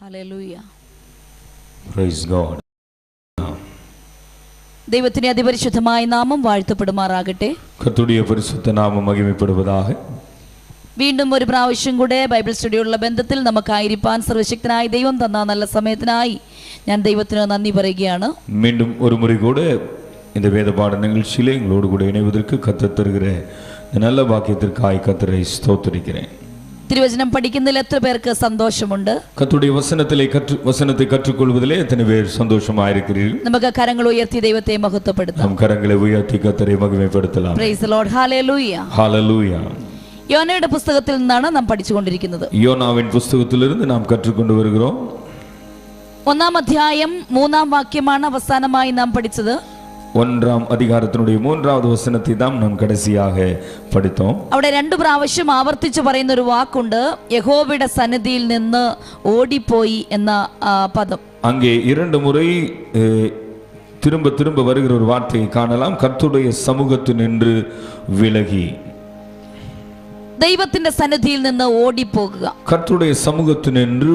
Hallelujah. Praise God. ദൈവത്തിന്റെ അതിപരിശുദ്ധമായ നാമം വാഴ്ത്തപ്പെടുമാറാകട്ടെ. കർത്തരുடைய പരിശുദ്ധ നാമം മഹിമപ്പെടുവதாக. വീണ്ടും ഒരു പ്രാവശ്യം കൂടെ ബൈബിൾ സ്റ്റഡിയോടുള്ള ബന്ധത്തിൽ നമുക്കായിരിക്കാൻ സർവശക്തനായ ദൈവം തന്ന നല്ല സമയത്തിനായി ഞാൻ ദൈവത്തിന് നന്ദി പറയുകയാണ്. மீண்டும் ஒரு முறை கூட இந்த வேத பாட நிகழ்ச்சியிலே எங்களோடு கூட இணைவதற்கு கர்த்தர் தருகிற நல்ல பாக்கியத்திற்காய் கர்த்தரை ஸ்தோத்திரிக்கிறேன். തിരുവചനം പഠിക്കുന്നതിൽ എത്ര പേർക്ക് സന്തോഷമുണ്ട്? கர்த்தருடைய வசனத்தை கற்றுக்கொள்வதிலே எத்தனை பேர் சந்தோஷமாயிருக்கிறீர்கள்? നമുക്ക് കരങ്ങൾ ഉയർത്തി ദൈവത്തെ മഹത്വപ്പെടുത്താം. நம் கரங்களை உயர்த்தி கர்த்தரை மகிமைப்படுத்தலாம். Praise the Lord. Hallelujah. Hallelujah. യോനയുടെ പുസ്തകത്തിൽ നിന്നാണ് നാം പഠിച്ചുകൊണ്ടിരിക്കുന്നത്. யோனாவின் புத்தகத்திலிருந்து நாம் கற்றுக்கொண்டு வருகிறோம். 1-ാം അധ്യായം 3-ാം വാക്യമാണ് അവസാനമായി നാം പഠിച്ചത്. 1-ാം அதிகாரத்தினுடைய 3வது வசனத்தை தான் நாம் கடைசியாக படித்தோம். അവിടെ രണ്ട് പ്രാവശ്യം ആവർത്തിച്ചു പറയുന്ന ഒരു വാക്കുണ്ട്, യഹോവയുടെ സന്നിധിയിൽ നിന്ന് ഓടിപ്പോയി എന്ന പദം. அங்கே 2 முறை திரும்ப திரும்ப வருகிற ஒரு வார்த்தையை காணலாம். கர்த்தருடைய சமூகத்தில் நின்று விலகி. ദൈവത്തിന്റെ സന്നിധിയിൽ നിന്ന് ഓടിപ്പോകുക. கர்த்தருடைய சமூகத்தில் நின்று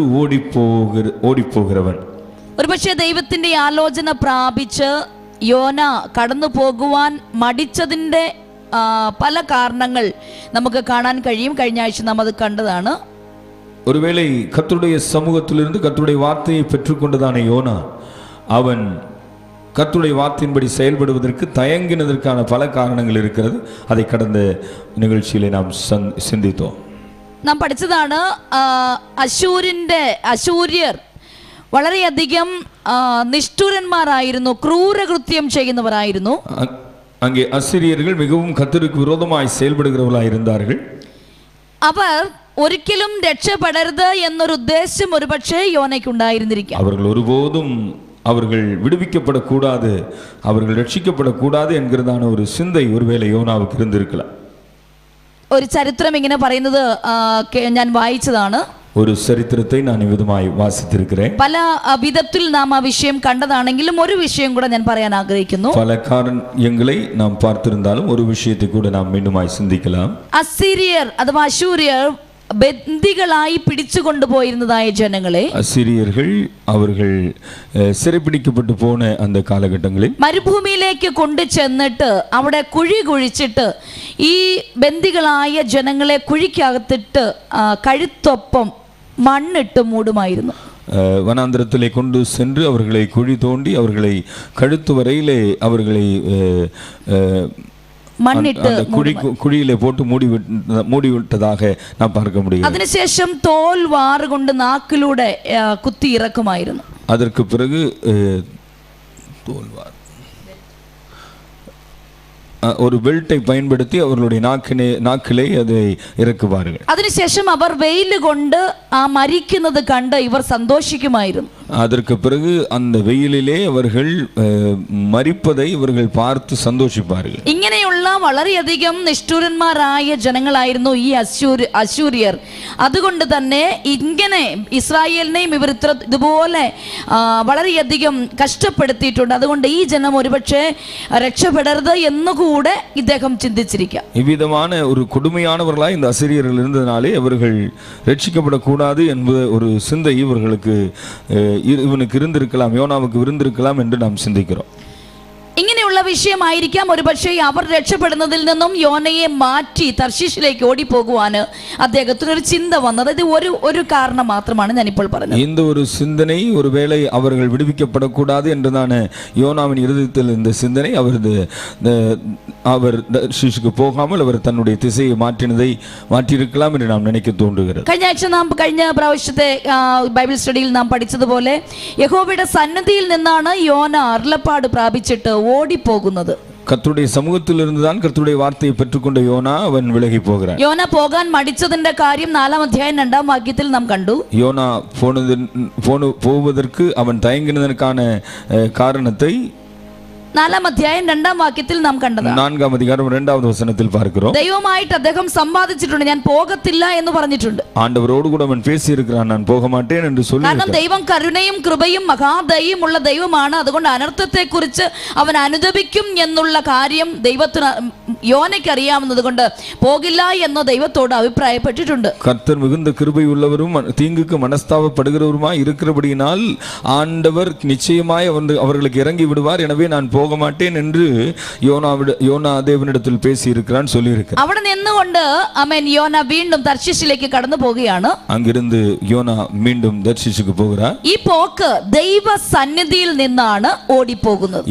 ഓടിപ്പോகிறവൻ. ഒരുപക്ഷെ ദൈവത്തിന്റെ ആലോചന പ്രാപിച്ച് യോന കടന്നു പോകുവാൻ മടിച്ചതിന്റെ പല കാരണങ്ങൾ നമുക്ക് കാണാൻ കഴിയും. കഴിഞ്ഞ ആഴ്ച നാം അത് കണ്ടതാണ്. ஒருவேளை கர்த்தருடைய சமூகத்திலிருந்து கர்த்தருடைய வார்த்தையை பெற்றுக்கொண்டதான யோனா அவன் கர்த்தருடைய வார்த்தையின்படி செயல்படுவதற்கு தயங்கினதற்கான பல காரணங்கள் இருக்கிறது. அதை கடந்த நிகழ்ச்சியிலே நாம் சிந்தித்தோம். നാം പഠിച്ചതാണ് അശൂര്യർ വളരെയധികം നിഷ്ഠൂരന്മാരായിരുന്നു, ക്രൂരകൃത്യം ചെയ്യുന്നവരായിരുന്നു. அங்கே அசிரியர்கள் மிகவும் கர்த்தருக்கு விரோதமாய் செயல்படுகிறவர்களாய் இருந்தார்கள். അവർ ഒരിക്കലും രക്ഷപ്പെടരുത് എന്നൊരു ഉദ്ദേശം ഒരുപക്ഷെ യോനയ്ക്കുണ്ടായിരുന്നിരിക്കാം. அவர்கள் ஒருபோதும் அவர்கள் விடுவிக்கப்படக்கூடாது, அவர்கள் ரட்சிக்கப்படக்கூடாது என்கிறதான ஒரு சிந்தை ஒருவேளை யோனாவுக்கு இருந்திருக்கலாம். ഒരു ചരിത്രം ഇങ്ങനെ പറയുന്നത് ഞാൻ വായിച്ചതാണ്. ஒரு சரித்திரத்தை நான் விதமாய் வாசித்திருக்கிறேன். പല വിധത്തിൽ നാം ആ വിഷയം കണ്ടതാണെങ്കിലും ഒരു വിഷയം കൂടെ ഞാൻ പറയാൻ ആഗ്രഹിക്കുന്നു. பல காரியங்களை நாம் பார்த்திருந்தாலும் ஒரு விஷயத்தை கூட நாம் மீண்டுமாய் சிந்திக்கலாம். അസീരിയർ അഥവാ അശൂര്യർ ബന്ദികളായി പിടിച്ചുകൊണ്ടുപോയിരുന്നതായ ജനങ്ങളെ, അസീரியர்கள் அவர்கள் சிறைபிடிக்கப்பட்டு போன அந்த காலகட்டங்களில் മരുഭൂമിയിലേക്ക് കൊണ്ടു ചെന്നിട്ട് അവിടെ കുഴി കുഴിച്ചിട്ട് ഈ ബന്ദികളായ ജനങ്ങളെ കുഴിക്കകത്തിട്ട് കഴുത്തൊപ്പം മണ്ണിട്ട് മൂടുമായിരുന്നു. வனாந்திரத்திலே கொண்டு சென்று அவர்களை குழி தோண்டி அவர்களை கழுத்து வரையிலே அவர்களை குழியிலே போட்டு மூடிவிட்டதாக நாம் பார்க்க முடியும். അതിനുശേഷം തോൽ വാറുകൊണ്ട് നാക്കിലൂടെ കുത്തി ഇറക്കുമായിരുന്നു. அதற்கு பிறகு தோல்வார் ஒரு பெல்ட்டை பயன்படுத்தி அவர்களுடைய நாக்கிலே அதை இறக்குவார்கள். അതിനുശേഷം അവർ വെയിൽ കൊണ്ട് ആ മരിക്കുന്നത് കണ്ട് ഇവർ സന്തോഷിക്കുമായിരുന്നു. அதற்கு பிறகு அந்த வெயிலிலே அவர்கள் மரிப்பதை இவர்கள் பார்த்து சந்தோஷிப்பார்கள். ഇങ്ങനെയുള്ള വളരെയധികം നിഷ്ഠൂരന്മാരായ ജനങ്ങളായിരുന്നു ഈ അശൂര്യർ. അതുകൊണ്ട് തന്നെ ഇങ്ങനെ ഇസ്രായേലിനെയും ഇവർ ഇതുപോലെ വളരെയധികം കഷ്ടപ്പെടുത്തിയിട്ടുണ്ട്. അതുകൊണ്ട് ഈ ജനം ഒരുപക്ഷെ രക്ഷപ്പെടരുത് എന്നുകൂടെ ഇദ്ദേഹം ചിന്തിച്ചിരിക്കാം. இவ்விதமான ஒரு கொடுமையானவர்களாய் இந்த அசிரியர்கள் இருந்ததனாலே அவர்கள் ரட்சிக்கப்படக்கூடாது என்பது ஒரு சிந்தை இவனுக்கு இருந்திருக்கலாம், யோனாவுக்கு இருந்திருக்கலாம் என்று நாம் சிந்திக்கிறோம். ഇങ്ങനെയുള്ള വിഷയമായിരിക്കാം ഒരുപക്ഷെ അവർ രക്ഷപ്പെടുന്നതിൽ നിന്നും യോനയെ മാറ്റി തർശീഷിലേക്ക് ഓടിപ്പോകുവാൻ അദ്ദേഹത്തിന് ഒരു ചിന്ത വന്നത്. ഇത് ഒരു കാരണം മാത്രമാണ് ഞാനിപ്പോൾ പറഞ്ഞത്. இந்த ஒரு சிந்தனை ஒருவேளை அவர்கள் விடுவிக்கப்படக்கூடாது என்றதான யோனாவின் இருதயத்தில் இந்த சிந்தனை அவர் தர்ஷீஷுக்கு போகாமல் அவர் தன்னுடைய திசையை மாற்றியிருக்கலாம் என்று நாம் நினைக்க தோன்றுகிறது. കഴിഞ്ഞ പ്രാവശ്യത്തെ ബൈബിൾ സ്റ്റഡിയിൽ നാം പഠിച്ചതുപോലെ യഹോവയുടെ സന്നിധിയിൽ നിന്നാണ് യോന അരുളപ്പാട് പ്രാപിച്ചിട്ട് ഓടിപ്പോകുന്നത്. கர்த்தருடைய சமூகத்திலிருந்து தான் கர்த்தருடைய வார்த்தையை பெற்றுக்கொண்ட யோனா அவன் விலகி போகிறான். യോന പോകാൻ മടിച്ചതിന്റെ കാര്യം 4-ാം അധ്യായം 2-ാം വാക്യത്തിൽ നാം കണ്ടു. யோனா போவதற்கு அவன் தயங்கினதற்கான காரணத்தை 4-ാം അധ്യായം 2-ാം വാക്യത്തിൽ നാം കണ്ടതാണ്. 4-ാം அதிகாரம் 2வது வசனத்தில் பார்க்கிறோம். ദൈവമായിട്ട് അദ്ദേഹം സമ്പാദിച്ചിട്ടുണ്ട്, ഞാൻ പോകത്തില്ല എന്ന് പറഞ്ഞിട്ടുണ്ട്. ஆண்டவரோடு கூட அவன் பேசி இருக்கிறான், நான் போக மாட்டேன் என்று சொல்லி. കാരണം ദൈവം കരുണയും കൃപയും മഹാദയയും ഉള്ള ദൈവമാണ്. അതുകൊണ്ട് അനർത്ഥത്തെ കുറിച്ച് അവൻ അനുതപിക്കും എന്നുള്ള കാര്യം ദൈവത്തിന് യോനയ്ക്ക് അറിയാവുന്നത് കൊണ്ട് പോകില്ല എന്ന് ദൈവത്തോട് അഭിപ്രായപ്പെട്ടിട്ടുണ്ട്. கர்த்தர் மிகுந்த கிருபை உள்ளவரும் தீங்குக்கு மனஸ்தாபப்படுகிறவருமாய் இருக்கிறபடியினால் ஆண்டவர் நிச்சயமாய் அவர்களுக்கு இறங்கி விடுவார், எனவே நான் போக மாட்டேன் என்று யோனா தேவனிடத்தில் பேசி இருக்கிறான், சொல்லி இருக்கிறான். അവിടെ നിന്നുകൊണ്ട് യോന വീണ്ടും തർശീശിലേക്ക് കടന്നു പോവുകയാണ്. அங்கிருந்து யோனா மீண்டும் தர்ஷீஷுக்கு போகிறார். ഈ പോക്ക് ദൈവ സന്നിധിയിൽ നിന്നാണ് ഓടിപ്പോകുന്നത്.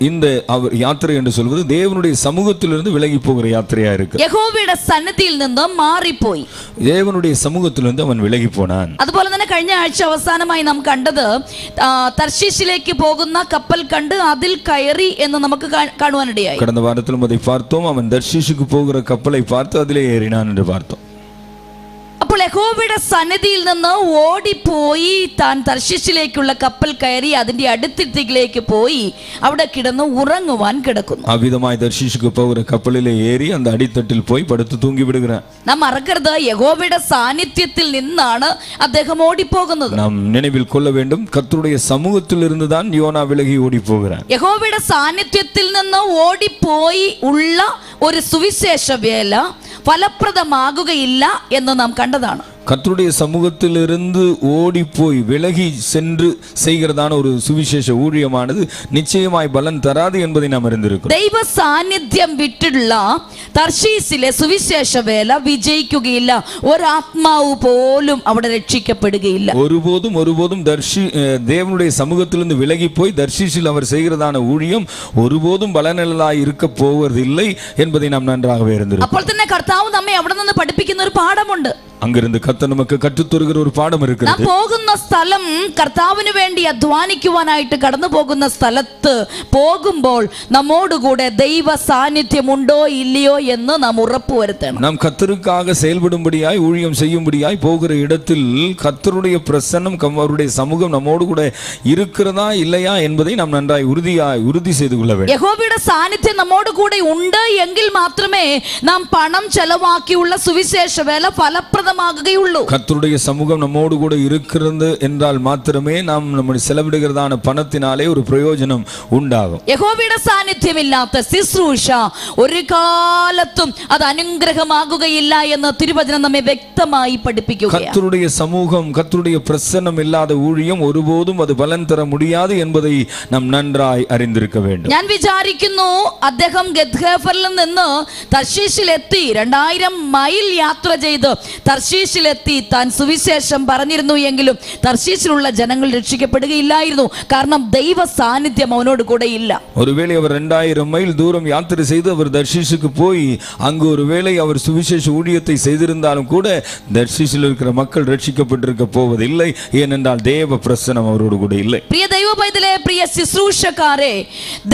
இந்த அவர் யாத்திரை என்று சொல்வது தேவனுடைய சமூகத்திலிருந்து விலகி போகிற யாத்திரையா இருக்கு. യഹോവയുടെ സന്നിധിയിൽ നിന്ന് മാറിപ്പോയി. தேவனுடைய சமூகத்திலிருந்து அவன் விலகி போனான். അതുപോലെ തന്നെ കഴിഞ്ഞ ആഴ്ച അവസാനമായി നാം കണ്ടത് തർശീശിലേക്ക് പോകുന്ന കപ്പൽ കണ്ട് അതിൽ കയറി എന്ന് നമുക്ക് കാണുവാനിടയായി. கடந்த வாரத்திலும் அதை பார்த்தோம். அவன் தர்ஷீஷுக்கு போகிற கப்பலை பார்த்து அதிலே ஏறினான் என்று பார்த்தோம். അപ്പോൾ യഹോവയുടെ സന്നിധിയിൽ നിന്ന് ഓടിപ്പോയി താൻ തർശീശിലേക്കുള്ള കപ്പൽ കയറി അതിന്റെ അടുത്തിലേക്ക് പോയി അവിടെ കിടന്ന് ഉറങ്ങുവാൻ കിടക്കുന്നു. அவ்விதமாய் தர்ஷீஷுக்கு போகிற கப்பலிலே ஏறி அந்த அடித்தட்டில் போய் படுத்து தூங்கி விடுகிறான். നാം മറക്കരുത്, യഹോവയുടെ സാന്നിധ്യത്തിൽ നിന്നാണ് അദ്ദേഹം ഓടിപ്പോകുന്നത്. நாம் நினைவில் கொள்ள வேண்டும், கர்த்தருடைய சமூகத்தில் இருந்து தான் யோனா விலகி ஓடி போகிறான். യഹോവയുടെ സാന്നിധ്യത്തിൽ നിന്ന് ഓടിപ്പോയി ഉള്ള ഒരു സുവിശേഷ വേല ഫലപ്രദമാകുകയില്ല എന്ന് നാം കണ്ടതാണ്. கர்த்தருடைய சமூகத்திலிருந்து ஓடி போய் விலகி சென்று செய்கிறதான ஒரு சுவிசேஷ ஊழியமானது நிச்சயமாய் பலன் தராது என்பதை நாம் அறிந்திருக்கிறோம். ദൈവ സാന്നിധ്യം വിട്ടുള്ള തർശീസിലെ സുവിശേഷ വേല വിജയിക്കുകയില്ല. ഒരാത്മാവ് പോലും അവിടെ രക്ഷിക്കപ്പെടുകയില്ല. ஒருபோதும் தேவனுடைய சமூகத்திலிருந்து விலகி போய் தர்ஷீஷில் அவர் செய்கிறதான ஊழியம் ஒருபோதும் பலனுள்ளதாய் இருக்க போவதில்லை என்பதை நாம் நன்றாகவே அறிந்திருக்கிறோம். അപ്പോൾ തന്നെ കർത്താവ് നമ്മെ അവിടെ നിന്ന് പഠിപ്പിക്കുന്ന ഒരു പാഠമുണ്ട്. அங்கிருந்து கர்த்தர் நமக்கு கற்றுத்தருகிற ஒரு பாடம் இருக்கிறது. നാം പോകുന്ന സ്ഥലം കർത്താവിന് വേണ്ടി അധ്വാനിക്കുവാനായിട്ട് കടന്നു പോകുന്ന സ്ഥലത്ത് പോകുമ്പോൾ നമ്മോടുകൂടെ ദൈവ സാന്നിധ്യം ഉണ്ടോ ഇല്ലയോ എന്ന് നാം ഉറപ്പുവരുത്തണം. நாம் கர்த்தருக்காக செயல்படும்படியாய் ஊழியம் செய்யும்படியாய் போகிற இடத்தில் கர்த்தருடைய பிரசன்னம் அவருடைய சமூகம் நம்மோடு கூட இருக்கிறதா இல்லையா என்பதை நாம் நன்றாய் உறுதி செய்து கொள்ள வேண்டும். യഹോവയുടെ സാന്നിധ്യം നമ്മോട് കൂടെ ഉണ്ട് എങ്കിൽ മാത്രമേ നാം പണം ചെലവാക്കിയുള്ള സുവിശേഷ വേല ഫലപ്രദമാകുകയുള്ളൂ. கர்த்தருடைய சமூகம் நம்மோடு கூட இருக்கிறது என்றால் மாத்திரமே நாம் நம்முடைய செலவிடுகிறதான பணத்தினாலே ஒரு பிரயோஜனம் உண்டாகும். യഹോവയുടെ സാന്നിധ്യമില്ലാത്ത ശുശ്രൂഷ ഒരു കാലത്തും അത് അനുഗ്രഹമാകുകയില്ല എന്ന് തിരുവചനം നമ്മെ വ്യക്തമായി പഠിപ്പിക്കുകയാണ്. கர்த்தருடைய சமூகம் கர்த்தருடைய பிரசன்னம் இல்லாத ஊழியம் ஒருபோதும் அது பலன் தர முடியாது என்பதை நாம் நன்றாய் அறிந்திருக்க வேண்டும். ഞാൻ വിചാരിക്കുന്നു അദ്ദേഹം ഗദ്ഹേഫറിൽ നിന്ന് തർശീശിലെത്തി 2000 മൈൽ യാത്ര ചെയ്ത് തർശീശിലെത്തി താൻ സുവിശേഷം പറഞ്ഞിരുന്നു എങ്കിലും തർശീശിലുള്ള ജനങ്ങൾ രക്ഷിക്കപ്പെടുകയില്ലായിരുന്നു. കാരണം ദൈവ സാന്നിധ്യം അവനോട് കൂടെ ഇല്ല. ஒருவேளை அவர் 2000 மைல் தூரம் யாத்திரை செய்து அவர் தர்ஷீஷுக்கு போய் அங்கு ஒருவேளை அவர் சுவிசேஷ ஊழியத்தை செய்திருந்தாலும் கூட தர்ஷீஷில் இருக்கிற மக்கள் ரட்சிக்கப்பட்டிருக்க போவதில்லை. ஏனென்றால் தேவ பிரசன்னம் அவரோடு கூட இல்லை. പ്രിയ ദൈവ പൈതലേ, പ്രിയ ശുശ്രൂഷക്കാരെ,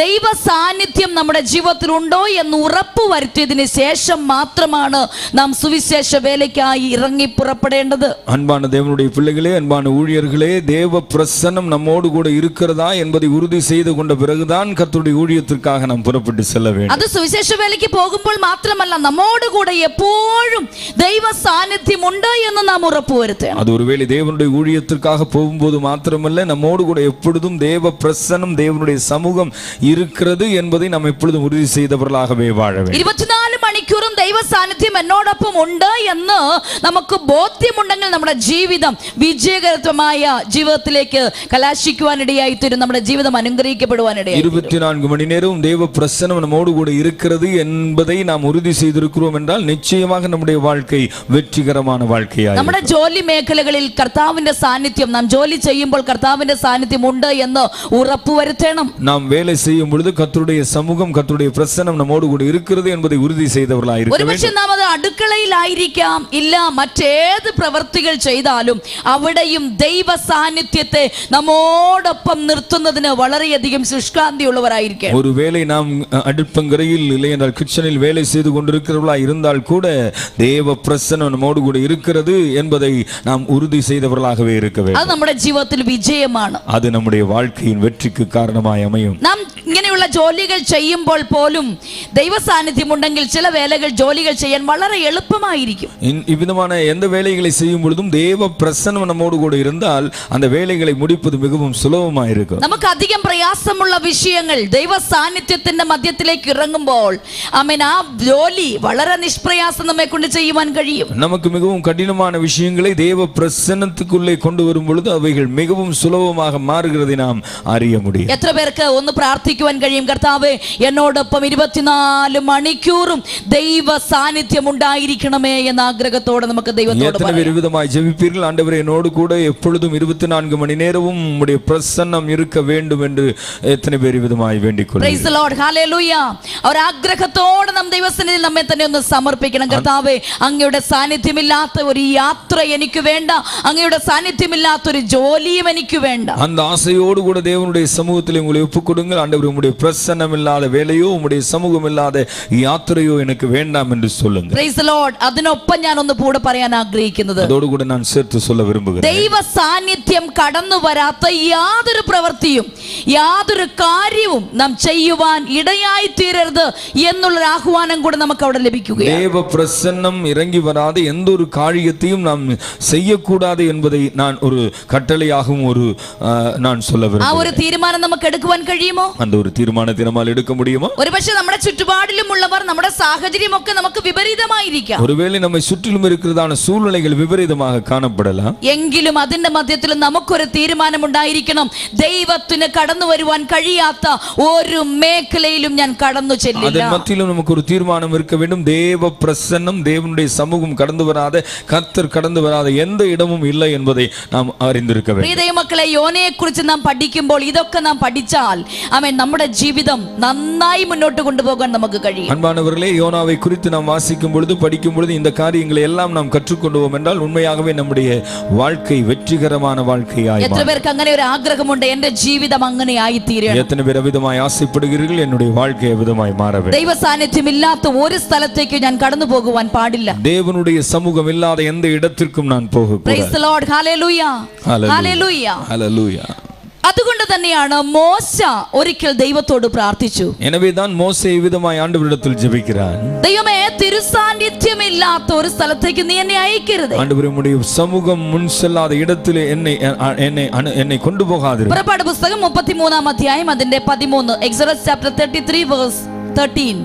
ദൈവ സാന്നിധ്യം നമ്മുടെ ജീവിതത്തിൽ ഉണ്ടോ എന്ന് ഉറപ്പ് വരുത്തിയതിന് ശേഷം മാത്രമാണ് നാം സുവിശേഷ വേലയ്ക്കായി ഇറങ്ങി പുറപ്പെടേണ്ടത്. அன்பான தேவனுடைய பிள்ளைகளே, அன்பான ஊழியர்களே, தேவ பிரசன்னம் நம்மோடு கூட இருக்கிறதா என்பதை உறுதி செய்து கொண்ட பிறகுதான் கர்த்தருடைய ஊழியத்திற்காக நாம் புறப்பட்டு செல்ல வேண்டும். അത് സുവിശേഷ വേലയ്ക്ക് പോകുമ്പോൾ മാത്രമല്ല, നമ്മോട് കൂടെ എപ്പോഴും ദൈവ സാന്നിധ്യം ഉണ്ട് എന്ന് നാം ഉറപ്പുവരുത്തണം. அது ஒருவேளை தேவனுடைய ஊழியத்திற்காக போகும்போது மாத்திரமல்ல, நம்மோடு கூட எப்பொழுதும் தேவ பிரசன்னம் தேவனுடைய சமூகம் இருக்கிறது என்பதை நாம் எப்பொழுதும் உறுதி செய்தவர்களாகவே வாழ வேண்டும். 24 മണിക്കൂറും ദൈവ സാന്നിധ്യം എന്നോടൊപ്പം ഉണ്ട് എന്ന് നമുക്ക് ബോധ്യമുണ്ടെങ്കിൽ നമ്മുടെ ജീവിതം വിജയകരമായ ജീവിതത്തിലേക്ക് കലാശിക്കുവാനിടയായി തീരും. നമ്മുടെ ജീവിതം അനുഗ്രഹിക്കപ്പെടുവാനിടയായി. 24 மணி நேரம் தேவ பிரசன்னம் நம்மோடு கூட இருக்கிறது என்பதை நாம் உறுதி செய்திருக்கிறோம் என்றால் நிச்சயமாக நம்முடைய வாழ்க்கை வெற்றிகரமான வாழ்க்கையாய். നമ്മുടെ ജോലി മേഖലകളിൽ കർത്താവിന്റെ സാന്നിധ്യം, നാം ജോലി ചെയ്യുമ്പോൾ കർത്താവിന്റെ സാന്നിധ്യം ഉണ്ട് എന്ന് ഉറപ്പുവരുത്തണം. நாம் வேலை செய்யும் பொழுது கர்த்தருடைய சமூகம் கர்த்தருடைய பிரசன்னம் நம்மோடு கூட இருக்கிறது என்பதை உறுதி செய்தவர்களாய் இருக்க வேண்டும். ഒരുപക്ഷെ നാം അത് അടുക്കളയിലായിരിക്കാം, ഇല്ല മറ്റേത് പ്രവർത്തികൾ ചെയ്താലും അവിടെയും ദൈവ സാന്നിധ്യത്തെ നമ്മോടൊപ്പം നിർത്തുന്നതിന് വളരെയധികം ശുഷ്കാന്തിയുള്ളവരായിരിക്കും. ஒருவேளை நாம் அடுப்பங்கரையில் இல்லை என்றால் கிச்சனில் வேலை செய்து கொண்டிருக்கிறவர்களாய் இருந்தால் கூட தேவ பிரசன்னம் நம்மோடு கூட இருக்கிறது என்பதை நாம் உறுதி செய்தவர்களாகவே இருக்க வேண்டும். அது நம்முடைய ജീവിതത്തിൽ വിജയമാണ്. அது நம்முடைய வாழ்க்கையின் வெற்றிக்கு காரணமாய் அமையும். നാം ഇങ്ങനെയുള്ള ജോലികൾ ചെയ്യുമ്പോൾ പോലും ദൈവ സാന്നിധ്യം ഉണ്ടെങ്കിൽ ചില വേലകൾ ജോലികൾ ചെയ്യാൻ വളരെ എളുപ്പമായിരിക്കും. இவ்விதமான எந்த வேலைகளை செய்யும் பொழுதும் தேவ பிரசன்னம் நம்மோடு கூட இருந்தால் அந்த வேலைகளை முடிப்பது மிகவும் சுலபமாக இருக்கும். നമുക്ക് അധികം പ്രയാസമുള്ള വിഷയങ്ങൾ ദൈവ സാന്നിധ്യത്തിന്റെ മധ്യത്തിലേക്ക് ഇറങ്ങുമ്പോൾ ആമേൻ ആ ജോലി വളരെ നിഷ്പ്രയാസം നമ്മെ കൊണ്ട് ചെയ്യുവാൻ കഴിയും. நமக்கு மிகவும் கடினமான விஷயங்களை தேவ பிரசன்னத்துக்குள்ளே கொண்டு வரும் பொழுது அவைகள் மிகவும் சுலபமாக மாறுகிறதை நாம் அறிய முடியும். എത്ര പേർക്ക് ഒന്ന് പ്രാർത്ഥിക്കുവാൻ കഴിയും, കർത്താവേ എന്നോടൊപ്പം 24 മണിക്കൂറും ദൈവ സാന്നിധ്യം ഉണ്ടായിരിക്കണമേ എന്ന ആഗ്രഹത്തോടെ നമുക്ക് ദൈവത്തോട് எத்தனை பேர் விதமாய் ஜெபிப்பீர்கள்? ஆண்டவரே என்னோடு கூட எப்பொழுதும் 24 மணி நேரமும் உம்முடைய பிரசன்னம் இருக்க வேண்டும் என்று எத்தனை பேர் விதமாய் வேண்டிக் கொள்ளுங்கள். Praise the Lord, hallelujah. ഒരു ആഗ്രഹത്തോടെ നാം ദൈവസന്നിധിയിൽ നമ്മെ തന്നെ ഒന്ന് സമർപ്പിക്കണം. കർത്താവേ അങ്ങയുടെ സാന്നിധ്യമില്ലാത്ത ഒരു യാത്ര എനിക്ക് വേണ്ട, അങ്ങയുടെ സാന്നിധ്യമില്ലാത്ത ഒരു ജോലിയും എനിക്ക് വേണ്ട. அந்த ஆசையோடு கூட தேவனுடைய சமூகத்தில் உங்களை ஒப்புக் கொடுங்கள். ஆண்டவரே உம்முடைய பிரசன்னம் இல்லாத வேலையோ உம்முடைய சமூகம் இல்லாத யாத்திரையோ எனக்கு வேண்டாம் என்று சொல்லுங்கள். Praise the Lord. അതിനൊപ്പം ഞാൻ ഒന്ന് കൂടെ പറയാൻ ആഗ്രഹിക്കുന്നത്, அதோடு கூட நான் சேர்த்து சொல்ல விரும்புகிறேன், ദൈവ സാന്നിധ്യം കടന്നു വരാത്ത യാതൊരു പ്രവൃത്തിയും യാതൊരു കാര്യവും നാം ചെയ്യുവാൻ ഇടയായി തീരരുത് എന്നുള്ളൊരു ആഹ്വാനം കൂടെ നമുക്ക് അവിടെ ലഭിക്കുകയാണ്. தேவ பிரசன்னம் இறங்கி வராத எந்த ஒரு காரியத்தையும் நாம் செய்யக்கூடாது என்பதை நான் ஒரு கட்டளையாகவும் நான் சொல்ல ആ விரும்புகிறேன். ഒരു തീരുമാനം നമുക്ക് എടുക്കുവാൻ കഴിയുമോ? அந்த ഒരു തീരുമാനத்தை நம்மால் எடுக்க முடியுமா? ഒരുപക്ഷെ നമ്മുടെ ചുറ്റുപാടിലുമുള്ളവർ നമ്മുടെ സാഹചര്യമൊക്കെ നമുക്ക് വിപരീതമായിരിക്കാം. ஒருவேளை நம்மை சுற்றிலும் இருக்கிறதான சூழ்நிலைகள் விபரீதமாக காணப்படலாம். എങ്കിലും അതിന്റെ മധ്യത്തിൽ നമുക്കൊരു തീരുമാനം ഉണ്ടായിരിക്കണം, ദൈവത്തിന് കടന്നു വരുവാൻ കഴിയാത്ത ഒരു മേഖലയിലും ഞാൻ കടന്നു ചെല്ലില്ല. அதன் மத்தியிலும் நமக்கு ஒரு தீர்மானம் இருக்க வேண்டும். தேவ பிரசன்னம், தேவனுடைய சமூகம் கடந்து வராத, கர்த்தர் கடந்து வராத எந்த இடமும் இல்லை என்பதை நாம் அறிந்திருக்க வேண்டும். പ്രിയ മക്കളെ, യോനയെ കുറിച്ച് നാം പഠിക്കുമ്പോൾ ഇതൊക്കെ നാം പഠിച്ചാൽ ആമേൻ നമ്മുടെ ജീവിതം നന്നായി മുന്നോട്ട് കൊണ്ടുപോകാൻ നമുക്ക് കഴിയും. அன்பானவர்களே, யோனாவை குறித்து நாம் வாசிக்கும் பொழுது படிக்கும் பொழுது இந்த காரியங்களை எல்லாம் நாம் கற்றுக்கொள்வோம் என்றால் உண்மையாகவே நம்முடைய வாழ்க்கை வெற்றிகரமான வாழ்க்கையாய் എത്ര പേർക്ക് അങ്ങനെ ഒരു ആഗ്രഹമുണ്ട്, എന്റെ ജീവിതം അങ്ങനെ ആയിത്തീരണം? எத்தனை பேர் விதமாய் ஆசைப்படுகிறீர்கள் என்னுடைய வாழ்க்கை விதமாய் மாற வேண்டும்? ദൈവ സാന്നിധ്യം ഇല്ലാത്ത ഒരു സ്ഥലത്തേക്ക് ഞാൻ കടന്നു പോകുവാൻ പാടില്ല. தேவனுடைய சமூகம் இல்லாத எந்த இடத்திற்கும் நான் போகக்கூடாது. Praise the Lord, hallelujah, hallelujah, hallelujah. അതുകൊണ്ട് തന്നെയാണ് മോശ ഒരിക്കൽ ദൈവത്തോട് പ്രാർത്ഥിച്ചു. எனவே தான் மோசே விதமாய் ஆண்டவரிடத்தில் ஜெபிக்கிறான், ദൈവമേ തിരുസാന്നിധ്യമില്ലാത്ത ഒരു സ്ഥലത്തേക്ക് നീ എന്നെ അയക്കരുത്. ஆண்டவரே உம்முடைய சமூகம் முன் செல்லாத இடத்திலே என்னை கொண்டு போகாதிரும். പുറപ്പാട് പുസ്തകം 33 അധ്യായം അതിന്റെ 13, Exodus chapter 33 verse 13.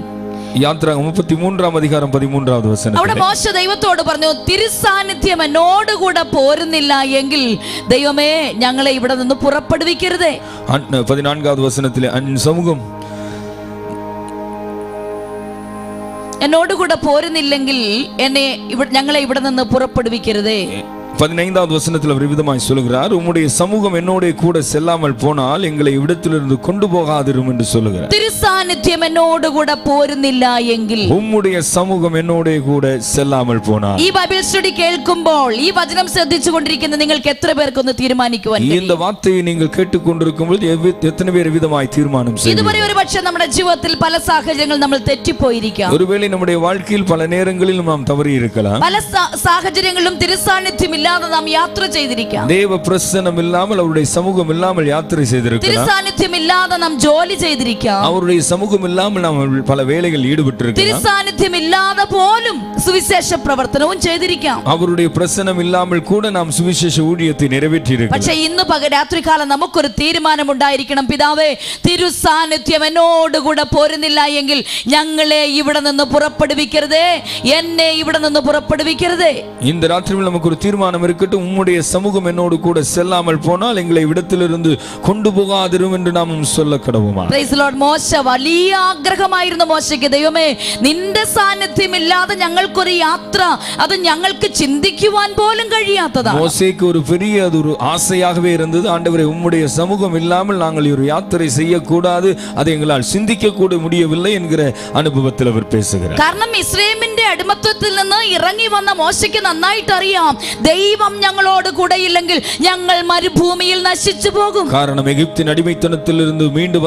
യാത്രാ 33 அதிகாரம் 13வது വചനം. അവിടെ മോശ ദൈവത്തോട് പറഞ്ഞു, തിരുസാന്നിധ്യം എന്നോട് കൂടെ പോരുന്നില്ല എങ്കിൽ ദൈവമേ ഞങ്ങളെ ഇവിടെ നിന്ന് പുറപ്പെടുവിക്കരുതേ. 14வது വചനത്തിലെ സമൂഹം എന്നോട് കൂടെ പോരുന്നില്ലെങ്കിൽ ഞങ്ങളെ ഇവിടെ നിന്ന് പുറപ്പെടുവിക്കരുതേ. 15வது வசனத்தில் அவர் விதமாய் சொல்லுகிறார், உம்முடைய சமூகம் என்னோட கூட செல்லாமல் போனால் எங்களை இவ்விடத்திலிருந்து கொண்டு போகாதிரும் என்று சொல்லுகிறார். തിരുസാന്നിധ്യം എന്നോട് കൂടെ പോരുന്നില്ല എങ്കിൽ, உம்முடைய சமூகம் என்னோட கூட செல்லாமல் போனால். ഈ ബൈബിൾ സ്റ്റഡി കേൾക്കുമ്പോൾ ഈ വചനം ശ്രദ്ധിച്ചുകൊണ്ടിരിക്കുന്ന നിങ്ങൾക്ക് എത്ര പേർക്കൊന്ന് തീരുമാനിക്കുവാൻ കഴിയും? இந்த வார்த்தையை நீங்கள் கேட்டுக்கொண்டிருக்கும் பொழுது எத்தனை பேர் விதமாய் தீர்மானம் செய்வீர்கள்? ഇതുവരെ ഒരുപക്ഷെ നമ്മുടെ ജീവിതത്തിൽ പല സാഹചര്യങ്ങൾ നമ്മൾ തെറ്റിപ്പോയിരിക്കാം. ஒருவேளை நம்முடைய வாழ்க்கையில் பல நேரங்களில் நாம் தவறி இருக்கலாம். പല സാഹചര്യങ്ങളിലും തിരുസാന്നിധ്യം ഇല്ലാതെ നാം യാത്ര ചെയ്തിരിക്കാം. தேவ பிரசன்னம் இல்லாமல், அவருடைய சமூகம் இல்லாமல் யாத்திரை செய்திருக்கலாம். തിരുസാന്നിധ്യം ഇല്ലാതെ നാം ജോലി ചെയ്തിരിക്കാം. அவருடைய சமூகம் இல்லாமல் நாம் பல வேலைகள் ஈடுபட்டிருக்கலாம். തിരുസാന്നിധ്യം ഇല്ലാതെ പോലും സുവിശേഷ പ്രവർത്തനവും ചെയ്തിരിക്കാം. அவருடைய பிரசன்னம் இல்லாமல் கூட நாம் சுவிசேஷ ஊழியத்தை நிறைவேற்றி இருக்கலாம். പക്ഷേ ഇന്ന് രാത്രികാലം നമുക്കൊരു തീരുമാനം ഉണ്ടായിരിക്കണം, പിതാവേ തിരുസാന്നിധ്യം എന്നോട് കൂടെ പോരുന്നില്ല എങ്കിൽ ഞങ്ങളെ ഇവിടെ നിന്ന് പുറപ്പെടുവിക്കരുതേ, എന്നെ ഇവിടെ നിന്ന് പുറപ്പെടുവിക്കരുതേ. இந்த ராத்திரியில் நமக்கு ஒரு தீர்மானம் இருக்கட்டும், உம்முடைய சமூகம் என்னோடு கூட செல்லாமல் போனால் எங்களை இடத்திலிருந்து கொண்டு போகாதிரும் என்று நாம் சொல்ல கடவுமா. Praise the Lord. മോശ വലിയ ആഗ്രഹമായിരുന്നു മോശയ്ക്ക്, ദൈവമേ നിന്റെ സാന്നിധ്യം ഇല്ലാതെ ഞങ്ങൾക്കൊരു യാത്ര അത് ഞങ്ങൾക്ക് ചിന്തിക്കുവാൻ പോലും കഴിയാത്തതാണ്. மோசேக்கு ஒரு பெரிய ஒரு ஆசையாகவே இருந்தது, ஆண்டவரே உம்முடைய சமூகம் இல்லாமல் நாங்கள் ஒரு யாத்திரை செய்யக்கூடாது, அதை எங்களால் சிந்திக்க கூட முடியவில்லை என்கிற அனுபவத்தில் அவர் பேசுகிறார். കാരണം ഇസ്രായേലിന്റെ അടിമത്തത്തിൽ നിന്ന് ഇറങ്ങി വന്ന മോശയ്ക്ക് നന്നായിട്ട് അറിയാം, ദൈവം ഞങ്ങളോട് കൂടെയില്ലെങ്കിൽ ഞങ്ങൾ മരുഭൂമിയിൽ നശിച്ചു പോകും. காரணம் எகிப்தின் அடிமைத்தனத்திலிருந்து மீட்டு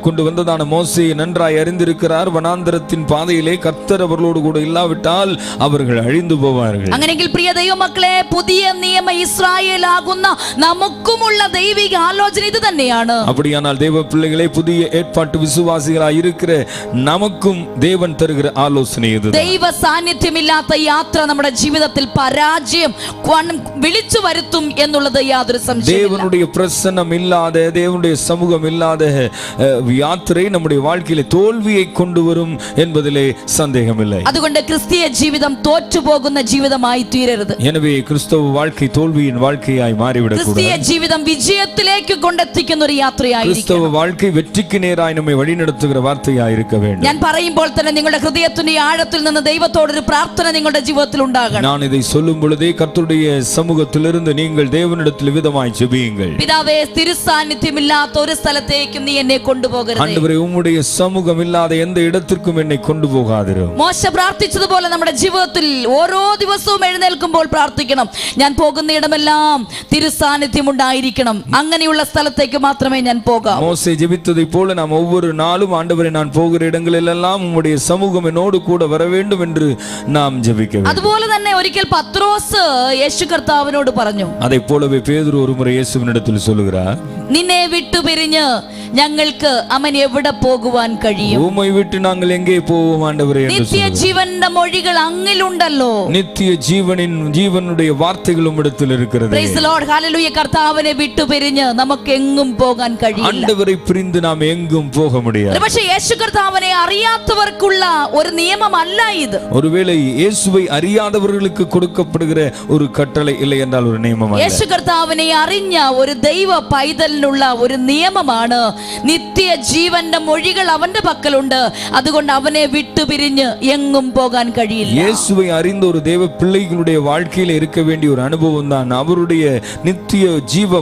கொண்டு வந்ததான மோசே நன்றாய் அறிந்திருக்கிறார். வனாந்தரத்தின் பாதையிலே கர்த்தர் அவர்களோடு கூட இல்லாவிட்டால் அவர்கள் அழிந்து போவார்கள். അങ്ങനെയെങ്കിൽ പ്രിയ ദൈവമക്കളെ, പുതിയ നിയമ ഇസ്രായേൽ ആകുന്ന നമുക്കുമുള്ള ദൈവിക ആലോചന ഇത് തന്നെയാണ്. அப்படியானால் தேவ பிள்ளைகளே, புதிய ஏற்பாட்டு விசுவாசிகளாய் இருக்கிற நமக்கும் தேவன் தருகிற ஆலோசனை இது. ദൈവ സാന്നിധ്യമില്ലാത്ത യാത്ര നമ്മുടെ ജീവിതത്തിൽ പരാജയം വിളിച്ചു വരുത്തും എന്നുള്ളത് യാതൊരു സംശയവുമില്ല. தேவனுடைய பிரசன்னம் இல்லாத, தேவனுடைய சமூகம் இல்லாத யாத்திரை நம்முடைய வாழ்க்கையிலே தோல்வியை கொண்டு வரும் என்பதிலே சந்தேகமில்லை. അതുകൊണ്ട് ക്രിസ്തീയ ജീവിതം തോറ്റുപോകുന്ന ജീവിതമായി തീരരുത്. எனவே கிறிஸ்தவ வாழ்க்கை தோல்வியின் வாழ்க்கையாய் மாறிவிடக் கூடாது. ക്രിസ്തീയ ജീവിതം വിജയത്തിലേക്ക് കൊണ്ടെത്തിക്കുന്ന ഒരു യാത്രയായിരിക്കും. கிறிஸ்தவ வாழ்க்கை வெற்றிக்கு நேராய் நம்மை வழிநடத்துகிற வார்த்தையாய் இருக்க வேண்டும். ഞാൻ പറയുമ്പോൾ തന്നെ നിങ്ങളുടെ ഹൃദയത്തിന്റെ ആഴത്തിൽ നിന്ന് ദൈവത്തോടൊരു പ്രാർത്ഥന നിങ്ങളുടെ ജീവിതത്തിൽ ഉണ്ടാകണം. நான் இதை சொல்லும் பொழுதே கர்த்தருடைய சமூகத்திலிருந்து நீங்கள் தேவனிடத்தில் விதமாய் ஜெபியுங்கள். പിതാവേ, തിരുസാന്നിധ്യമില്ലാത്ത ഒരു സ്ഥലത്തേക്കും നീ എന്നെ കൊണ്ടുപോകരുതേ. ஆண்டவரே, உம்முடைய சமூகம் இல்லாத எந்த இடத்திற்கும் என்னை கொண்டு போகாதிரும். മോശ പ്രാർത്ഥിച്ചതുപോലെ നമ്മുടെ ജീവിതത്തിൽ ഓരോ ദിവസവും എഴുന്നേൽക്കുമ്പോൾ പ്രാർത്ഥിക്കണം, ഞാൻ പോകുന്ന ഇടമെല്ലാം തിരുസാന്നിധ്യം ഉണ്ടായിരിക്കണം, അങ്ങനെയുള്ള സ്ഥലത്തേക്ക് മാത്രമേ ഞാൻ പോകാവൂ. மோசே ஜெபித்ததைப் போல நாம் ஒவ்வொரு நாளும் ஆண்டவரே, நான் போகிற இடங்களெல்லாம் உம்முடைய சமூகம் என்னோடு கூட வர வேண்டும் என்று நாம் ஜெபிக்க வேண்டும். അതുപോലെ തന്നെ ഒരിക്കൽ പത്രോസ് യേശു കർത്താവിനോട് പറഞ്ഞു, அதைப் போலவே பேதுரு ஒருமுறை இயேசுவினிடத்தில் சொல்லுகிறார், നിന്നെ വിട്ടുപിരിഞ്ഞ് ഞങ്ങൾക്ക് അവൻ എവിടെ പോകുവാൻ കഴിയും? உம்மை விட்டு நாங்கள் எங்கே போவோம் ஆண்டவரே என்று നിത്യ ജീവന്റെ മൊഴികൾ അങ്ങിലുണ്ടല്ലോ. நித்திய ஜீவனுடைய வார்த்தைகள் உம்மிடத்தில் இருக்கிறது. Praise the Lord, hallelujah. കർത്താവിനെ വിട്ടുപിരിഞ്ഞ് നമുക്ക് എങ്ങും പോകാൻ കഴിയില്ല. ஆண்டவரை பிரிந்து நாம் எங்கும் போக முடியாது. പക്ഷേ യേശു കർത്താവിനെ അറിയാത്തവർക്കുള്ള ഒരു നിയമമല്ല ഇത്. ஒருவேளை இயேசுவை அறியாதவர்களுக்கு கொடுக்கப்படுகிற ஒரு கட்டளை இல்லை என்றால் ஒரு நியமம் அல்ல. യേശു കർത്താവിനെ അറിഞ്ഞ ഒരു ദൈവ പൈതലിനുള്ള ഒരു നിയമമാണ്. നിത്യ ജീവന്റെ മൊഴികൾ അവന്റെ പക്കലുണ്ട്, അതുകൊണ്ട് അവനെ വിട്ടുപിരിഞ്ഞ് എങ്ങും പോകാൻ കഴിയില്ല. இயேசுவை அறிந்த ஒரு தேவ பிள்ளைகளுடைய வாழ்க்கையில இருக்க வேண்டிய ஒரு அனுபவம் தான் அவருடைய நித்திய ஜீவ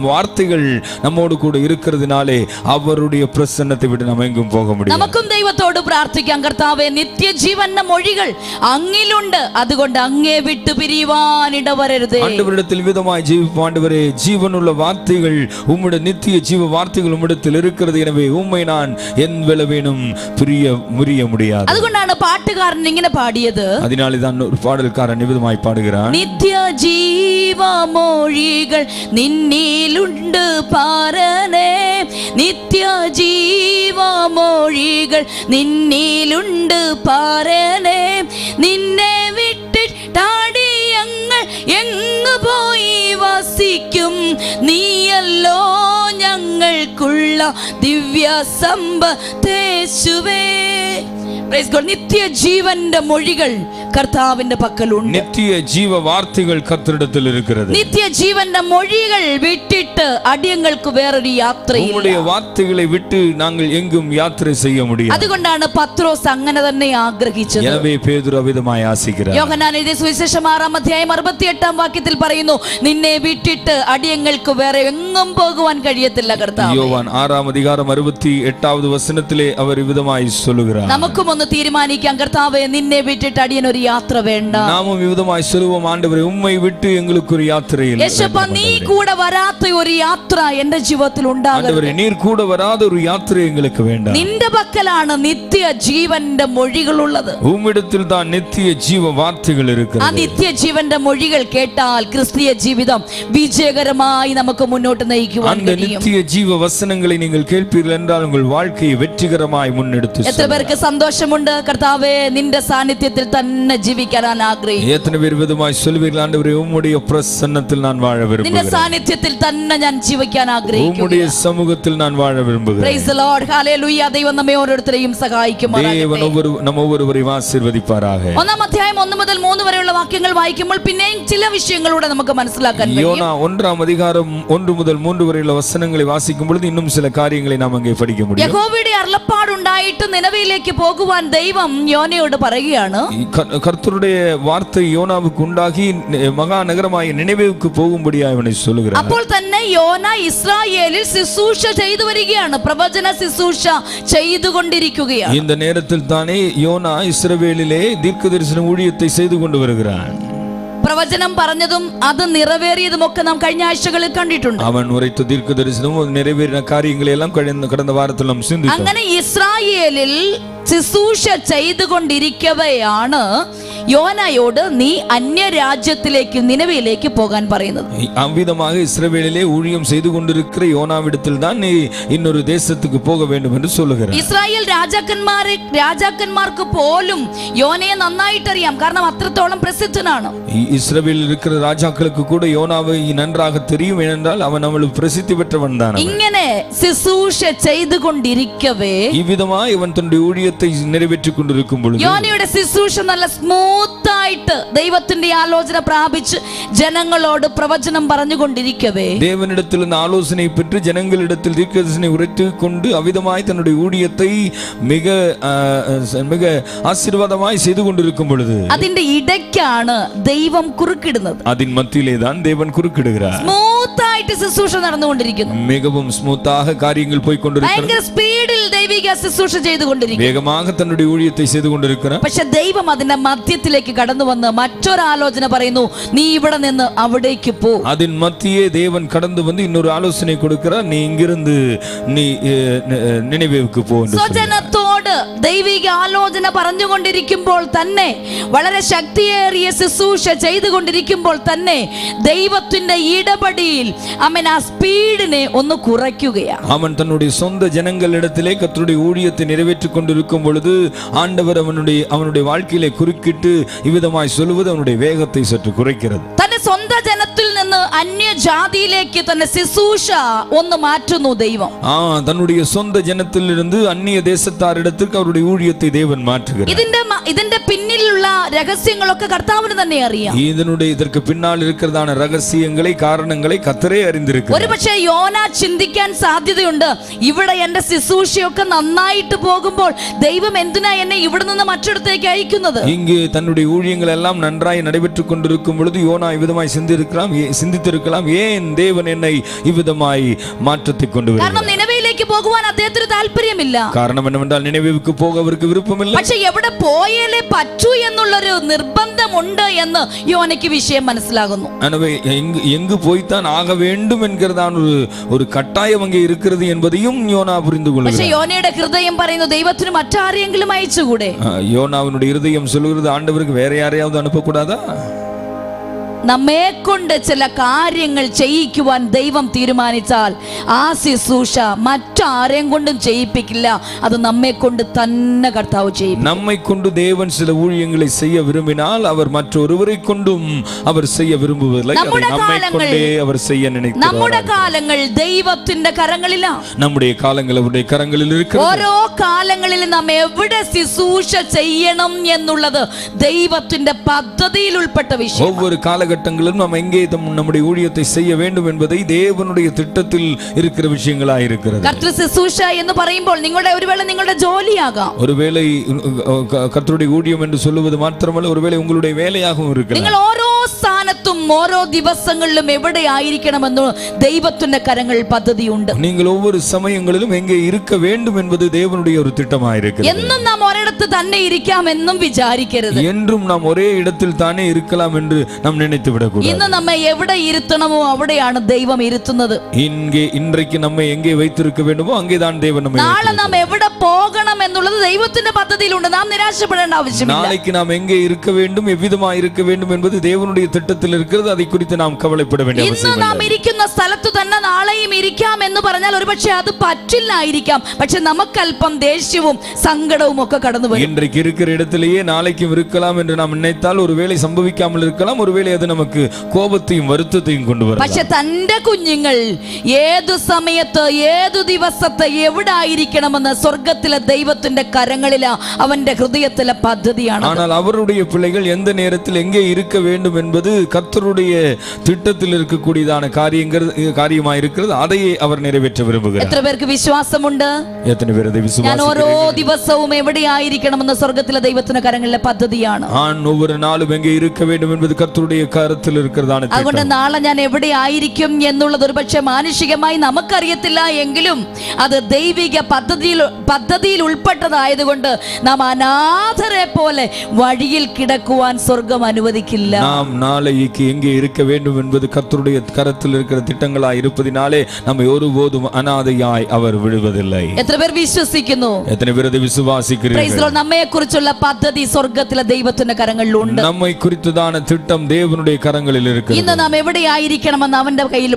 வார்த்தைகள் நம்மோடு கூட இருக்கிறதுனாலே அவருடைய பிரசன்னத்தை விட்டு நாம் எங்கும் போக முடியும். നമുക്കും ദൈവത്തോട് പ്രാർത്ഥിക്കാം, കർത്താവേ, നിത്യ ജീവന്റെ മൊഴികൾ അങ്ങിലുണ്ട്, അതുകൊണ്ട് അങ്ങേ വിട്ടു പിരിയുവാൻ ഇടവരരുതേ. ஆண்டவரிடத்தில் விதமாய் ஜீவிப்போம். ஆண்டவரே, ஜீவனுள்ள வார்த்தைகள் உம்முடைய நித்திய ஜீவ வார்த்தைகள் உம்மிடத்தில் இருக்கிறது, எனவே உம்மை நான் என் வேணும் முறிய முடியாது. അതുകൊണ്ടാണ് പാട്ടുകാരൻ ഇങ്ങനെ പാടിയത്. അതിനാൽ ഇതാണ് ഒരു പാടൽക്കാരൻ വിധമായി പാടുகிறான், നിത്യ ജീവമൊഴികൾ നിന്നിലുണ്ട് പാരനേ, നിത്യ ജീവമൊഴികൾ നിന്നിലുണ്ട് പാരനേ, നിന്നെ വിട്ടിട്ടാടിയങ്ങൾ എങ്ങു പോയി വസിക്കും, നീയല്ലോ ഞങ്ങൾക്കുള്ള ദിവ്യ സമ്പത്തേശുവേ. നിത്യ ജീവന്റെ മൊഴികൾ കർത്താവിന്റെ പക്കലുണ്ട്. நித்திய ஜீவ வார்த்தைகள் கர்த்தரிடத்தில் இருக்கிறது. നിത്യ ജീവന്റെ മൊഴികൾ വിട്ടിട്ട് അടിയങ്ങൾക്ക് വേറൊരു യാത്രയില്ല. உம்முடைய வார்த்தைகளை விட்டு நாங்கள் எங்கும் யாத்திரை செய்ய முடியாது. അതുകൊണ്ടാണ് പത്രോസ് അങ്ങനെ തന്നെ ആഗ്രഹിച്ചത്. எனவே பேதுரு அவ்விதமாய் ஆசிக்கிறார். യോഹന്നാൻ എഴുതിയ സുവിശേഷം 6-ാം അധ്യായം 68-ാം വാക്യത്തിൽ പറയുന്നു, നിന്നെ വിട്ടിട്ട് അടിയങ്ങൾക്ക് വേറെ എങ്ങും പോകുവാൻ കഴിയത്തില്ല കർത്താവേ. யோவான் 6-ാം அதிகாரம் 68-வது വചനത്തിലെ അവർ വിധമായി சொல்லுகிறார், നമുക്കും ഒന്ന് തീരുമാനിക്കാം, കർത്താവേ, നിന്നെ വിട്ടിട്ട് അടിയൻ ഒരു യാത്ര വേണ്ട. நாமும் விதமாய் சொல்லுவோம், ஆண்டவரே, உம்மை விட்டு எங்களுக்கு ஒரு யாத்திரை இல்லை. യേശുപ്പ, നീ കൂടെ വരാത്ത ഒരു യാത്ര എന്റെ ജീവിതത്തിൽ ഉണ്ടാകരുത്. ஆண்டவரே, நீர் கூட வராத ஒரு யாத்திரை எங்களுக்கு வேண்டாம். നിന്റെ പക്കലാണ് നിത്യ ജീവന്റെ മൊഴികളുള്ളത്. உம்மிடத்தில் தான் நித்திய ஜீவ வார்த்தைகள் ആ இருக்கிறது. നിത്യ ജീവന്റെ മൊഴികൾ കേട്ടാൽ ക്രിസ്തീയ ജീവിതം വിജയകരമായി നമുക്ക് മുന്നോട്ട് നയിക്കുവാൻ அந்த കഴിയും. நித்திய ஜீவ வசனங்களை நீங்கள் கேட்பீர்கள் என்றால் உங்கள் வாழ்க்கையை வெற்றிகரமாய் முன்னெடுத்து എത്ര പേർക്ക് സന്തോഷമുണ്ട്, കർത്താവേ, നിന്റെ സാന്നിധ്യത്തിൽ തന്നെ ജീവിക്കാൻ ആഗ്രഹിക്കുന്നു. எத்தனை பேர் விதமாய் சொல்வீர்கள், ஆண்டவரே, உம்முடைய பிரசன்னத்தில் நான் வாழ നിന്റെ விரும்புகிறேன், സാന്നിധ്യത്തിൽ തന്നെ ഞാൻ ജീവിക്കാൻ ആഗ്രഹിക്കുന്നു. உம்முடைய சமூகத்தில் நான் வாழ விரும்புகிறேன். Praise the Lord, hallelujah. ദൈവം നമ്മെ ഓരോരുത്തരെയും സഹായിക്കുമാറാകട്ടെ. தேவன் நம்ம ஒவ்வொருவரையும் ஆசீர்வதிப்பாராக. 1-ാം അധ്യായം 1 മുതൽ 3 വരെയുള്ള വാക്യങ്ങൾ വായിക്കുമ്പോൾ പിന്നെയും ചില വിഷയങ്ങളൂടെ നമുക്ക് മനസ്സിലാക്കാൻ കഴിയും. யோனா 1-ാം அதிகாரம் 1 முதல் 3 வரைയുള്ള வசனங்களை வாசிக்கும் பொழுது இன்னும் சில காரியங்களை நாம் அங்கே படிக்க முடியும். യഹോവയുടെ അരുളപ്പാടുണ്ടായിട്ട് നിനവയിലേക്ക് പോകുവാൻ ദൈവം യോനയോട് പറയുകയാണ്. கர்த்தருடைய வார்த்தை யோனாவுக்கு உண்டாகி மகா நகரமாய நினைவேவுக்கு போகும்படியாக அவனை சொல்லுகிறார். അപ്പോൾ തന്നെ യോന ഇസ്രായേലിൽ ശുശ്രൂഷ ചെയ്തു വരികയാണ്, പ്രവചന ശുശ്രൂഷ ചെയ്തുകൊണ്ടിരിക്കുകയാണ്. இந்த நேரத்தில் தானே யோனா இஸ்ரவேலிலே தீர்க்கதரிசன ஊழியத்தை செய்து கொண்டு வருகிறான். പ്രവചനം പറഞ്ഞതും അത് നിറവേറിയതും ഒക്കെ നാം കഴിഞ്ഞ ആഴ്ചകളിൽ കണ്ടിട്ടുണ്ട്. அவன் உரைத்த தீர்க்க தரிசனமும் நிறைவேறின காரியங்களை எல்லாம் கடந்த வாரத்தில் நாம் சிந்தித்தோம். അങ്ങനെ ഇസ്രായേലിൽ ശുശ്രൂഷ ചെയ്തുകൊണ്ടിരിക്കവെയാണ് യോനായോട് നീ അന്യരാജ്യത്തിലേക്ക് നിനവയിലേക്ക് പോകാൻ പറയുന്നത്. அவ்விதமாக இஸ்ரவேலிலே ஊழியம் செய்து கொண்டிருக்கிற யோனாவிடத்தில் தான் நீ இன்னொரு தேசத்துக்கு போக வேண்டும் என்று சொல்லுகிறார். ഇസ്രായേൽ രാജാക്കന്മാർക്ക് പോലും യോനയെ നന്നായിട്ട് അറിയാം, കാരണം അത്രത്തോളം പ്രസിദ്ധനാണ്. இஸ்ரவேலில் இருக்கிற ராஜாக்களுக்கு கூட யோனாவை நன்றாக தெரியும், ஏனென்றால் அவன் அவளுக்கு பிரசித்தி பெற்றவன் தான். ഇങ്ങനെ ശുശ്രൂഷ ചെയ്തുകൊണ്ടിരിക്കവേ இவ்விதமாய் இவன் தன்னுடைய ஊழியத்தை நிறைவேற்றிக் கொண்டிருக்கும் பொழுது യോനയുടെ ശുശ്രൂഷ നല്ല സ്മൂത്ത് ആയിട്ട് ദൈവത്തിന്റെ ആലോചന പ്രാപിച്ച് ജനങ്ങളോട് പ്രവചനം പറഞ്ഞുകൊണ്ടിരിക്കവേ தேவனிடத்தில் இந்த ஆலோசனை பெற்று ஜனங்களிடத்தில் தீர்க்கதரிசனை உரைத்துக் கொண்டு அவ்விதமாய் தன்னுடைய ஊழியத்தை மிக மிக ஆசீர்வாதமாய் செய்து கொண்டிருக்கும் பொழுது അതിന്റെ ഇടയ്ക്കാണ് ദൈവം കുറുക്കിടുന്നത്. அதன் மத்தியிலே தான் தேவன் குறுக்கிடுகிறார். സ്മൂത്ത് ആയിട്ട് ശുശ്രൂഷ നടന്നുകൊണ്ടിരിക്കുന്നു. மிகவும் ஸ்மூத்தாக காரியங்கள் போய் கொண்டிருக்கிறது. ഭയങ്കര സ്പീഡിൽ ദൈവിക ശുശ്രൂഷ ചെയ്തുകൊണ്ടിരിക്കുന്നു. வேகமாக தன்னுடைய ஊழியத்தை செய்து கொண்டிருக்கிறார். പക്ഷെ ദൈവം അതിന്റെ മധ്യത്തിലേക്ക് കടന്നു വന്ന് മറ്റൊരു ആലോചന പറയുന്നു, നീ ഇവിടെ നിന്ന് അവിടേക്ക് പോ. அதன் மத்தியே தேவன் கடந்து வந்து இன்னொரு ஆலோசனை கொடுக்கிறார், நீ இங்கிருந்து நீ நினைவேவுக்கு போ என்று. സ്വജനത്തോട് ദൈവിക ആലോചന പറഞ്ഞുകൊണ്ടിരിക്കുമ്പോൾ തന്നെ, വളരെ ശക്തിയേറിയ ശുശ്രൂഷ ചെയ്തുകൊണ്ടിരിക്കുമ്പോൾ തന്നെ ദൈവത്തിന്റെ ഇടപെടൽ അവൻ ആ സ്പീഡിനെ ഒന്ന് കുറയ്ക്കുകയാണ്. அவன் தன்னுடைய சொந்த ஜனங்களிடத்திலே கர்த்தருடைய ஊழியத்தை நிறைவேற்றிக் கொண்டிருக்கும் பொழுது ஆண்டவர் அவனுடைய வாழ்க்கையிலே குறுக்கிட்டு இவ்விதமாய் சொல்லுவது அவனுடைய வேகத்தை சற்று குறைக்கிறது. തന്റെ സ്വന്തം ജനത്തിൽ നിന്ന് അന്യജാതിയിലേക്ക് തന്നെ ശുശ്രൂഷ ഒന്ന് മാറ്റുന്നു ദൈവം. தன்னுடைய சொந்த ஜனத்திலிருந்து அந்நிய தேசத்தாரிடத்திற்கு அவருடைய ஊழியத்தை தேவன் மாற்றுகிறார். ഇതിന്റെ പിന്നിലുള്ള രഹസ്യങ്ങളൊക്കെ കർത്താവിന് തന്നെ അറിയാം. இதற்கு பின்னால் இருக்கிறதான ரகசியங்களை காரணங்களை கர்த்தரே அறிந்திருக்கிறார். ഒരുപക്ഷേ യോന ചിന്തിക്കാൻ സാധ്യതയുണ്ട്, ഇവിടെ എന്റെ ശുശ്രൂഷയൊക്കെ നന്നായിട്ട് പോകുമ്പോൾ ദൈവം എന്തിനാ എന്നെ ഇവിടെ നിന്ന് മറ്റൊരിടത്തേക്ക് അയക്കുന്നത്? இங்கு தன்னுடைய ஊழியங்கள் எல்லாம் நன்றாய் நடைபெற்றுக் கொண்டிருக்கும் பொழுது யோனா இவ்விதமாய் சிந்தித்திருக்கலாம், ஏன் தேவன் என்னை இவ்விதமாய் மாற்றத்தை கொண்டு வருகிறார்? കാരണം നിനവയിലേക്ക് പോകുവാൻ അദ്ദേഹത്തിന് താല്പര്യമില്ല. കാരണം என்னவென்றால் நினைவேவுக்கு போக அவருக்கு விருப்பமில்லை. പക്ഷേ എവിടെ പോയാലേ പറ്റൂ എന്നുള്ളൊരു നിർബന്ധമുണ്ട് എന്ന് യോനയ്ക്ക് വിഷയം മനസ്സിലാകുന്നു. எனவே எங்கு போய்த்தான் ஆக வேண்டும் என்கிறதான ஒரு கட்டாயம் அங்கே இருக்கிறது என்பதையும் யோனா புரிந்து கொள்கிறார். പക്ഷേ യോനയുടെ ഹൃദയം പറയുന്നു, ദൈവത്തിന് മറ്റാരെങ്കിലും അയച്ചുകൂടെ? யோனாவினுடைய இருதயம் சொல்கிறது, ஆண்டவருக்கு வேற யாரையாவது அனுப்பக்கூடாதா? നമ്മെ കൊണ്ട് ചില കാര്യങ്ങൾ ചെയ്യിക്കുവാൻ ദൈവം തീരുമാനിച്ചാൽ ആ ശുശ്രൂഷ മറ്റാരെയും കൊണ്ടും ചെയ്യിപ്പിക്കില്ല, അത് നമ്മെ കൊണ്ട് തന്നെ കർത്താവ് ചെയ്യും. நம்மை கொண்டு தேவன் சில ஊழியங்களை செய்ய விரும்பினால் அவர் மற்றொருவரை கொண்டும் அவர் செய்ய விரும்புவதில்லை, நம்மை கொண்டே அவர் செய்ய நினைக்கிறார். നമ്മുടെ കാലങ്ങൾ ദൈവത്തിന്റെ കരങ്ങളിലാണ്. நம்முடைய காலங்கள் அவருடைய கரங்களில் இருக்கிறது. ഓരോ കാലങ്ങളിൽ നാം എവിടെ ശുശ്രൂഷ ചെയ്യണം എന്നുള്ളത് ദൈവത്തിന്റെ പദ്ധതിയിൽ ഉൾപ്പെട്ട വിഷയം. ஒவ்வொரு காலகட்டங்களிலும் நாம் எங்கே நம்முடைய ஊழியத்தை செய்ய வேண்டும் என்பதை தேவனுடைய திட்டத்தில் இருக்கிற விஷயங்களாய் இருக்கிறது. കർത്തൃ ശുശ്രൂഷ എന്ന് പറയുമ്പോൾ നിങ്ങളുടെ ജോലിയാകാം, ஒருவேளை கர்த்தருடைய ஊழியம் என்று சொல்லுவது மாத்திரமல்ல, ஒருவேளை உங்களுடைய வேலையாகவும் இருக்கலாம். നിങ്ങൾ ഓരോ സ്ഥാനത്തും ഓരോ ദിവസങ്ങളിലും എവിടെ ആയിരിക്കണമെന്ന് ദൈവത്തിന്റെ കരങ്ങളിൽ പദ്ധതിയുണ്ട്. நீங்கள் ஒவ்வொரு சமயங்களிலும் எங்கே இருக்க வேண்டும் என்பது தேவனுடைய ஒரு திட்டமாயிருக்கிறது. എന്നും നാം ഒരിടത്ത് തന്നെ ഇരിക്കാം എന്നും വിചാരിക്കരുത്. என்றும் நாம் ஒரே இடத்தில் தானே இருக்கலாம் என்று நாம் நினைத்து விடக்கூடாது. ഇന്ന് നമ്മെ എവിടെ ഇരുത്തണമോ അവിടെയാണ് ദൈവം ഇരുത്തുന്നത്. இன்றைக்கு நம்மை எங்கே வைத்திருக்க வேண்டுமோ அங்கேதான் தேவன் நம்மை നാളെ നാം എവിടെ പോകണം എന്നുള്ളത് ദൈവത്തിന്റെ പദ്ധതിയിലുണ്ട്. നാം നിരാശപ്പെടേണ്ട ആവശ്യമില്ല. நாளைக்கு நாம் எங்கே இருக்க வேண்டும், எவ்விதமாக இருக்க வேண்டும் என்பது தேவனுடைய திட்டத்தில் இருக்கிறது. அதை குறித்து நாம் கவலைப்பட வேண்டிய അവசிയമില്ല. ഇന്ന് നാം ഇരിക്കുന്ന സ്ഥലത്ത് തന്നെ നാളെയും ഇരിക്കാം എന്ന് പറഞ്ഞാൽ ഒരുപക്ഷെ അത് പറ്റില്ലായിരിക്കാം. പക്ഷെ നമുക്കല്പം ദേഷ്യവും സങ്കടവും ഒക്കെ കടന്നു വരും. இன்றைக்கு இருக்கிற இடத்திலேயே நாளைக்கும் இருக்கலாம் என்று நாம் நினைத்தால் ஒருவேளை சம்பவிக்காமல் இருக்கலாம், ஒருவேளை அது நமக்கு கோபத்தையும் வருத்தத்தையும் கொண்டு வரும். പക്ഷെ തന്റെ കുഞ്ഞുങ്ങൾ ഏതു സമയത്ത് ഏതു ദിവസത്തെ എവിടെ ആയിരിക്കണമെന്ന് സ്വർഗത്തിലെ ദൈവത്തിന്റെ കരങ്ങളിലാ, അവന്റെ ഹൃദയത്തിലെ പദ്ധതിയാണ്. ஆனால் அவருடைய பிள்ளைகள் எந்த நேரத்தில் எங்கே இருக்க வேண்டும் என்பது கர்த்தருடைய திட்டத்தில் இருக்கக்கூடியதான காரியமா இருக்கிறது. அதையே அவர் நிறைவேற்ற விரும்புகிறார். എത്ര പേർക്ക് വിശ്വാസമുണ്ട്? எத்தனை பேர் அதை ഞാൻ விசுவாசிக்கிறீர்கள்? ഓരോ ദിവസവും എവിടെയായിരിക്കണമെന്ന് സ്വർഗത്തിലെ ദൈവത്തിന്റെ കരങ്ങളിലെ പദ്ധതിയാണ്. ஆண் ஒவ்வொரு நாளும் எங்கே இருக்க வேண்டும் என்பது கர்த்தருடைய கரத்தில் இருக்கிறதான திட்டம். അതുകൊണ്ട് നാളെ ഞാൻ എവിടെയായിരിക്കും എന്നുള്ളത് ഒരു പക്ഷേ മാനുഷികമായി നമുക്കറിയത്തില്ല എങ്കിലും അത് ദൈവിക പദ്ധതിയിൽ ഉൾപ്പെട്ടതായതുകൊണ്ട് നാം അനാഥരെ പോലെ വഴിയിൽ കിടക്കുവാൻ സ്വർഗം അനുവദിക്കില്ല. நாம் நாளைக்கு எங்கே இருக்க வேண்டும் என்பது கர்த்தருடைய கரத்தில் இருக்கிற திட்டங்களாய் இருப்பதினாலே நம்மை ஒருபோதும் அனாதையாய் அவர் விடுவதில்லை. എത്ര പേർ വിശ്വസിക്കുന്നു? எத்தனை பேர் அதை விசுவாசிக்கிறீர்கள்? നമ്മെ കുറിച്ചുള്ള പദ്ധതി സ്വർഗത്തിലെ ദൈവത്തിന്റെ കരങ്ങളിലുണ്ട്. நம்மை குறித்ததான திட்டம் தேவனுடைய கரங்களில் இருக்கிறது. ഇന്ന് നാം എവിടെയായിരിക്കണമെന്ന് അവന്റെ കയ്യിൽ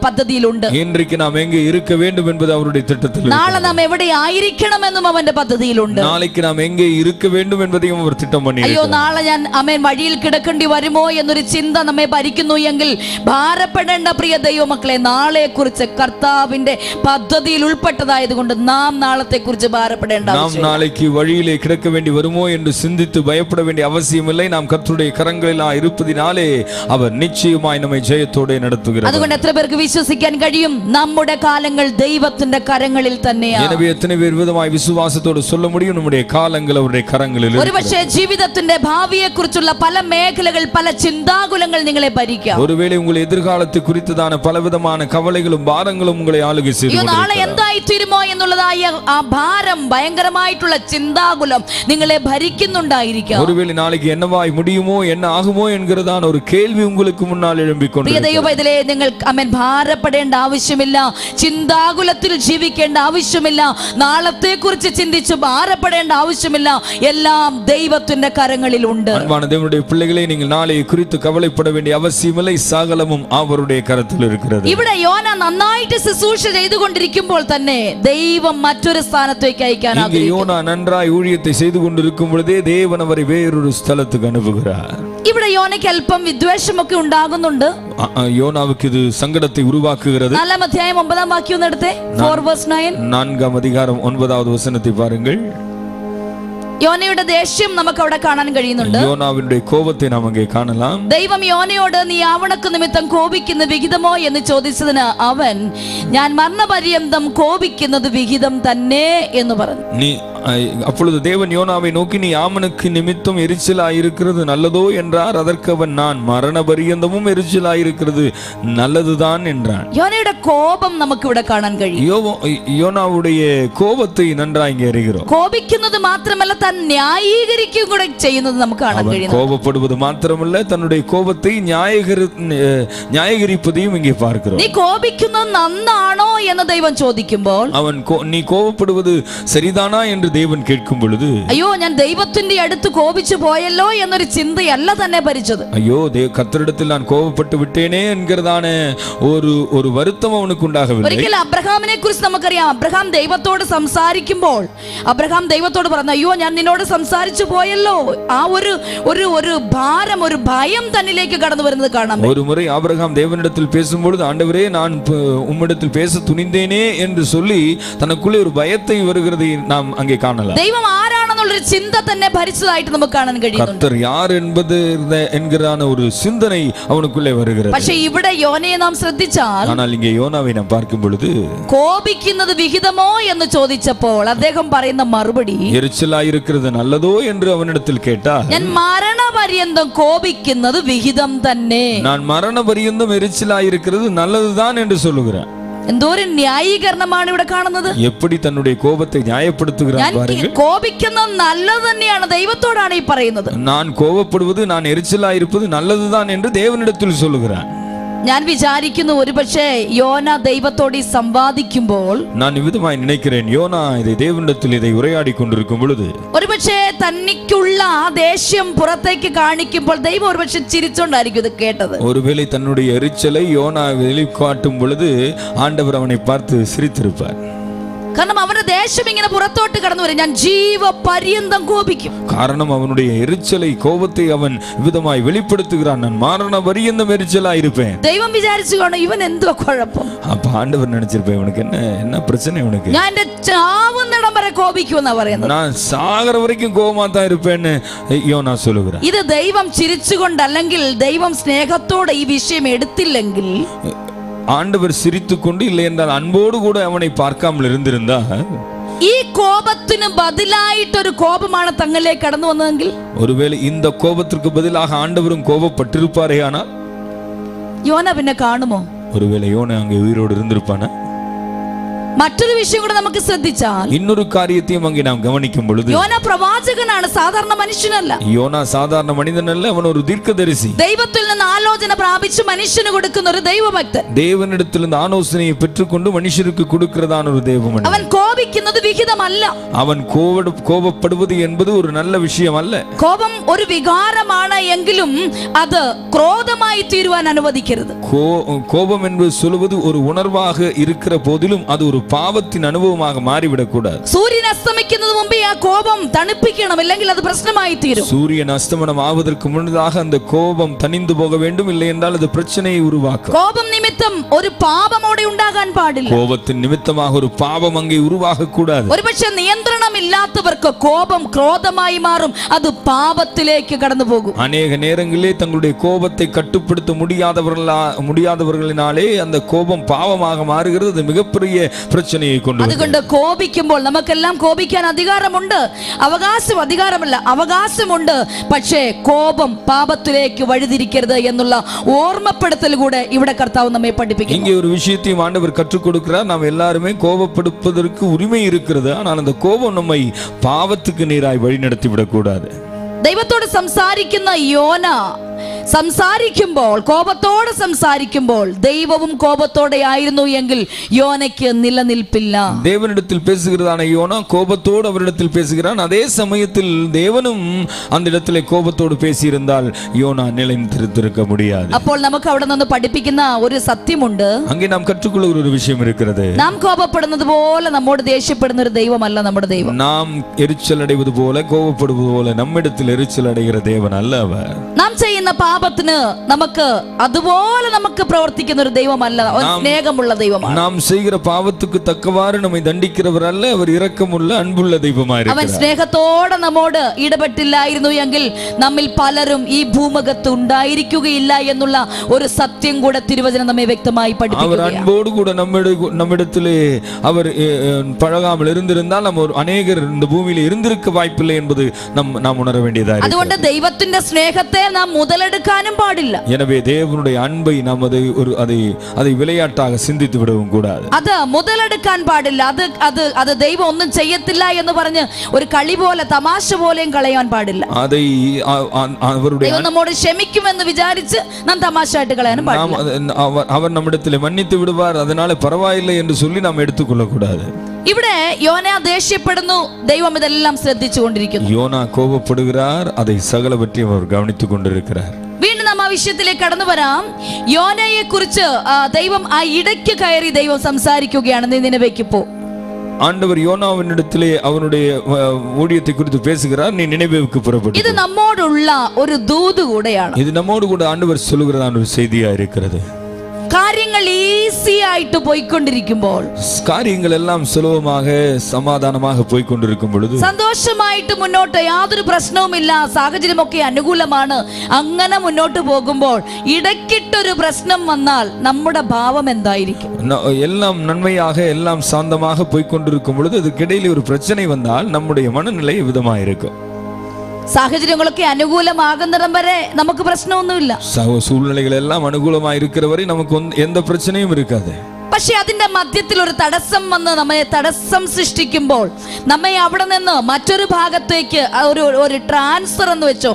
പദ്ധതിയിലുണ്ട്. இன்றைக்கு நாம் எங்கே இருக்க வேண்டும் என்பது அவருடைய திட்டத்தில். നാളെ നാം എവിടെയായിരിക്കണമെന്നും അവന്റെ പദ്ധതിയിലുണ്ട്. நாளைக்கு நாம் எங்கே இருக்க வேண்டும் என்பதையும் அவர் திட்டம் അയ്യോ பண்ணியிருக்கிறார். നാളെ ഞാൻ വഴിയിൽ കിടക്കേണ്ടി വരുമോ എന്നൊരു ചിന്ത നമ്മെ ഭരിക്കുന്നു എങ്കിൽ ഭാരപ്പെടേണ്ട പ്രിയ ദൈവമക്കളെ, നാളെ കുറിച്ച് കർത്താവിന്റെ പദ്ധതിയിൽ ഉൾപ്പെട്ടതായതുകൊണ്ട് നാം നാളത്തെ കുറിച്ച് ഭാരപ്പെടേണ്ട நாம் நாளைக்கு வழியிலே கிடக்க வேண்டி வருமோ என்று சிந்தித்து பயப்பட வேண்டிய அவசியம் இல்லை. நாம் கர்த்தருடைய கரங்களில் இருப்பதினாலே அவர் நிச்சயமாய் நம்மை ஜெயத்தோடு நடத்துகிறார். അതുകൊണ്ട് എത്ര പേർക്ക് വിശ്വസിക്കാൻ കഴിയും നമ്മുടെ കാലങ്ങൾ ദൈവത്തിന്റെ കരങ്ങളിൽ തന്നെയാണ്? எனவே எத்தனை பேர் விதமாய் விசுவாசத்தோடு சொல்ல முடியும் நம்முடைய காலங்கள் அவருடைய கரங்களில்? ഒരുപക്ഷേ ജീവിതത്തിന്റെ ഭാവിയെ കുറിച്ചുള്ള പല മേഖലകൾ, പല ചിന്താകുലങ്ങൾ നിങ്ങളെ ഭരിക്കാം. ஒருவேளை உங்கள் எதிர்காலத்தை குறித்ததான பலவிதமான கவலைகளும் பாரங்களும் உங்களை ஆளுகை செய்து നാളെ എന്തായി തീരുമോ എന്നുള്ളതായ ആ ഭാരം, ഭയങ്കരമായിട്ടുള്ള ചിന്താകുലം നിങ്ങളെ ഭരിക്കുന്നുണ്ടായിരിക്കാം. ஒருவேளை நாளைக்கு என்னவாய் முடியுமோ என்ன ஆகுமோ என்கிறதான ஒரு கேள்வி உங்களுக்கு முன்னால் எழும்பிக்கொண்டிருக்கிறது. നിങ്ങൾ ഭാരപ്പെടേണ്ട ആവശ്യമില്ല, ചിന്താകുലത്തിൽ ജീവിക്കേണ്ട ആവശ്യമില്ല, നാളത്തെ കുറിച്ച് ചിന്തിച്ച് ഭാരപ്പെടേണ്ട ആവശ്യമില്ല. എല്ലാം ദൈവത്തിന്റെ കരങ്ങളിലുണ്ട്. அன்பான தேவனுடைய பிள்ளைகளே, நீங்கள் நாளை குறித்து கவலைப்பட வேண்டிய அவசியமில்லை. சகலமும் அவருடைய கரத்தில் இருக்கிறது. ഇവിടെ യോന നന്നായിട്ട് ശുശ്രൂഷ ചെയ്തുകൊണ്ടിരിക്കുമ്പോൾ തന്നെ ദൈവം മറ്റൊരു സ്ഥാനത്തേക്ക് അയക്കാൻ ആഗ്രഹിക്കുന്നു. யோனா நன்றாய் ஊழியத்தை செய்து கொண்டிருக்கும் பொழுதே தேவன் அவரை வேறொரு ஸ்தலத்துக்கு அனுப்புகிறார். ഇവിടെ യോനയ്ക്ക് അല്പം വിദ്വേഷമൊക്കെ ഉണ്ടാകുന്നുണ്ട്. யோனாவுக்கு இது சங்கடத்தை உருவாக்குகிறது. 4-ാം അധ്യായം 9-ാം വാക്യം ഒന്ന് എടുത്തേ. 4:9. 4-ാം அதிகாரம் 9வது வசனத்தை பாருங்கள். യോനയുടെ ദേഷ്യം നമുക്ക് അവിടെ കാണാൻ കഴിയുന്നുണ്ട്. யோனாவினுடைய கோபத்தை நாம் அங்கே காணலாம். ദൈവം യോനയോട് നീ ആവണക്ക് നിമിത്തം കോപിക്കുന്ന വിഹിതമോ എന്ന് ചോദിച്ചതിന് അവൻ ഞാൻ മരണപര്യന്തം കോപിക്കുന്നത് വിഹിതം തന്നെ എന്ന് പറഞ്ഞു. அப்பொழுது தேவன் யோனாவை நோக்கி நீ ஆமனுக்கு நிமித்தம் எரிச்சலாயிருக்கிறது நல்லதோ என்றார். அதற்கு அவன் நான் மரண பரியந்தமும் எரிச்சலாயிருக்கிறது நல்லதுதான் என்றான். யோனയുടെ കോപം നമുക്ക് ഇവിടെ കാണാൻ കഴിയും. யோனாவுடைய கோபத்தை நன்றாய் இங்கே அறிகிறோம். കോപിക്കുന്നത് മാത്രമല്ല, താൻ ന്യായീകരിക്കുകയും കൂടെ ചെയ്യുന്നത് നമുക്ക് കാണാൻ കഴിയും. கோபப்படுவது மாத்திரமல்ல, தன்னுடைய கோபத்தை நியாயீகரிப்பதையும் இங்கே பார்க்கிறோம். നീ കോപിക്കുന്നത് നന്നാണോ എന്ന് ദൈവം ചോദിക്കുമ്പോൾ, அவன் நீ கோபப்படுவது சரிதானா என்று தேவன் கேட்கும் பொழுது, അയ്യോ ഞാൻ ദൈവത്തിന്റെ അടുത്ത് കോപിച്ചു പോയല്ലോ എന്നൊരു ചിന്തയല്ല തന്നെ ഭരിച്ചത്. ஐயோ கர்த்தரிடத்தில் நான் கோபப்பட்டு விட்டேனே என்கிறதான ஒரு வருத்தம் அவனுக்கு உண்டாகவில்லை. ഒരിക്കൽ അബ്രഹാമിനെ കുറിച്ച് നമുക്കറിയാം. അബ്രഹാം ദൈവത്തോട് സംസാരിക്കുമ്പോൾ അബ്രഹാം ദൈവത്തോട് പറഞ്ഞു, അയ്യോ ഞാൻ നിന്നോട് സംസാരിച്ചു പോയല്ലോ. ആ ഒരു ഭാരം, ഒരു ഭയം തന്നിലേക്ക് കടന്നു വരുന്നത് കാണാം. ஒரு முறை ஆபிரகாம் தேவனிடத்தில் பேசும்பொழுது, ஆண்டவரே நான் உம்மிடத்தில் பேச துணிந்தேனே என்று சொல்லி தனக்குள்ளே ஒரு பயத்தை வருகிறதை நாம் அங்கே കാണலாம். ദൈവം ആരാണെന്നുള്ളൊരു ചിന്ത തന്നെ ഭരിച്ചതായിട്ട് നമുക്ക് കാണാൻ കഴിയുന്നുണ്ട്. கர்த்தர் யார் என்பது என்கிறான ஒரு சிந்தனை அவனுக்குள்ளே வருகிறது. പക്ഷേ ഇവിടെ യോനയെ നാം ശ്രദ്ധിച്ചാൽ, ஆனால் இங்கே யோனாவை நாம் பார்க்கும் பொழுது, കോപിക്കുന്നത് വിഹിതമോ എന്ന് ചോദിച്ചപ്പോൾ അദ്ദേഹം പറയുന്ന മറുപടി, எரிச்சலாயிருக்கிறது நல்லதோ என்று அவனிடத்தில் கேட்டார். ഞാൻ മരണപര്യന്തം കോപിക്കുന്നത് വിഹിതം തന്നെ. நான் மரண பரியந்தம் எரிச்சலாயிருக்கிறது நல்லதுதான் என்று சொல்லுகிறான். എന്തോരു ന്യായീകരണമാണ് ഇവിടെ കാണുന്നത്. எப்படி தன்னுடைய கோபத்தை நியாயப்படுத்துகிறான் பாருங்கள். കോപിക്കുന്നത് നല്ലത് തന്നെയാണ്, ദൈവത്തോടാണ് ഈ പറയുന്നത്. நான் கோபப்படுவது, நான் எரிச்சலாயிருப்பது நல்லதுதான் என்று தேவனிடத்தில் சொல்லுகிறான். ഞാൻ വിചാരിക്കുന്നു ഒരുപക്ഷേ യോന ദൈവത്തോട് സംവാദിക്കുമ്പോൾ, நான் விதமாய் நினைக்கிறேன், யோனா இதை தேவனிடத்தில் இதை உரையாடி கொண்டிருக்கும் பொழுது, ഒരുപക്ഷേ തനിക്കുള്ള ആ ദേഷ്യം പുറത്തേക്ക് കാണിക്കുമ്പോൾ ദൈവം ഒരുപക്ഷെ ചിരിച്ചോണ്ടായിരിക്കും ഇത് കേട്ടത്. ஒருவேளை தன்னுடைய எரிச்சலை யோனா வெளிக்காட்டும் பொழுது ஆண்டவர் அவனை பார்த்து சிரித்திருப்பார். കാരണം അവന്റെ ദേഷ്യം ഇങ്ങനെ പുറത്തോട്ട് കടന്നു വരും. ഞാൻ ജീവപര്യന്തം കോപിക്കും. காரணம் அவனுடைய எரிச்சலை, கோபத்தை அவன் விதமாய் வெளிப்படுத்துகிறான். நான் மரண பரியந்தம் எரிச்சலாய் இருப்பேன். ദൈവം വിചാരിച്ചു കാണും ഇവൻ എന്തോ കുഴപ്പം. அப்ப ஆண்டவர் நினைச்சிருப்பேன், இவனுக்கு என்ன பிரச்சனை, இவனுக்கு ഞാൻ എന്റെ ചാവുന്നിടം വരെ வரை கோபிக்கும்னா പറയുന്നത്. நான் சாகர வரைக்கும் கோபமா தான் இருப்பேன்னு யோனா சொல்லுகிறார். ഇത് ദൈവം ചിരിച്ചുകൊണ്ട് അല്ലെങ്കിൽ ദൈവം സ്നേഹത്തോടെ ഈ വിഷയം എടുത്തില്ലെങ്കിൽ, ஆண்டவர் சிரித்துக்கொண்டு இல்லை என்றால் அன்போடு கூட அவனை பார்க்காமல் இருந்தா, ഈ കോപത്തിന് ബദലായിട്ടൊരു കോപമാണ് തങ്ങളിലേക്ക് കടന്നു വന്നതെങ്കിൽ, ஒருவேளை இந்த கோபத்திற்கு பதிலாக ஆண்டவரும் கோபப்பட்டிருப்பாரே, ஆனால் യോന പിന്നെ കാണുമോ? ஒருவேளை யோனா அங்கே உயிரோடு இருந்திருப்பானா? മറ്റൊരു വിഷയം കൂടെ നമുക്ക് ശ്രദ്ധിച്ചാൽ, இன்னொரு காரியத்தையும் அங்கே நாம் கவனிக்கும் பொழுது, യോന പ്രവാചകനാണ്, സാധാരണ മനുഷ്യനല്ല. யோனா சாதாரண மனிதன் அல்ல, அவன் ஒரு தீர்க்கதரிசி. ദൈവത്തിൽ നിന്ന് ആലോചന പ്രാപിച്ച് മനുഷ്യന് കൊടുക്കുന്ന ഒരു ദൈവഭക്തൻ. தேவனிடத்திலிருந்து ஆலோசனையை பெற்றுக்கொண்டு மனுஷருக்கு கொடுக்கிறதான ஒரு தேவமனிதன். അവൻ കോപിക്കുന്നത് വിഹിതമല്ല. அவன் கோபப்படுவது என்பது ஒரு நல்ல விஷயம் அல்ல. കോപം ഒരു വികാരമാണ് എങ്കിലും അത് ക്രോധമായി തീരുവാൻ അനുവദിക്കരുത്. கோபம் என்பது சொல்வது ஒரு உணர்வாக இருக்கிற போதிலும் அது ஒரு பாவத்தின் அனுபவமாக மாறிவிடக் கூடாது. സൂര്യൻ അസ്തമിക്കുന്നത് മുമ്പേ ആ കോപം തണുപ്പിക്കണം, ഇല്ലെങ്കിൽ അത് പ്രശ്നമായി തീരും. சூரியன் அஸ்தமனம் ஆவதற்கு முன்னதாக அந்த கோபம் தணிந்து போக வேண்டும், இல்லை என்றால் அது பிரச்சனையை உருவாக்கும். കോപം നിമിത്തം ഒരു പാപം അവിടെ ഉണ്ടാകാൻ പാടില്ല. கோபத்தின் நிமித்தமாக ஒரு பாவம் அங்கே உருவாக கூடாது. ഒരുപക്ഷെ നിയന്ത്രണമില്ലാത്തവർക്ക് കോപം ക്രോധമായി മാറും, അത് പാപത്തിലേക്ക് കടന്നു പോകും. அநேக நேரங்களிலே தங்களுடைய கோபத்தை கட்டுப்படுத்த முடியாதவர்களினாலே அந்த கோபம் பாவமாக மாறுகிறது. அது மிகப்பெரிய பிரச்சனையை கொண்டு வரும். അതുകൊണ്ട് കോപിക്കുമ്പോൾ നമുക്കെല്ലാം കോപിക്കാൻ അധികാരമുണ്ട്, അവകാശമുണ്ട്. പക്ഷേ കോപം പാപത്തിലേക്ക് വഴിതിരിക്കരുത് എന്നുള്ള ഓർമ്മപ്പെടുത്തൽ കൂടെ ഇവിടെ കർത്താവ് നമ്മെ പഠിപ്പിക്കുന്നു. இங்கே ஒரு விஷயத்தையும் ஆண்டவர் கற்றுக் கொடுக்கிறார். நாம் எல்லாருமே கோபப்படுவதற்கு உரிமை இருக்கிறது. ஆனால் அந்த கோபம் நம்மை பாவத்துக்கு நேராய் வழி நடத்தி விடக்கூடாது. ദൈവത്തോട് സംസാരിക്കുന്ന യോന കോപത്തോടെ സംസാരിക്കുമ്പോൾ ദൈവവും കോപത്തോടെ ആയിരുന്നു എങ്കിൽ യോനയ്ക്ക് നിലനിൽപ്പില്ല. தேவனிடத்தில் பேசுகிறதான யோனா கோபத்தோடு அவரிடத்தில் பேசுகிறான். அதே சமயத்தில் தேவனும் அந்த இடத்திலே கோபத்தோடு பேசியிருந்தால் யோனா நிலைத்திருக்க முடியாது. അപ്പോൾ നമുക്ക് അവിടെ നിന്ന് പഠിപ്പിക്കുന്ന ഒരു സത്യമുണ്ട്. அங்கே நாம் கற்றுக்கொள்கிற ஒரு விஷயம் இருக்கிறது. നാം കോപപ്പെടുന്നത് പോലെ നമ്മോട് ദേഷ്യപ്പെടുന്ന ഒരു ദൈവമല്ല നമ്മുടെ ദൈവം. நாம் எரிச்சல் அடைவது போல கோபப்படுவது போல நம்மிடத்தில் எரிச்சல் அடைகிற தேவன் அல்ல அவர். നാം ചെയ്യുന്ന പാപത്തിന് അതുപോലെ നമുക്ക് പ്രവർത്തിക്കുന്ന ഒരു ദൈവമല്ല, സ്നേഹമുള്ള ദൈവമാണ്. நாம் செய்கிற பாவத்துக்கு தக்கவாறு நம்மை தண்டிக்கிறவர் அல்ல, அவர் இரக்கமுள்ள அன்புள்ள தெய்வமாயிருக்கிறார். അവൻ സ്നേഹത്തോടെ നമ്മോട് ഇടപെട്ടില്ലായിരുന്നു എങ്കിൽ നമ്മിൽ പലരും ഈ ഭൂമുഖത്ത് ഉണ്ടായിരിക്കുകയില്ല എന്നുള്ള ഒരു സത്യം കൂടെ തിരുവചനം നമ്മെ വ്യക്തമായി പഠിപ്പിക്കുകയാണ്. அவர் அன்போடு கூட நம்மிடத்திலே அவர் பழகாமல் இருந்திருந்தால் நம்ம அநேகர் இந்த பூமியில இருந்திருக்க வாய்ப்பில்லை என்பது நாம் உணர வேண்டியதாக. അതുകൊണ്ട് ദൈവത്തിന്റെ സ്നേഹത്തെ നാം മുതലെടുക്കാനും പാടില്ല. எனவே தேவனுடைய அன்பை நாம் அதை விளையாட்டாக சிந்தித்து விடவும் கூடாது. അത് മുതലെടുക്കാൻ പാടില്ല. അത് ദൈവം ഒന്നും ചെയ്യത്തില്ല എന്ന് പറഞ്ഞ് ഒരു കളി പോലെ തമാശ പോലെയും കളയാൻ പാടില്ല. அதை அவருடைய ദൈവം നമ്മോട് ക്ഷമിക്കുമെന്ന് വിചാരിച്ച് നാം തമാശയായിട്ട് കളയാനും പാടില്ല. அவர் நம்மிடத்தில் மன்னித்து விடுவார், அதனால பரவாயில்லை என்று சொல்லி நாம் எடுத்துக்கொள்ள கூடாது. ഇവിടെ യോന ദേഷ്യപ്പെടുന്നു, ദൈവം ഇതെല്ലാം ശ്രദ്ധിച്ചു കൊണ്ടിരിക്കുന്നു. യോന കോപപ്പെടുகிறார், அதை சகலவற்றையும் அவர் கவனித்துக் கொண்டிருக்கிறார். വീണ്ടും നാം ആ വിഷയത്തിലേക്ക് കടന്നു വരാം. യോനയെ കുറിച്ച് ദൈവം ആ ഇടയ്ക്ക് കയറി ദൈവം സംസാരിക്കുകയാണ്. നിനിവേക്ക് പോ. ஆண்டவர் யோனாவினிடத்திலே அவனுடைய ஊழியத்தை குறித்து பேசுகிறார். நீ நினைவேவுக்கு புறப்படு. இது நம்மோடுள்ள ஒரு தூது கூடைയാണ്. இது நம்மோடு கூட ஆண்டவர் சொல்லுகிறதான ஒரு செய்தியா இருக்கிறது. കാര്യങ്ങൾ ഈസി ആയിട്ട് പോയിക്കൊണ്ടിരിക്കുമ്പോൾ, കാര്യങ്ങൾ എല്ലാം സുലഭமாக സമാധാനமாக പോയിക്കൊണ്ടിരിക്കും பொழுது, സന്തോഷമായിട്ട് മുന്നോട്ട് യാതൊരു പ്രശ്നവുമില്ല, സാഹചര്യമൊക്കെ അനുകൂലമാണ്, അങ്ങനെ മുന്നോട്ട് പോകുമ്പോൾ ഇടയ്ക്കിട്ടൊരു പ്രശ്നം വന്നാൽ നമ്മുടെ ഭാവം എന്തായിരിക്കും? எல்லாம் நன்மையாக எல்லாம் சாந்தமாக போய்கொண்டிருக்கும் பொழுது அதுக்கிடையில் ஒரு பிரச்சனை வந்தால் நம்முடைய மனநிலை விதமாயிருக்கும். സാഹചര്യങ്ങളൊക്കെ അനുകൂലമാകുന്നിടം വരെ നമുക്ക് പ്രശ്നമൊന്നുമില്ല. சூழ்நிலைகள் எல்லாம் അനുകൂലമായി இருக்கிற വരെ നമുക്ക് எந்த பிரச்சனையும் இருக்காது. പക്ഷെ അതിന്റെ മധ്യത്തിൽ ഒരു തടസ്സം വന്ന് നമ്മെ തടസ്സം സൃഷ്ടിക്കുമ്പോൾ, നമ്മെ അവിടെ നിന്ന് മറ്റൊരു ഭാഗത്തേക്ക് ഒരു ട്രാൻസ്ഫർ എന്ന് വെച്ചോ,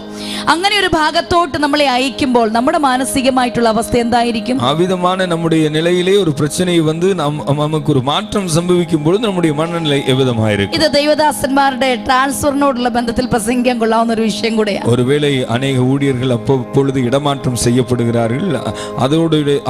അങ്ങനെ ഒരു ഭാഗത്തോട്ട് നമ്മളെ അയക്കുമ്പോൾ നമ്മുടെ മാനസികമായിട്ടുള്ള അവസ്ഥ എന്തായിരിക്കും? അവിധமான நம்முடைய நிலையிலே ஒரு பிரச்சனை வந்து நமக்கு ஒரு மாற்றம் സംഭവിக்கும் பொழுது நம்முடைய மனநிலை எவ்விதமாயிருக்கும்? ഇത് ദൈവദാസന്മാരുടെ ട്രാൻസ്ഫറിനോടുള്ള ബന്ധത്തിൽ പ്രസംഗിക്കാൻ കൊള്ളാവുന്ന ഒരു വിഷയം കൂടെയാണ്. ஒருவேளை அநேக ஊழியர்கள் அப்பொழுது இடமாற்றம் செய்யப்படுகிறார்கள்.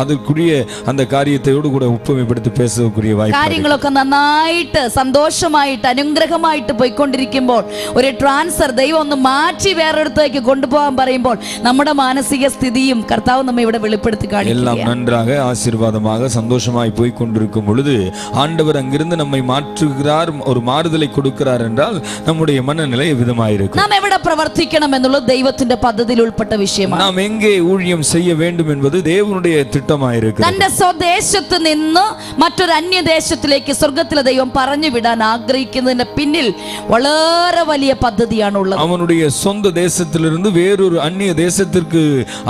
அதற்குரிய அந்த காரியத்தையோடு கூட ഒപ്പമപ്പെടുത്തി പേസக்கூடிய വായ്പ. കാര്യങ്ങളൊക്കെ നന്നായിട്ട് സന്തോഷമായിട്ട് അനുഗ്രഹമായിട്ട് പോയിക്കൊണ്ടിരിക്കുമ്പോൾ ഒരു ട്രാൻസ്ഫർ, ദൈവം ഒന്ന് മാറ്റി വേറൊരിടത്തേക്ക് കൊണ്ടുപോകാൻ പറയുമ്പോൾ നമ്മുടെ മാനസിക സ്ഥിതിയും കർത്താവ് നമ്മെ ഇവിടെ വെളിപ്പെടുത്തി കാണിക്കുക. எல்லாம் நன்றாக ஆசீர்வாதமாக சந்தோஷமாய் போய் கொண்டிருக்கும் பொழுது ஆண்டவர் அங்கிருந்து நம்மை மாற்றுகிறார், ஒரு மாறுதலை கொடுக்கிறார் என்றால் நம்முடைய மனநிலை எவ்விதமாயிருக்கும்? നാം എവിടെ പ്രവർത്തിക്കണം എന്നുള്ളത് ദൈവത്തിന്റെ പദ്ധതിയിൽ ഉൾപ്പെട്ട വിഷയമാണ്. நாம் എங்கே ஊழியம் செய்ய வேண்டும் என்பது தேவனுடைய திட்டமாயிருக்கிறது. തന്റെ സ്വദേശത്ത് നിന്ന് മറ്റൊരു അന്യദേശത്തിലേക്ക് സ്വർഗത്തിലെ ദൈവം പറഞ്ഞു വിടാൻ ആഗ്രഹിക്കുന്നതിന്റെ പിന്നിൽ വളരെ വലിയ പദ്ധതിയാണുള്ളത്. அவனுடைய சொந்த தேசத்திலிருந்து வேறொரு அந்நிய தேசத்திற்கு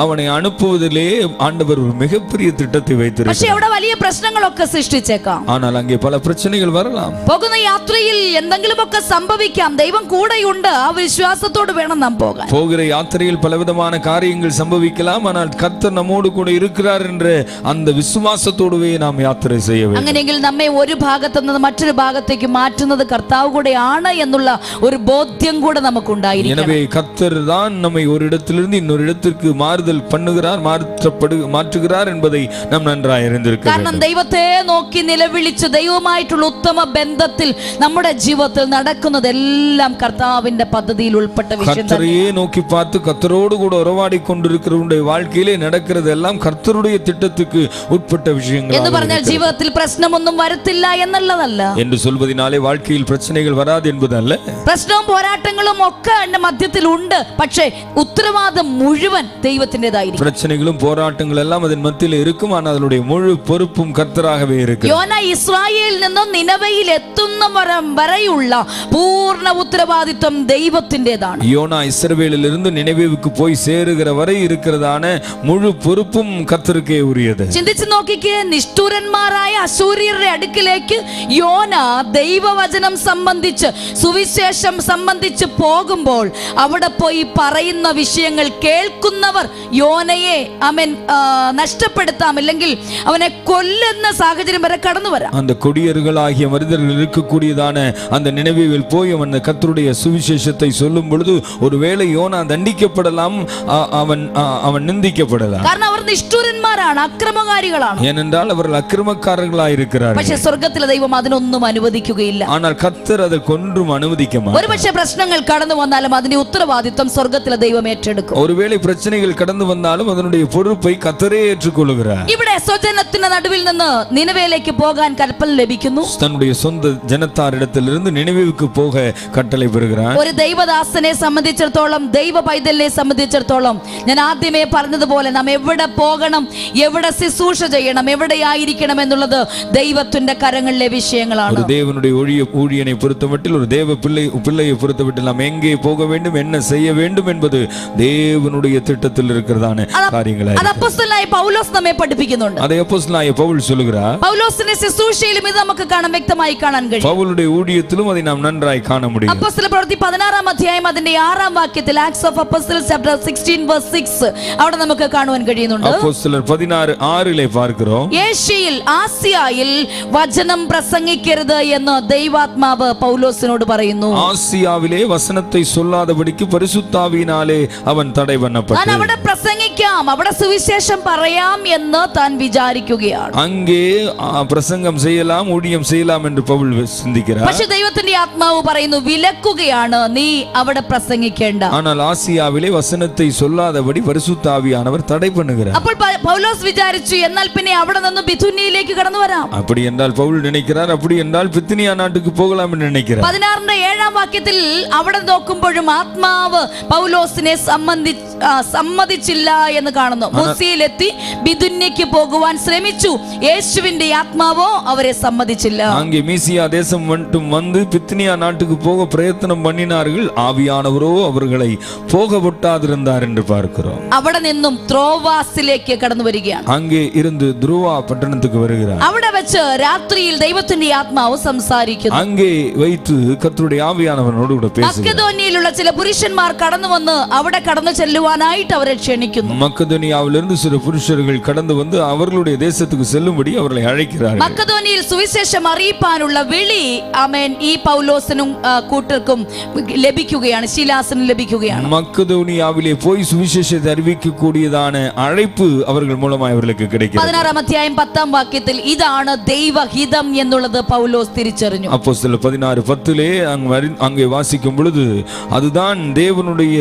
அவனை அனுப்புவதிலே ஆண்டவர் ஒரு மிகப்பெரிய திட்டத்தை வைத்திருக்கிறார். പക്ഷേ അവിടെ വലിയ പ്രശ്നങ്ങളൊക്കെ സൃഷ്ടിച്ചേക്കാം. ஆனால் அங்கே பல பிரச்சனைகள் வரலாம். പോകുന്ന യാത്രയിൽ എന്തെങ്കിലുമൊക്കെ സംഭവിക്കാം. ദൈവം കൂടെയുണ്ട്. ആ വിശ്വാസത്തോട് വേണം നാം പോകാൻ. போகிற யாத்திரையில் பலவிதமான காரியங்கள் சம்பவிக்கலாம். ஆனால் கர்த்தர் நம்மோடு கூட இருக்கிறார் என்ற அந்த விசுவாசத்தோடுவே நாம் யாத்திரை செய்ய வேண்டும். അങ്ങനെയെങ്കിൽ നമ്മെ ഒരു ഭാഗത്ത് നിന്ന് മറ്റൊരു ഭാഗത്തേക്ക് മാറ്റുന്നത് കർത്താവ് കൂടെയാണ് എന്നുള്ള ഒരു ബോധ്യം കൂടെ നമുക്കുണ്ടായിരിക്കണം. எனவே கர்த்தர் தான் நம்மை ஒரு இடத்திலிருந்து இன்னொரு இடத்திற்கு மாறுதல் பண்ணுகிறார், மாற்றுகிறார் என்பதை நாம் நன்றாய் அறிந்திருக்க வேண்டும். കാരണം ദൈവത്തെ നോക്കി നിലവിളിച്ച് ദൈവമായിട്ടുള്ള ഉത്തമ ബന്ധത്തിൽ നമ്മുടെ ജീവിതത്തിൽ നടക്കുന്നതെല്ലാം കർത്താവിന്റെ പദ്ധതിയിൽ ഉൾപ്പെട്ട വിഷയം. கர்த்தரையே நோக்கி பார்த்து கர்த்தரோடு கூட உறவாடி கொண்டிருக்கிறவருடைய வாழ்க்கையிலே நடக்கிறது எல்லாம் கர்த்தருடைய திட்டத்துக்கு உட்பட்ட விஷயங்கள் എന്ന് പറഞ്ഞാൽ ജീവിതത്തിൽ പ്രശ്നമൊന്നും വരത്തില്ല എന്നുള്ളതല്ല. என்று சொல்வதினாலே வாழ்க்கையில் பிரச்சனைகள் வராது என்பதல்ல. പ്രശ്നവും പോരാട്ടങ്ങളും ഒക്കെ എന്റെ മധ്യത്തിൽ ഉണ്ട്. പക്ഷേ ഉത്തരവാദിത്തം മുഴുവൻ ദൈവത്തിൻ്റെതായിരിക്കും. பிரச்சனைகளும் போராட்டங்கள் எல்லாம் அதன் மத்தியில் இருக்கும். ஆனால் அதனுடைய முழு பொறுப்பும் கர்த்தராகவே இருக்கு. യോന ഇസ്രായേലിൽ നിന്നും നിനവയിൽ എത്തുന്ന വരെയുള്ള പൂർണ്ണ ഉത്തരവാദിത്വം ദൈവത്തിൻ്റെതാണ്. யோனா இஸ்ரவேலில் இருந்து நினைவேவுக்கு போய் சேருகிற வரை இருக்கிறதான முழு பொறுப்பும் கர்த்தருக்கே உரியது. ചിന്തിച്ചു നോക്കിക്കേ, നിഷ്ഠൂരന്മാരായ അശൂര്യരുടെ അടുക്കിലേക്ക് യോന ദൈവവചനം സംബന്ധിച്ച് സുവിശേഷം സംബന്ധിച്ച് പോകുമ്പോൾ അവിടെ പോയി പറയുന്ന വിഷയങ്ങൾ കേൾക്കുന്നവർ യോനയെ അവൻ നഷ്ടപ്പെടുത്താം, അല്ലെങ്കിൽ അവനെ കൊല്ലുന്ന സാഹചര്യം വരെ കടന്നു വരാം. அந்த கொடியர்களாகிய மனிதர்கள் இருக்கக்கூடியதான அந்த நினைவேவில் போய் அவன் கர்த்தருடைய சுவிசேஷத்தை சொல்லும் பொழுது ஒருவேளை யோனா தண்டிக்கப்படலாம், அவன் நிந்திக்கப்படலாம். കാരണം അവർ നിഷ്ഠൂരന്മാരാണ്, അക്രമകാരികളാണ്. ஏனென்றால் அவர்கள் அக்கிரமக்காரர்களாய் இருக்கிறார்கள். പക്ഷേ സ്വർഗ്ഗത്തിലെ ദൈവം അതിനൊന്നും അനുവദിക്കുകയില്ല. ஆனால் கர்த்தர் அதை கொன்றும் அனுமதிக்க மாட்டார். ഒരുപക്ഷെ പ്രശ്നങ്ങൾ കടന്നു വന്നാലും അതിന്റെ ഉത്തരവാദിത്വം സ്വർഗ്ഗത്തിലെ ദൈവം ഏറ്റെടുക്കും. ஒருவேளை பிரச்சனைகள் கடந்து வந்தாலும் அதனுடைய பொறுப்பை கர்த்தரே ஏற்றுக்கொள்கிறார். ഇവിടെ സ്വജനത്തിന്റെ നടുവിൽ നിന്ന് നിനവേലേക്ക് പോകാൻ കൽപ്പന ലഭിക്കുന്നു. தன்னுடைய சொந்த ஜனத்தாரிடத்திலிருந்து நினைவேவுக்கு போக கட்டளை பெறுகிறார். ഒരു ദൈവദാസനെ സംബന്ധിച്ചിടത്തോളം, ദൈവ പൈതലിനെ സംബന്ധിച്ചിടത്തോളം, ഞാൻ ആദ്യമേ പറഞ്ഞതുപോലെ നാം എവിടെ പോകണം, എവിടെ ശുശ്രൂഷ ചെയ്യണം, എവിടെയായിരിക്കണം എന്നുള്ളത് ദൈവത്തിന്റെ കരങ്ങളിലെ വിഷയങ്ങളാണ്. ஒரு தேவனுடைய ஊழியனை பொறுத்தமட்டில், ஒரு தேவ பிள்ளையை பொறுத்தமட்டில் நாம் எங்கே போக வேண்டும், என்ன செய்ய வேண்டும் என்பது தேவனுடைய திட்டத்தில் இருக்கிறதான காரியங்களாய். അത് അപ്പോസ്തലനായ പൗലോസ് നമ്മെ പഠിപ്പിക്കുന്നുണ്ട്. அதை அப்போஸ்தலனாகிய பவுல் சொல்லுகிறார். പൗലോസിന്റെ ശുശ്രൂഷയിലും ഇത് നമുക്ക് വ്യക്തമായി കാണാൻ കഴിയും. பவுலுடைய ஊழியத்திலும் அதை நாம் நன்றாய் காண முடியும். അപ്പോസ്തല പ്രവൃത്തി 16-ാം അധ്യായം അതിന്റെ 6-ാം വാക്യത്തിൽ, ആക്ട്സ് ഓഫ് അപ്പോസ്തലസ് ചാപ്റ്റർ 16 verse 6 അവിടെ നമുക്ക് കാണുവാൻ കഴിയുന്നുണ്ട്. அப்போஸ்தலர் 16:6 பார்க்கிறோம். ഏഷ്യയിൽ, ആസിയായിൽ വചനം പ്രസംഗിക്കരുത് എന്ന് ദൈവാത്മാവ് പൗലോസിനോട് പറയുന്നു. ஆசியாவிலே வசனத்தை சொல்லாதபடிக்கு பரிசுத்தாவியினாலே அவன் தடை பண்ணப்பட்டான். ഞാൻ അവിടെ പ്രസംഗിക്കാം, അവിടെ സുവിശേഷം പറയാം എന്ന് താൻ വിചാരിക്കുകയാണ്. அங்கே பிரசங்கம் செய்யலாம், ஊழியம் செய்யலாம் என்று பவுல் சிந்திக்கிறார். പക്ഷേ ദൈവത്തിന്റെ ആത്മാവ് പറയുന്നു, വിലക്കുകയാണ്, നീ അവിടെ പ്രസംഗിക്കേണ്ട. ஆனால் ஆசியாவிலே வசனத்தை சொல்லாதபடி பரிசுத்த ஆவியானவர் தடை பண்ணுகிறார். അപ്പോൾ പൗലോസ് വിചാരിച്ചു, എന്നാൽ പിന്നെ അവിടെ നിന്ന് ബിഥുനിയിലേക്ക് കടന്നു വരാം. அப்படி என்றால் பவுல் நினைக்கிறார், அப்படி என்றால் பித்தினியா நாட்டுக்கு போகலாம் என்று நினைக்கிறார். 16-ന്റെ 7-ാം വാക്യത്തിൽ അവിടെ നോക്കുമ്പോഴും ആത്മാവ് പൗലോസിനെ സമ്മതിച്ചില്ല എന്ന് കാണുന്നു. മുസിയിലെത്തി ബിഥുന്യയ്ക്ക് പോകുവാൻ ശ്രമിച്ചു, യേശുവിന്റെ ആത്മാവോ അവരെ സമ്മതിച്ചില്ല. அங்கே மீசியா தேசம் மட்டும் வந்து பித்தினியா நாட்டுக்கு போக பிரயத்தனம் பண்ணினார்கள், ஆவியானவரோ அவர்களை போக விட்டாதிருந்தார் என்று பார்க்கிறோம். അവിടെ നിന്നും ത്രോവാസിലേക്ക് കടന്നു വരികയാണ്. அங்கே இருந்து துருவா பட்டணத்துக்கு வருகிறார். അവിടെ വെച്ച് രാത്രിയിൽ ദൈവത്തിന്റെ ആത്മാവ് സംസാരിക്കുന്നു. அங்கே வைத்து கர்த்தருடைய ஆவியானவரோடு கூட பேசுகிறார். മക്കെദോനിയയിലുള്ള ചില പുരുഷന്മാർ കടന്നു വന്ന് അവിടെ കടന്നു ചെല്ലുവാനായിട്ട് അവരെ ക്ഷണിക്കുന്നു. மக்கதோனியாவிலிருந்து சில புருஷர்கள் கடந்து வந்து அவர்களுடைய தேசத்துக்கு செல்லும்படி அவர்களை அழைக்கிறார்கள். മക്കതോനിയിൽ സുവിശേഷം അറിയിപ്പാനുള്ള വിളി ആമേൻ ഈ പൗലോസിനും കൂട്ടർക്കും ലഭിക്കുകയാണ്, ശീലാസിനും ലഭിക്കുകയാണ്. மக்கதோனியாவிலே போய் சுவிசேஷத்தை அறிவிக்கக்கூடியதான அழைப்பு அவர்கள் மூலமாக அவர்களுக்கு கிடைக்கிறது. 16 അധ്യായം 10 വാക്യത്തിൽ ഇതാണ് ദൈവഹിതം എന്നുള്ളത് പൗലോസ് തിരിച്ചറിഞ്ഞു. அப்போஸ்தலர் 16:10 அங்கே வாசிக்கும் பொழுது அதுதான் தேவனுடைய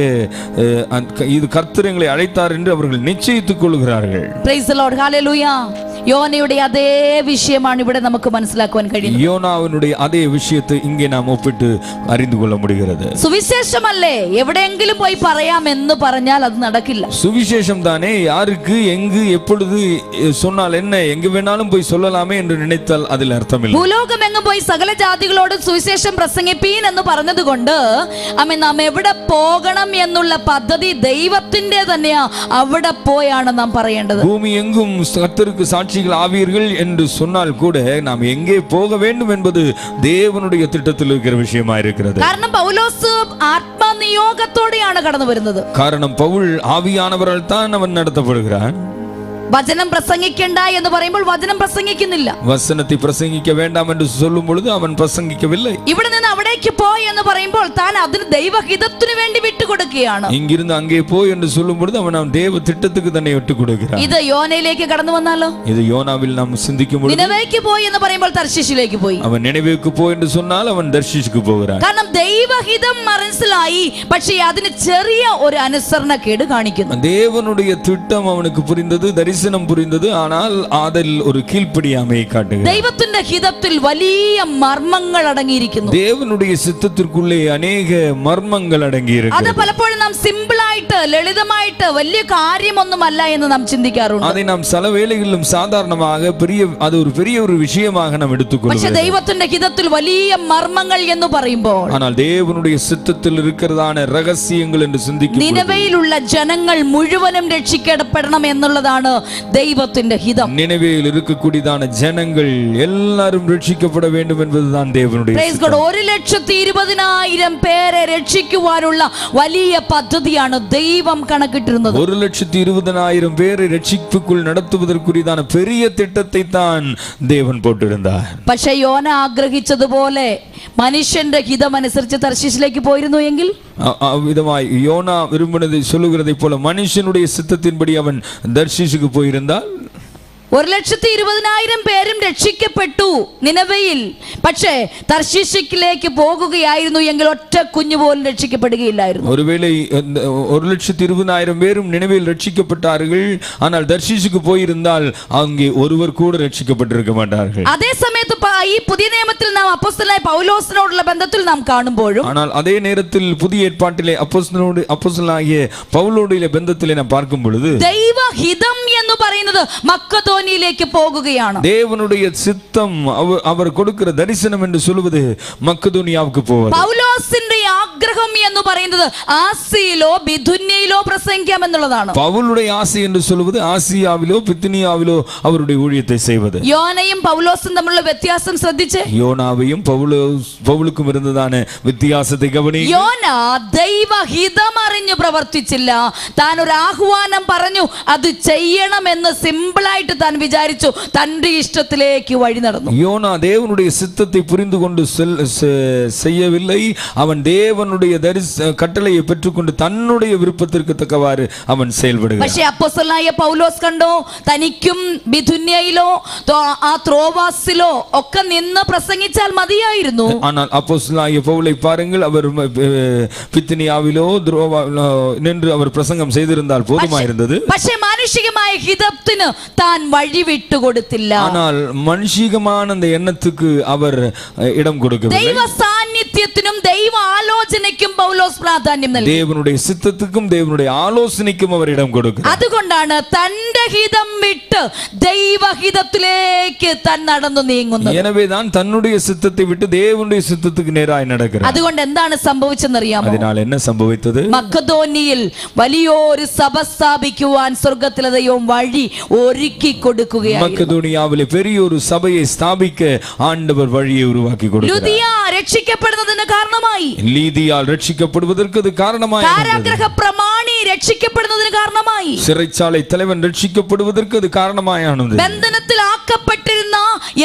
இது கர்த்தர் எங்களை அழைத்தார் என்று அவர்கள் நிச்சயித்துக் கொள்கிறார்கள். Praise the Lord, hallelujah. യോനയുടെ അതേ വിഷയമാണ് ഇവിടെ നമുക്ക് മനസ്സിലാക്കുവാൻ കഴിയുന്നത്. യോനാവിനുடைய അതേ விஷயத்தை இங்கே நாம் ஒப்பிட்டு அறிந்து கொள்ள முடிகிறது. സുവിശേഷമല്ലേ എവിടെയെങ്കിലും പോയി പറയാം എന്ന് പറഞ്ഞാൽ അത് നടക്കില്ല. சுவிசேஷம் தானே, யாருக்கு எங்கு எப்பொழுது சொன்னால் என்ன, எங்கு வேணாலும் போய் சொல்லலாமே என்று நினைத்தால் அதில் அர்த்தமில்லை. ഭൂലോകമെങ്ങും പോയി സകല ജാതികളോടും സുവിശേഷം പ്രസംഗിപ്പീൻ എന്ന് പറഞ്ഞതുകൊണ്ട് നാം എവിടെ പോകണം എന്നുള്ള പദ്ധതി ദൈവത്തിന്റെ തന്നെയാ. അവിടെ പോയാണ് നാം പറയേണ്ടത്. பூமி எங்கும் கர்த்தருக்கு சாட்சிகள் ஆவீர்கள் என்று சொன்னால் கூட நாம் எங்கே போக வேண்டும் என்பது தேவனுடைய திட்டத்தில் இருக்கிற விஷயமா இருக்கிறது. കാരണം പൗലോസ് ആത്മനിയോഗത്തോടെയാണ് കടന്നു വരുന്നത്. காரணம் பவுல் ஆவியானவரால் தான் அவன் நடத்தப்படுகிறான். വചനം പ്രസംഗിക്കണ്ട എന്ന് പറയുമ്പോൾ വചനം പ്രസംഗിക്കുന്നില്ല. വചനത്തെ പ്രസംഗിക്ക വേണ്ടാം എന്ന് சொல்லும் பொழுது അവൻ പ്രസംഗിക്കவில்லை. ഇവിടെ നിന്ന് അവിടേക്ക് പോയി എന്ന് പറയുമ്പോൾ താൻ അതിന് ദൈവഹിതത്തിനു വേണ്ടി വിട്ടുകൊടുക്കുകയാണ്. ഇങ്ങിരുന്ന് അങ്ങേ പോയി എന്ന് சொல்லும் பொழுது അവൻ ദൈവ திட்டத்துக்கு തന്നെ വിട്ടുകൊടുക്കുകയാണ്. ഇത് യോനയിലേക്ക് കടന്നു വന്നാലോ? ഇത് യോനാവിൽ നാം ചിന്തിക്കുമ്പോൾ നിനവേക്ക് പോയി എന്ന് പറയുമ്പോൾ തർശീശിലേക്ക് പോയി. അവൻ നിനവേക്ക് പോയി എന്ന് சொன்னால் അവൻ തർശീശിക്ക് പോകുകയാണ്. കാരണം ദൈവഹിതം മനസ്സിലായി, പക്ഷേ അതിന് ചെറിയ ഒരു അനുസരണക്കേട് കാണിക്കുന്നു. தேவனுடைய திட்டம் அவனுக்கு புரிந்தது, தரிசனம் புரிந்தது, ஆனால் அதில் ஒரு கீழ்ப்படியாமையை காட்டுகிறது. ദൈവത്തിന്റെ ഹിതത്തിൽ വലിയ മർമ്മങ്ങൾ അടങ്ങിയിരിക്കുന്നു. தேவனுடைய சித்தத்திற்குள்ளே अनेक மர்மங்கள் அடங்கியிருக்கிறது. അത് പലപ്പോഴും നാം സിമ്പിൾ ആയിട്ട് ലളിതമായിട്ട് വലിയ കാര്യമൊന്നുമല്ല എന്ന് നാം ചിന്തിക്കാറുണ്ട്. அதை நாம் சில வேளைகளிலும் சாதாரணமாக அது ஒரு பெரிய ஒரு விஷயமாக நாம் எடுத்துக்கொள்கிறோம். പക്ഷേ ദൈവത്തിന്റെ ഹിതത്തിൽ വലിയ മർമ്മങ്ങൾ എന്ന് പറയുമ്പോൾ, ஆனால் தேவனுடைய சித்தத்தில் இருக்கிறதான ரகசியங்கள் என்று சிந்திக்கும் നിനവേയിലുള്ള ജനങ്ങൾ മുഴുവനും രക്ഷിക്കപ്പെടണം എന്നുള്ളതാണ് ദൈവത്തിന്റെ ഹിതം. நினைவேயில் இருக்கக்கூடியதான ஜனங்கள் எல்லாரும் ரட்சிக்கப்பட வேண்டும் என்பதுதான் தேவனுடைய சித்தம். 1,20,000 പേരെ രക്ഷിക്കുവാനുള്ള വലിയ പദ്ധതിയാണ് ദൈവം കണക്കിട്ടിരുന്നത്. 1,20,000 പേരെ രക്ഷിப்புக்குள் நடத்துவதற்குரியதான பெரிய திட்டத்தை தான் தேவன் போட்டிருந்தார். പക്ഷേ യോന ആഗ്രഹിച്ചതുപോലെ മനുഷ്യന്റെ ഹിതമനുസരിച്ച് തർശീശിലേക്ക് പോയിരുന്നു എങ്കിൽ, விதமாய் யோனா விரும்பினதை சொல்லுகிறதை போல மனுஷனுடைய சித்தத்தின்படி அவன் தர்ஷீஷுக்கு போயிருந்தால் 1,20,000 പേരും രക്ഷിക്കപ്പെട്ടു നിനവയിൽ. പക്ഷേ തർശീശിലേക്ക് പോകുകയായിരുന്നു എങ്കിൽ ഒറ്റ കുഞ്ഞു പോലും രക്ഷിക്കപ്പെടുകയില്ലായിരുന്നു. ஒருவேளை 1,20,000 பேரும் நினைவில் ரட்சிக்கப்பட்டார்கள், ஆனால் தர்ஷீஷுக்கு போயிருந்தால் அங்கே ஒருவர் கூட ரட்சிக்கப்பட்டிருக்க மாட்டார்கள். അതേ സമയത്ത് ഈ പുതിയ നിയമത്തിൽ നാം അപ്പോസ്തലനായ പൗലോസിനോടുള്ള ബന്ധത്തിൽ നാം കാണുമ്പോഴും, ஆனால் அதே நேரத்தில் புதிய ஏற்பாட்டிலே அப்போஸ்தலனாகிய பவுலோடுள்ள பந்தத்திலே நாம் பார்க்கும் பொழுது ദൈവഹിതം എന്ന് പറയുന്നത് മക്കതോനിയിലേക്ക് പോകുകയാണ്. தேவனுடைய சித்தம் அவர் கொடுக்கிற தரிசனம் என்று சொல்வது மக்கதோனியாவுக்கு போவது. പൗലോസിന്റെ ആഗ്രഹം എന്ന് പറയുന്നത് ആസിയിലോ ബിഥുന്യയിലോ പ്രസംഗിക്കാം എന്നുള്ളതാണ്. பவுலுடைய ஆசை என்று சொல்வது ஆசியாவிலோ பித்துனியாவிலோ அவருடைய ஊழியத்தை செய்வது. യോനയും പൗലോസും തമ്മിലുള്ള വ്യത്യാസം ശ്രദ്ധിച്ചേ. யோனாவையும் പൗലുക്കും இருந்ததான வித்தியாசத்தை கவனி. യോന ദൈവഹിതം അറിഞ്ഞു പ്രവർത്തിച്ചില്ല. താൻ ഒരു ആഹ്വാനം പറഞ്ഞു, അത് ചെയ്യണമെന്ന് സിമ്പിളായിട്ട് താൻ വിചാരിച്ചു, തന്റെ ഇഷ്ടത്തിലേക്ക് വഴി നടന്നു. யோனா தேவனுடைய சித்தத்தை புரிந்து கொண்டு செய்யவில்லை. அவன் தேவனுடைய கட்டளையை பெற்றுக்கொண்டு தன்னுடைய விருப்பத்திற்கு தக்கவாறு அவன் செயல்படுகிறான். പക്ഷേ അപ്പോസ്തലനായ പൗലോസ് കണ്ടോ, തനിക്കും ബിഥുന്യയിലോ ആ ത്രോവാസിലോ ഒക്കെ നിന്ന് പ്രസംഗിച്ചാൽ മതിയായിരുന്നു. ஆனால் அப்போஸ்தலனாகிய பவுலை பாருங்கள், அவர் பித்துனியாவிலோ த்ரோவாவிலோ நின்று அவர் பிரசங்கம் செய்திருந்தால் போதுமாயிருந்தது. പക്ഷേ മാനുഷികമായ ഹിതത്തിന് താൻ വഴി വിട്ടുകൊടുത്തില്ല. ஆனால் மனுஷிகமான அந்த எண்ணத்துக்கு அவர் இடம் கொடுக்கவில்லை. ദൈവ സാന്നിധ്യത്തിനും ദൈവ ആലോചനയ്ക്കും പൗലോസ് പ്രാധാന്യം നൽകി. தேவனுடைய சித்தத்துக்கும் தேவனுடைய ஆலோசனைக்கும் அவர் இடம் கொடுக்கிறார். അതുകൊണ്ടാണ് തന്റെ ഹിതം വിട്ട് ദൈവഹിതത്തിലേക്ക് താൻ നടന്നു നീങ്ങുന്നത്. எனவேதான் தன்னுடைய சித்தத்தை விட்டு தேவனுடைய சித்தத்துக்கு நேராய் நடக்கிறார். അതുകൊണ്ട് എന്താണ് സംഭവിച്ചെന്നറിയാമോ? അതിനാൽ என்ன സംഭവിத்தது? മക്കതോനിയിൽ വലിയൊരു സഭ സ്ഥാപിക്കുവാൻ സ്വർഗ്ഗത്തിലെ ദൈവം വഴി ഒരുക്കി കൊടുക്കുകയായിരുന്നു. மக்கதோனியாவிலே பெரிய ஒரு சபையை ஸ்தாபிக்க ஆண்டவர் வழியை உருவாக்கி கொடுத்தார். ലുദിയ രക്ഷിക്കപ്പെടുന്നതിന് കാരണമായി. லீதியால் ரட்சிக்கப்படுவதற்கு அது காரணமாய். കാരാഗ്രഹ പ്രമാണി രക്ഷിക്കപ്പെടുന്നതിന് കാരണമായി. சிறைச்சாலை தலைவன் ரட்சிக்கப்படுவதற்கு அது காரணமாயானது. ബന്ധനത്തിൽ ആക്കപ്പെട്ടിരുന്ന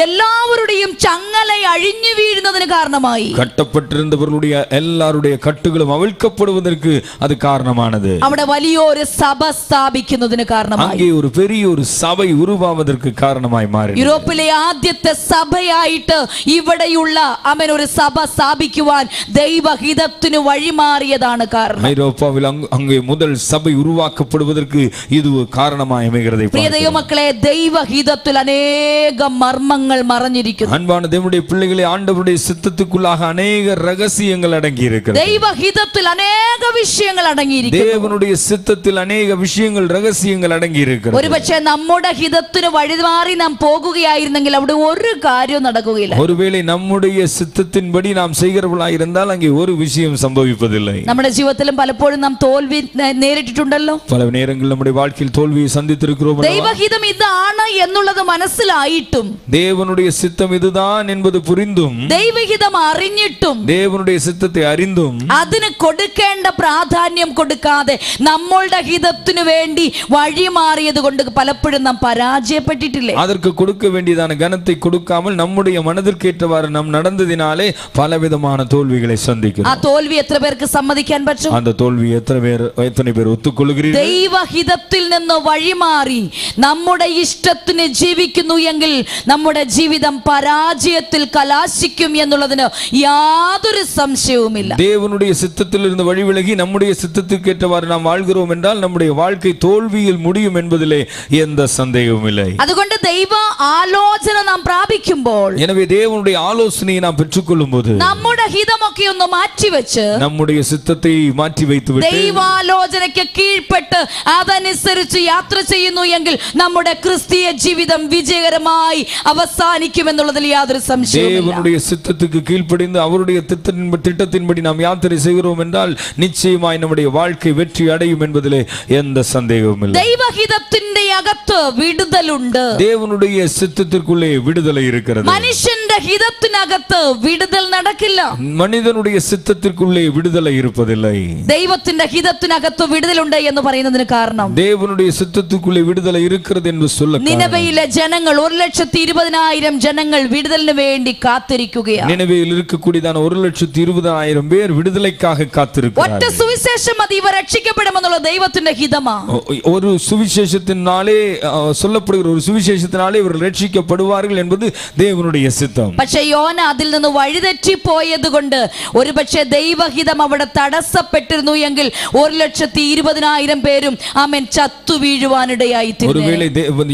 എല്ലാവരുടെയും ചങ്ങല അഴിഞ്ഞു വീഴുന്നതിന് കാരണമായി. கட்டப்பட்டிருந்தவர்களுடைய எல்லாருடைய கட்டுகளும் அவிழ்க்கப்படுவதற்கு அது காரணமானது. അവിടെ വലിയൊരു സഭ സ്ഥാപിക്കുന്നതിന് കാരണമായി. அங்கே ஒரு பெரிய ஒரு சபை உருவாவதற்கு காரணமாய் மாறியது. യൂറോപ്പിലെ ആദ്യത്തെ സഭയായിട്ട് ഇവിടെയുള്ള അവൻ ഒരു സഭ സ്ഥാപിക്കുവാൻ ദൈവഹിതത്തിന് വഴിമാറിയതാണ് കാരണം. ஐரோப்பாவில் அங்கே முதல் சபை உருவாக்கப்படுவதற்கு இது ஒரு காரணமாய் அமைகிறதை പ്രിയ ദൈവമക്കളെ, ദൈവഹിതത്തിൽ അനേകം മർമ്മങ്ങൾ മറഞ്ഞിരിക്കുന്നു. அன்பான தேவனுடைய பிள்ளைகளே, ஆண்டவருடைய சித்தத்துக்குள்ளாக அநேக ரகசியங்கள் அடங்கி இருக்கிறது. ദൈവഹിതത്തിൽ അനേക വിഷയങ്ങൾ അടങ്ങിയിരിക്കുന്നു. தேவனுடைய சித்தத்தில் அநேக விஷயங்கள் ரகசியங்கள் அடங்கி இருக்கிறது. ഒരുപക്ഷെ നമ്മുടെ ഹിതത്തിന് വഴിമാറി നാം പോകുകയായിരുന്നെങ്കിൽ അവിടെ ഒരു കാര്യവും നടക്കുകയില്ല. ஒருவேளை நம்முடைய சித்தத்தின்படி நாம் செய்கிறவர்களாய் இருந்தால் அங்கே ஒரு விஷயம் சம்பவிப்பதில்லை. നമ്മുടെ ജീവിതത്തിലും പലപ്പോഴും നാം തോൽവി നേരിട്ടിട്ടുണ്ടല്ലോ. பல நேரங்களில் நம்முடைய வாழ்க்கையில் தோல்வியை சந்தித்திருக்கிறோம். ദൈവഹിതം ഇതാണ് എന്നുള്ളത് മനസ്സിലായിട്ടും, தேவனுடைய சித்தம் இதுதான் என்பது புரிந்தும், ദൈവഹിതം അറിഞ്ഞിട്ടും, தேவனுடைய சித்தத்தை அறிந்தும் അതിന് കൊടുക്കേണ്ട പ്രാധാന്യം കൊടുക്കാതെ നമ്മളുടെ ഹിതത്തിനു വേണ്ടി വഴിമാറിയത് കൊണ്ട് പലപ്പോഴും നാം പരാജയപ്പെട്ടിട്ടില്ലേ? அதற்கு கொடுக்க வேண்டியதான கனத்தை கொடுக்காமல் நம்முடைய மனதிற்கேற்றவாறு நாம் நடந்ததினாலே பலவிதமான தோல்விகளை சந்திக்கிறோம். ആ തോൽവി എത്ര പേർക്ക് സമ്മതിക്കാൻ പറ്റും? அந்த தோல்வி எத்தனை பேர் ஒத்துக்கொள்கிறீர்கள்? ദൈവഹിതത്തിൽ നിന്ന് വഴിമാറി നമ്മുടെ ഇഷ്ടത്തിന് ജീവിക്കുന്നു എങ്കിൽ നമ്മുടെ ജീവിതം പരാജയത്തിൽ കലാശിക്കും എന്നുള്ളതിന് യാതൊരു സംശയവുമില്ല. தேவனுடைய சித்தத்திலிருந்து வழிவிலகி நம்முடைய சித்தத்துக்கேற்றவாறு நாம் வாழ்கிறோம் என்றால் நம்முடைய வாழ்க்கை தோல்வியில் முடியும் என்பதிலே எந்த சந்தேகமும் இல்லை. അതുകൊണ്ട് ദൈവ ആലോചന നാം പ്രാപിക്കുമ്പോൾ, எனவே தேவனுடைய ஆலோசனையை நாம் பெற்றுக்கொள்ளும்போது നമ്മുടെ ഹിതമൊക്കെ ഒന്ന് മാറ്റിവെച്ച് நம்முடைய சித்தத்தை மாற்றி வைத்துவிட்டு ദൈവാലോചനയ്ക്ക് കീഴ്പ്പെട്ട് അതനുസരിച്ച് യാത്ര ചെയ്യുന്നു എങ്കിൽ നമ്മുടെ ക്രിസ്തീയ ജീവിതം വിജയകരമായി അവസാനിക്കുമെന്നുള്ളതിൽ യാതൊരു സംശയവുമില്ല. தேவனுடைய சித்தத்துக்கு கீழ்ப்படிந்து அவருடைய திட்டத்தின்படி நாம் யாத்திரை செய்கிறோம் என்றால் நிச்சயமாய் நம்முடைய வாழ்க்கை வெற்றி அடையும் என்பதிலே எந்த சந்தேகமும் இல்லை. ദൈവഹിതത്തിന്റെ അകത്ത് വിടുതലുണ്ട്. தேவனுடைய சித்தத்திற்குள்ளே விடுதலை இருக்கிறது. മനുഷ്യന്റെ ഹിതത്തിനകത്ത് വിടുതൽ നടക്കില്ല. மனிதனுடைய சித்தத்திற்குள்ளே விடுதலை இருப்பதில்லை. ദൈവത്തിന്റെ ഹിതത്തിനകത്ത് വിടുതലുണ്ട് എന്ന് പറയുന്നതിന് കാരണം, தேவனுடைய சித்தத்துக்குள்ளே விடுதலை இருக்கிறது என்று சொல்ல നിനവയിലെ ജനങ്ങൾ 1,20,000 ജനങ്ങൾ വിടുതലിന് വേണ്ടി കാത്തിരിക്കുകയാണ്. நினைவில் இருக்கக்கூடியதான 1,20,000 பேர் விடுதலைக்காக ഒറ്റ காத்திருக்கிறார்கள். സുവിശേഷം മതി ഇവർ രക്ഷിക്കപ്പെടുമെന്നുള്ള ദൈവത്തിന്റെ ഹിതമാ. ஒரு சுவிசேஷத்தினாலே சொல்லப்படுகிற ஒரு சுவிசேஷத்தினாலே இவர்கள் ரட்சிக்கப்படுவார்கள் என்பது தேவனுடைய சித்தம். പക്ഷേ യോന അതിൽ നിന്ന് വഴിതെറ്റിപ്പോയത് കൊണ്ട് ഒരുപക്ഷെ ദൈവഹിതം അവിടെ തടസ്സപ്പെട്ടിരുന്നു എങ്കിൽ 1,20,000 പേരും ആമേൻ ചത്തു വീഴുവാനിടയായി തീർന്നു. ஒருவேளை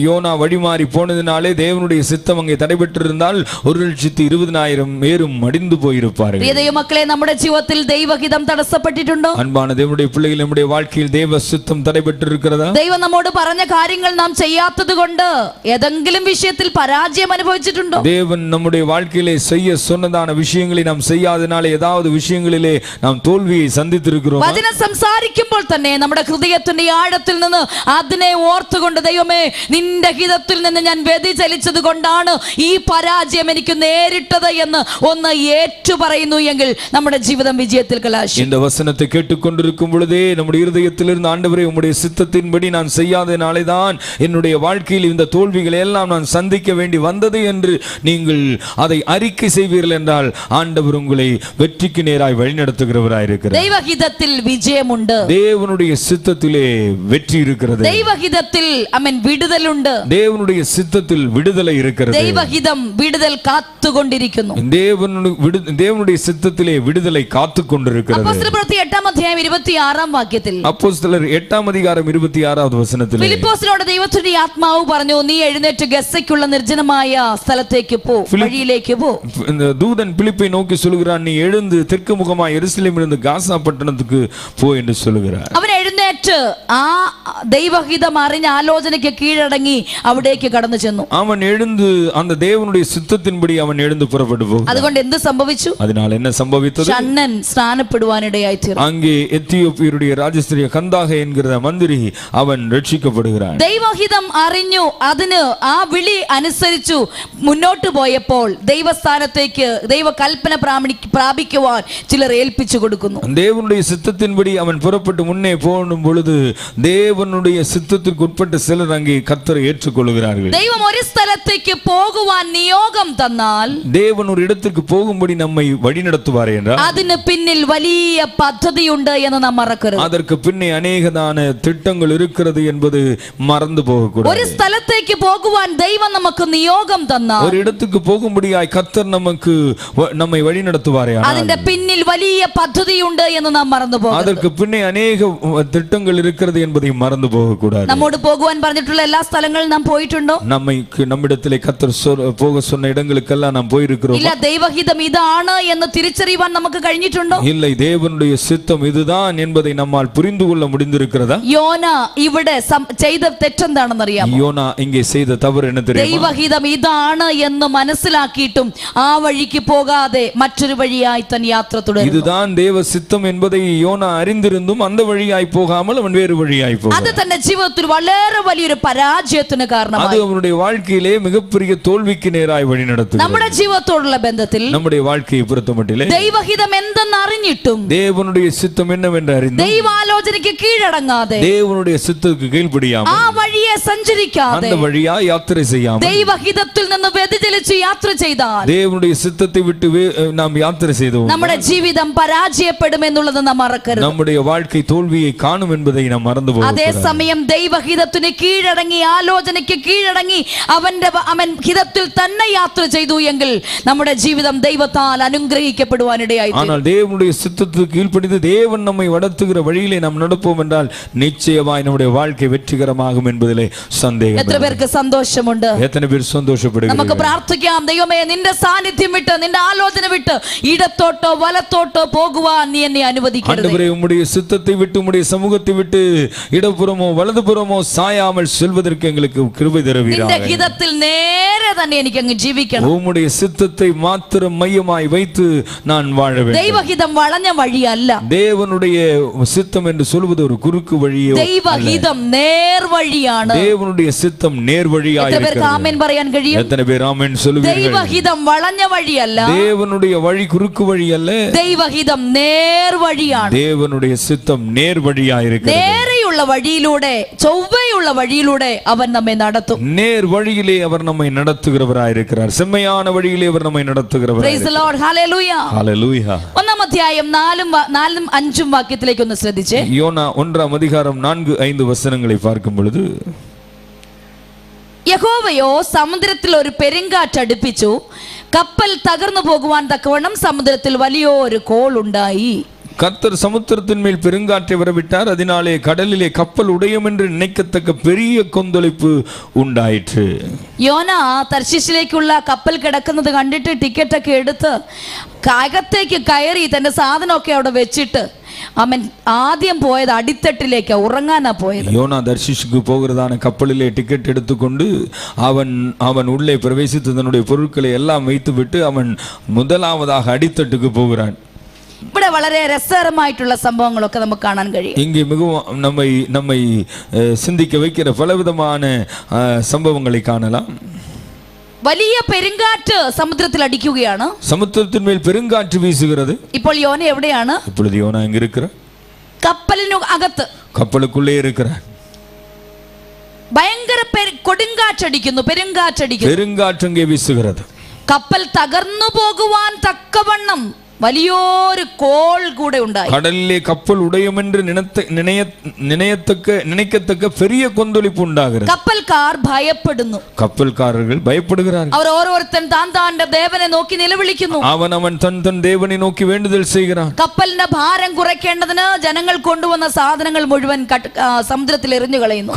யோனா வழிமாறி போனதினாலே தேவனுடைய சித்தம் அங்கே தடைபட்டிருந்தால் 1,20,000 பேரும் மடிந்து போயிருப்பார்கள். പ്രിയ ദൈവമക്കളെ, നമ്മുടെ ജീവിതത്തിൽ ദൈവഹിതം തടസ്സപ്പെട്ടിട്ടുണ്ടോ? அன்பான தேவனுடைய பிள்ளைகள், நம்முடைய வாழ்க்கையில் தேவ சித்தம் தடைபட்டிருக்கிறதா? ദൈവം നമ്മോട് പറഞ്ഞ കാര്യങ്ങൾ നാം ചെയ്യാത്തത് കൊണ്ട് ഏതെങ്കിലും വിഷയത്തിൽ പരാജയം അനുഭവിച്ചിട്ടുണ്ടോ? தேவன் நம்முடைய வாழ்க்கையிலே செய்ய சொன்னதான விஷயங்களை நாம் செய்யாதனாலே ஏதாவது விஷயங்களிலே நாம் தோல்வியை சந்தித்திருக்கிறோம். വചനം സംസാരിക്കുമ്പോൾ തന്നെ നമ്മുടെ ഹൃദയത്തിന്റെ ആഴത്തിൽ നിന്ന് അതിനെ ഓർത്തുകൊണ്ട്, ദൈവമേ നിന്റെ ഹിതത്തിൽ നിന്ന് ഞാൻ വ്യതിചലിച്ചത് കൊണ്ടാണ് ഈ പരാജയം എനിക്ക് നേരിട്ടത് എന്ന് ഒന്ന് ഏറ്റു പറയുന്നു എങ്കിൽ നമ്മുടെ ജീവിതം വിജയത്തിൽ കലാശിക്കും. இந்த வசனத்தை கேட்டுக்கொண்டிருக்கும் பொழுதே நம்முடைய இருதயத்திலிருந்து, ஆண்டவரே உம்முடைய சித்தத்தின்படி நான் செய்யாதனாலே தான் என்னுடைய வாழ்க்கையில் இந்த தோல்விகளை எல்லாம் நான் சந்திக்க வேண்டி வந்தது என்று நீங்கள் அதை அறிக்கை செய்வீர்கள் என்றால் ஆண்டவர் உங்களை வெற்றிக்கு நேராய் வழிநடத்துகிறவராய் இருக்கிறார். ദൈവഹിതത്തിൽ വിജയമുണ്ട്. தேவனுடைய சித்தத்திலே வெற்றி இருக்கிறது. ദൈവഹിതത്തിൽ ആമേൻ വിടുതലുണ്ട്. தேவனுடைய சித்தத்தில் விடுதலை இருக்கிறது. ദൈവഹിതം വിടുതൽ കാത്തുകൊണ്ടിരിക്കുന്നു. தேவனுடைய சித்தத்திலே விடுதலை காத்துக் கொண்டிருக்கிறது. അപ്പോസ്തലപ്രവൃത്തി 8-ാം അധ്യായം 26-ാം വാക്യത്തിൽ, அப்போஸ்தலர் 8-ാം அதிகாரம் 26-வது വചനത്തിൽ, ഫിലിപ്പോസിനോട് ദൈവത്തിന്റെ ആത്മാവ് പറഞ്ഞു, നീ എഴുന്നേറ്റ് ഗസ്സയ്ക്കുള്ള നിർജ്ജനമായ സ്ഥലത്തേക്ക് പോ, വഴിയിലേക്ക് പോ. இந்த தூதன் பிலிப்பை நோக்கி சொல்கிறான், நீ எழுந்து தெற்கு முகமாய் எருசலேமிலிருந்து காசா பட்டணத்துக்கு போ என்று சொல்கிறார். അവൻ എഴുന്നേറ്റ് ആ ദൈവഹിതം അറിഞ്ഞ ആലോചനയ്ക്ക് കീഴടങ്ങി അവിടേക്ക് കടന്നു ചെന്നു. அவன் எழுந்து அந்த தேவனுடைய சித்தத்தின்படி அவன் எழுந்து புறப்பட்டு போகிறான். അതുകൊണ്ട് എന്ത് സംഭവിച്ചു? அதனால் என்ன சம்பவித்தது? ഷണ്ണൻ സ്നാനപ്പെടുവാനിടയായി തീർന്നു. அங்கே எத்தியோப்பியருடைய ராஜஸ்திரிய கந்தாக என்கிற மந்திரி அவன் ரட்சிக்கப்படுகிறான். ദൈവഹിതം അറിഞ്ഞു, അതിന് ആ വിളി അനുസരിച്ചു മുന്നോട്ട് പോയപ്പോൾ ദൈവസ്ഥാനത്തേക്ക് ദൈവകൽപ്പന പ്രാപിക്കുവാൻ ചിലർ ഏൽപ്പിച്ചു കൊടുക്കുന്നു. தேவனுடைய சித்தத்தின்படி அவன் புறப்பட்டு முன்னே வரும் பொழுது தேவனுடைய சித்தத்திற்கு உட்பட்ட சிலர் அங்கே கர்த்தரை ஏற்றுக்கொள்கிறார்கள். ദൈവം ഒരു സ്ഥലത്തേക്ക് പോകുവാൻ നിയോഗം തന്നാൽ தேவன் ஒரு இடத்துக்கு போகும்படி நம்மை வழிநடத்துவாரே என்றால் അതിന് പിന്നിൽ വലിയ പദ്ധതിയുണ്ട് എന്ന് നാം മറക്കരുത്. அதற்கு பின்னே அநேகதான திட்டங்கள் இருக்கிறது என்பது மறந்து போகக்கூடாது. ഒരു സ്ഥലത്തേക്ക് പോകുവാൻ ദൈവം നമുക്ക് നിയോഗം തന്നാൽ ஒரு இடத்துக்கு போகும்படியாய் கர்த்தர் நம்மை வழிநடத்துவாரே അതിന്റെ പിന്നിൽ വലിയ പദ്ധതിയുണ്ട് എന്ന് നാം മറന്നു പോകരുത്. அதற்கு பின்னே அநேக திட்டங்கள் இருக்கிறது என்பதை மறந்து போகக்கூடாது. നമ്മോട് പോകുവാൻ പറഞ്ഞിട്ടുള്ള എല്ലാ സ്ഥലങ്ങളിലും നാം പോയിട്ടുണ്ടോ? நம்மிடத்திலே கர்த்தர் போக சொன்ன இடங்களுக்கெல்லாம் நாம் போயிருக்கிறோம். ഇല്ല. ദൈവഹിതം ഇതാണ് എന്ന് തിരിച്ചറിയുവാൻ നമുക്ക് കഴിഞ്ഞിട്ടുണ്ടോ? இல்லை. தேவனுடைய சித்தம் இதுதான் என்பதை நம்மால் புரிந்து கொள்ள முடிந்திருக்கிறதா? യോന ഇവിടെ ചെയ്ത തെറ്റെന്താണെന്ന് അറിയാമോ? யோனா இங்கே செய்த தவறு என்ன தெரியுமா? ദൈവഹിതം ഇതാണ് എന്ന് മനസ്സിലാക്കിയിട്ടും ആ വഴിക്ക് പോകാതെ മറ്റൊരു വഴിയായി തൻ യാത്ര തുടരുന്നു. இதுதான் தேவ சித்தம் என்பதை யோனா அறிந்திருந்தும் அந்த வழியாய் போகாமல் அவன் வேறு வழியாய் போகிறான். അത് തന്റെ ജീവിതത്തിൽ വളരെ വലിയൊരു പരാജയത്തിന് കാരണമായി. அது அவனுடைய வாழ்க்கையிலே மிகப்பெரிய தோல்விக்கு நேராய் வழி நடத்துகிறது. നമ്മുടെ ജീവിതത്തോടുള്ള ബന്ധത്തിൽ நம்முடைய வாழ்க்கையை பொறுத்தமட்டிலே ദൈവഹിതം എന്തെന്ന് അറിഞ്ഞിട്ടും தேவனுடைய சித்தம் என்னவென்று அறிந்து ദൈവാലോചനയ്ക്ക് കീഴടങ്ങാതെ தேவனுடைய சித்தத்துக்கு கீழ்ப்படியாமல் ആ വഴിയെ സഞ്ചരിക്കാതെ அந்த வழியாய் யாத்திரை செய்யாமல் ദൈവഹിതത്തിൽ നിന്ന് വ്യതിചലിച്ച് യാത്ര ചെയ്താൽ தேவனுடைய சித்தத்தை விட்டு நாம் யாத்திரை செய்தோம் നമ്മുടെ ജീവിതം പരാജയപ്പെടും എന്നുള്ളത് നാം മറക്കരുത്. நம்முடைய வாழ்க்கை தோல்வியை காணும் என்பதை நாம் மறந்து போகக்கூடாது. അതേസമയം ദൈവഹിതത്തിന് കീഴടങ്ങി ആലോചനയ്ക്ക് കീഴടങ്ങി അവൻ ഹിതത്തിൽ തന്നെ യാത്ര ചെയ്തു എങ്കിൽ നമ്മുടെ ജീവിതം ദൈവത്താൽ അനുഗ്രഹിക്കപ്പെടുവാനിടയായി. ஆனால் தேவனுடைய சித்தத்துக்கு கீழ்ப்படிந்து தேவன் நம்மை நடத்துகிற வழியிலே நாம் நடப்போம் என்றால் நிச்சயமாய் நம்முடைய வாழ்க்கை வெற்றிகரமாகும் என்பதிலே சந்தேகம். എത്ര പേർക്ക് സന്തോഷമുണ്ട്? எத்தனை பேர் சந்தோஷப்படுகிறார்கள்? നമുക്ക് പ്രാർത്ഥിക്കാം. ദൈവമേ, നിന്റെ സാന്നിധ്യം വിട്ട് നിന്റെ ആലോചന വിട്ട് ഇടത്തോട്ടോ വലത്തോട്ടോ പോകുവാൻ നീ എന്നെ അനുവദിക്കരുത്. ஆண்டவரே, உம்முடைய சித்தத்தை விட்டு உம்முடைய சமூகத்தை விட்டு இடப்புறமோ வலதுபுறமோ சாயாமல் செல்வதற்கு எங்களுக்கு கிருபை தருவீராக. നിന്റെ ഹിതത്തിൽ നേരെ തന്നെ എനിക്ക് അങ്ങ് ജീവിക്കണം. உம்முடைய சித்தத்தை மாத்திரம் மையமாய் வைத்து நான் வாழ வேண்டும். ദൈവഹിതം വളഞ്ഞ വഴിയല്ല. தேவனுடைய சித்தம் என்று சொல்வது ஒரு குறுக்கு வழியோ. ദൈവഹിതം നേർവഴിയാണ്. தேவனுடைய சித்தம் நேர்வழியாய் എത്ര പേർക്ക് ആമേൻ പറയാൻ കഴിയും? எத்தனை பேர் ஆமென் சொல்லுவீர்கள்? ദൈവഹിതം വളഞ്ഞ വഴിയല്ല. தேவனுடைய வழி குறுக்கு வழி அல்ல. ദൈവഹിതം നേർവഴിയാണ്. தேவனுடைய சித்தம் நேர்வழியாய் இருக்கிறது. നേരെയുള്ള വഴിയിലൂടെ, ചൊവ്വയുള്ള വഴിയിലൂടെ അവൻ നമ്മെ നടത്തും. நேர் வழியிலே அவர் நம்மை நடத்துகிறவராய் இருக்கிறார். செம்மையான வழியிலே அவர் நம்மை நடத்துகிறவராய். Praise the Lord. Hallelujah. Hallelujah. ഒന്നാം അധ്യായം 4-ഉം 5-ഉം വാക്യത്തിലേക്ക് ഒന്ന് ശ്രദ്ധിച്ചേ. യോനാ 1-ാം 4-5 വചനങ്ങളെ பார்க்கும் பொழுது, യഹോവയോ സമുദ്രത്തിൽ ഒരു പെരുങ്കാറ്റ് അടുപ്പിച്ചു, കപ്പൽ തകർന്നു പോകുവാൻ തക്കവണ്ണം സമുദ്രത്തിൽ വലിയൊരു കോൾ ഉണ്ടായി. கர்த்தர் சமுத்திரத்தின் மேல் பெருங்காற்றை வரவிட்டார். அதனாலே கடலிலே கப்பல் உடையும் என்று நினைக்கத்தக்க பெரிய கொந்தளிப்பு உண்டாயிற்று. യോന തർശീശിലേക്കുള്ള കപ്പൽ കിടക്കുന്നത് കണ്ടിട്ട് ടിക്കറ്റൊക്കെ എടുത്ത് അകത്തേക്ക് കയറി തന്റെ സാധനമൊക്കെ അവിടെ വെച്ചിട്ട് അവൻ ആദ്യം പോയത് അടിത്തട്ടിലേക്ക് ഉറങ്ങാനാ പോയത്. யோனா தர்ஷீஷுக்கு போகிறதான கப்பலிலே டிக்கெட் எடுத்துக்கொண்டு அவன் உள்ளே பிரவேசித்து தன்னுடைய பொருட்களை எல்லாம் வைத்துவிட்டு அவன் முதலாவதாக அடித்தட்டுக்கு போகிறான். ഇവിടെ വളരെ രസകരമായിട്ടുള്ള സംഭവങ്ങളൊക്കെ നമുക്ക് കാണാൻ കഴിയും. இங்கே மிகவும் நம்மை சிந்திக்க வைக்கிற பலவிதமான சம்பவங்களை காணலாம். വലിയ പെരുങ്കാറ്റ് സമുദ്രത്തിൽ അടിക്കുകയാണ്. സമുദ്രത്തിൻ മേൽ പെരുങ്കാറ്റ് വീசுகிறது. ഇപ്പോൾ യോന എവിടെയാണ്? இப்பொழுது யோனா எங்க இருக்கிறார்? കപ്പലിനു അകത്ത്, கப்பலுக்குள்ளே இருக்கிறார். ഭയങ്കര കൊടുങ്കാറ്റടിക്കുന്നു, പെരുങ്കാറ്റടിക്കുന്നു. பெருங்காற்று அங்கே வீசுகிறது. കപ്പൽ തകർന്നു പോകുവാൻ തക്കവണ്ണം വലിയൊരു കോൾ കൂടെ ഉണ്ടായി. கடலிலே கப்பல் உடையும் என்று நினைக்கத்தக்க பெரிய கொந்தளிப்பு உண்டாகிறது. കപ്പൽക്കാർ ഭയപ്പെടുന്നു. கப்பல்காரர்கள் பயப்படுகிறார்கள். അവർ ഓരോരുത്തൻ താന്റെ ദേവനെ നോക്കി നിലവിളിക്കുന്നു. அவன் தன் தேவனை நோக்கி வேண்டுதல் செய்கிறான். കപ്പലിന്റെ ഭാരം കുറയ്ക്കേണ്ടതിന് ജനങ്ങൾ കൊണ്ടുവന്ന സാധനങ്ങൾ മുഴുവൻ സമുദ്രത്തിൽ എറിഞ്ഞു കളയുന്നു.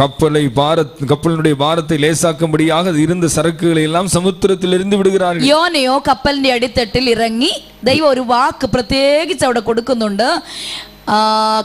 கப்பலினுடைய பாரத்தை லேசாக்கும்படியாக இருந்த சரக்குகளை எல்லாம் சமுத்திரத்தில் எறிந்து விடுகிறார்கள். യോനയോ കപ്പലിന്റെ അടിത്തട്ടിൽ ഇറങ്ങി ദൈവം ഒരു വാക്ക് പ്രത്യേകിച്ച് അവിടെ കൊടുക്കുന്നുണ്ട്.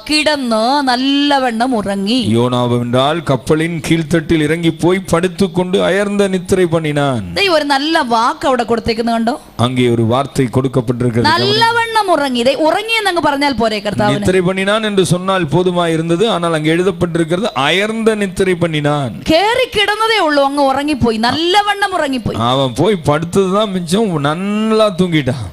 കിടന്ന് നല്ലവണ്ണം ഉറങ്ങി. യോനാവെன்றால் കപ്പലിൻ കീഴ്ത്തട്ടിൽ ഇറങ്ങി പോയി പടുത്തുകൊണ്ട് അയർന്ന നിദ്ര பண்ணினான். ദൈവം ഒരു നല്ല വാക്ക് അവിടെ കൊടുത്തേക്കുന്നത് കണ്ടോ? அங்கே ஒரு வார்த்தை கொடுக்கப்பட்டிருக்கிறது. നല്ലവണ്ണം ഉറങ്ങി. ഉറങ്ങി എന്നങ്ങ് പറഞ്ഞാൽ പോരെ കർത്താവിന്? நித்திரை பண்ணினான் என்று சொன்னால் போதுமாய் இருந்தது. ஆனால் அங்கே எழுதப்பட்டிருக்கிறது அயர்ந்த நித்திரை பண்ணினான். കേറി കിടന്നതേ ഉള്ളൂ, അങ്ങ് ഉറങ്ങിപ്പോയി, നല്ലവണ്ണം ഉറങ്ങിപ്പോയി. அவன் போய் படுத்ததுதான் மிச்சம், நல்லா தூங்கிட்டான்.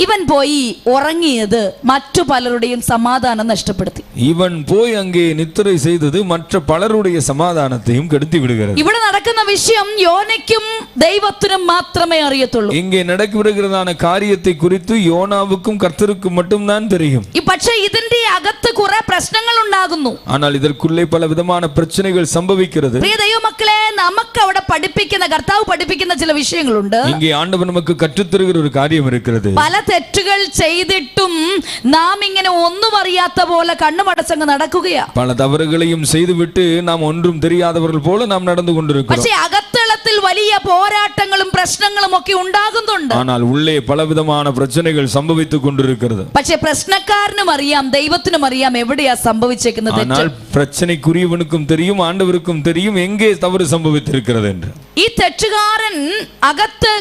ഇവൻ പോയി ഉറങ്ങിയത് മറ്റു പലരുടെയും സമാധാനം നഷ്ടപ്പെടുത്തി. இவன் போய் அங்கே நித்திரை செய்தது மற்ற பலருடைய சமாதானத்தையும் கெடுத்து விடுகிறது. ഇവിടെ നടക്കുന്ന വിഷയം യോനയ്ക്കും ദൈവത്തിനും മാത്രമേ അറിയത്തുള്ളൂ. இங்கே நடக்கிறதான காரியத்தை குறித்து யோனாவுக்கும் கர்த்தருக்கும் மட்டும்தான் தெரியும். പക്ഷേ ഇതിന്റെ അകത്ത് കുറെ പ്രശ്നങ്ങൾ ഉണ്ടാകുന്നു. ஆனால் இதற்குள்ளே பல விதமான பிரச்சனைகள் சம்பவிக்கிறது. പ്രിയ ദൈവമക്കളെ, നമുക്ക് അവിടെ പഠിപ്പിക്കുന്ന കർത്താവ് പഠിപ്പിക്കുന്ന ചില വിഷയങ്ങളുണ്ട്. இங்கே ஆண்டவர் நமக்கு கற்றுத் தருகிற ஒரு காரியம் இருக்கிறது. പല തെറ്റുകൾ ചെയ്തിട്ടും നാം ഇങ്ങനെ ഒന്നും അറിയാത്ത പോലെ കണ്ണുമടച്ചങ്ങ് നടക്കുകയാ. பல தவறுகளையும் செய்துவிட்டு நாம் ஒன்றும் தெரியாதவர்கள் போல நாம் நடந்து கொண்டிருக்கிறோம். പക്ഷേ അകത്തളത്തിൽ വലിയ പോരാട്ടങ്ങളും പ്രശ്നങ്ങളും ഒക്കെ ഉണ്ടാകുന്നുണ്ട്. ஆனால் உள்ளே பலவிதமான பிரச்சனைகள் சம்பவித்துக் கொண்டிருக்கிறது. പക്ഷേ പ്രശ്നക്കാരനും അറിയാം, ദൈവത്തിനും അറിയാം എവിടെയാ സംഭവിച്ചേക്കുന്നത്. ஆனால் பிரச்சனைக்குரியவனுக்கும் தெரியும், ஆண்டவருக்கும் தெரியும் எங்கே தவறு சம்பவித்திருக்கிறது என்று. ഈ തെറ്റുകാരൻ അകത്ത്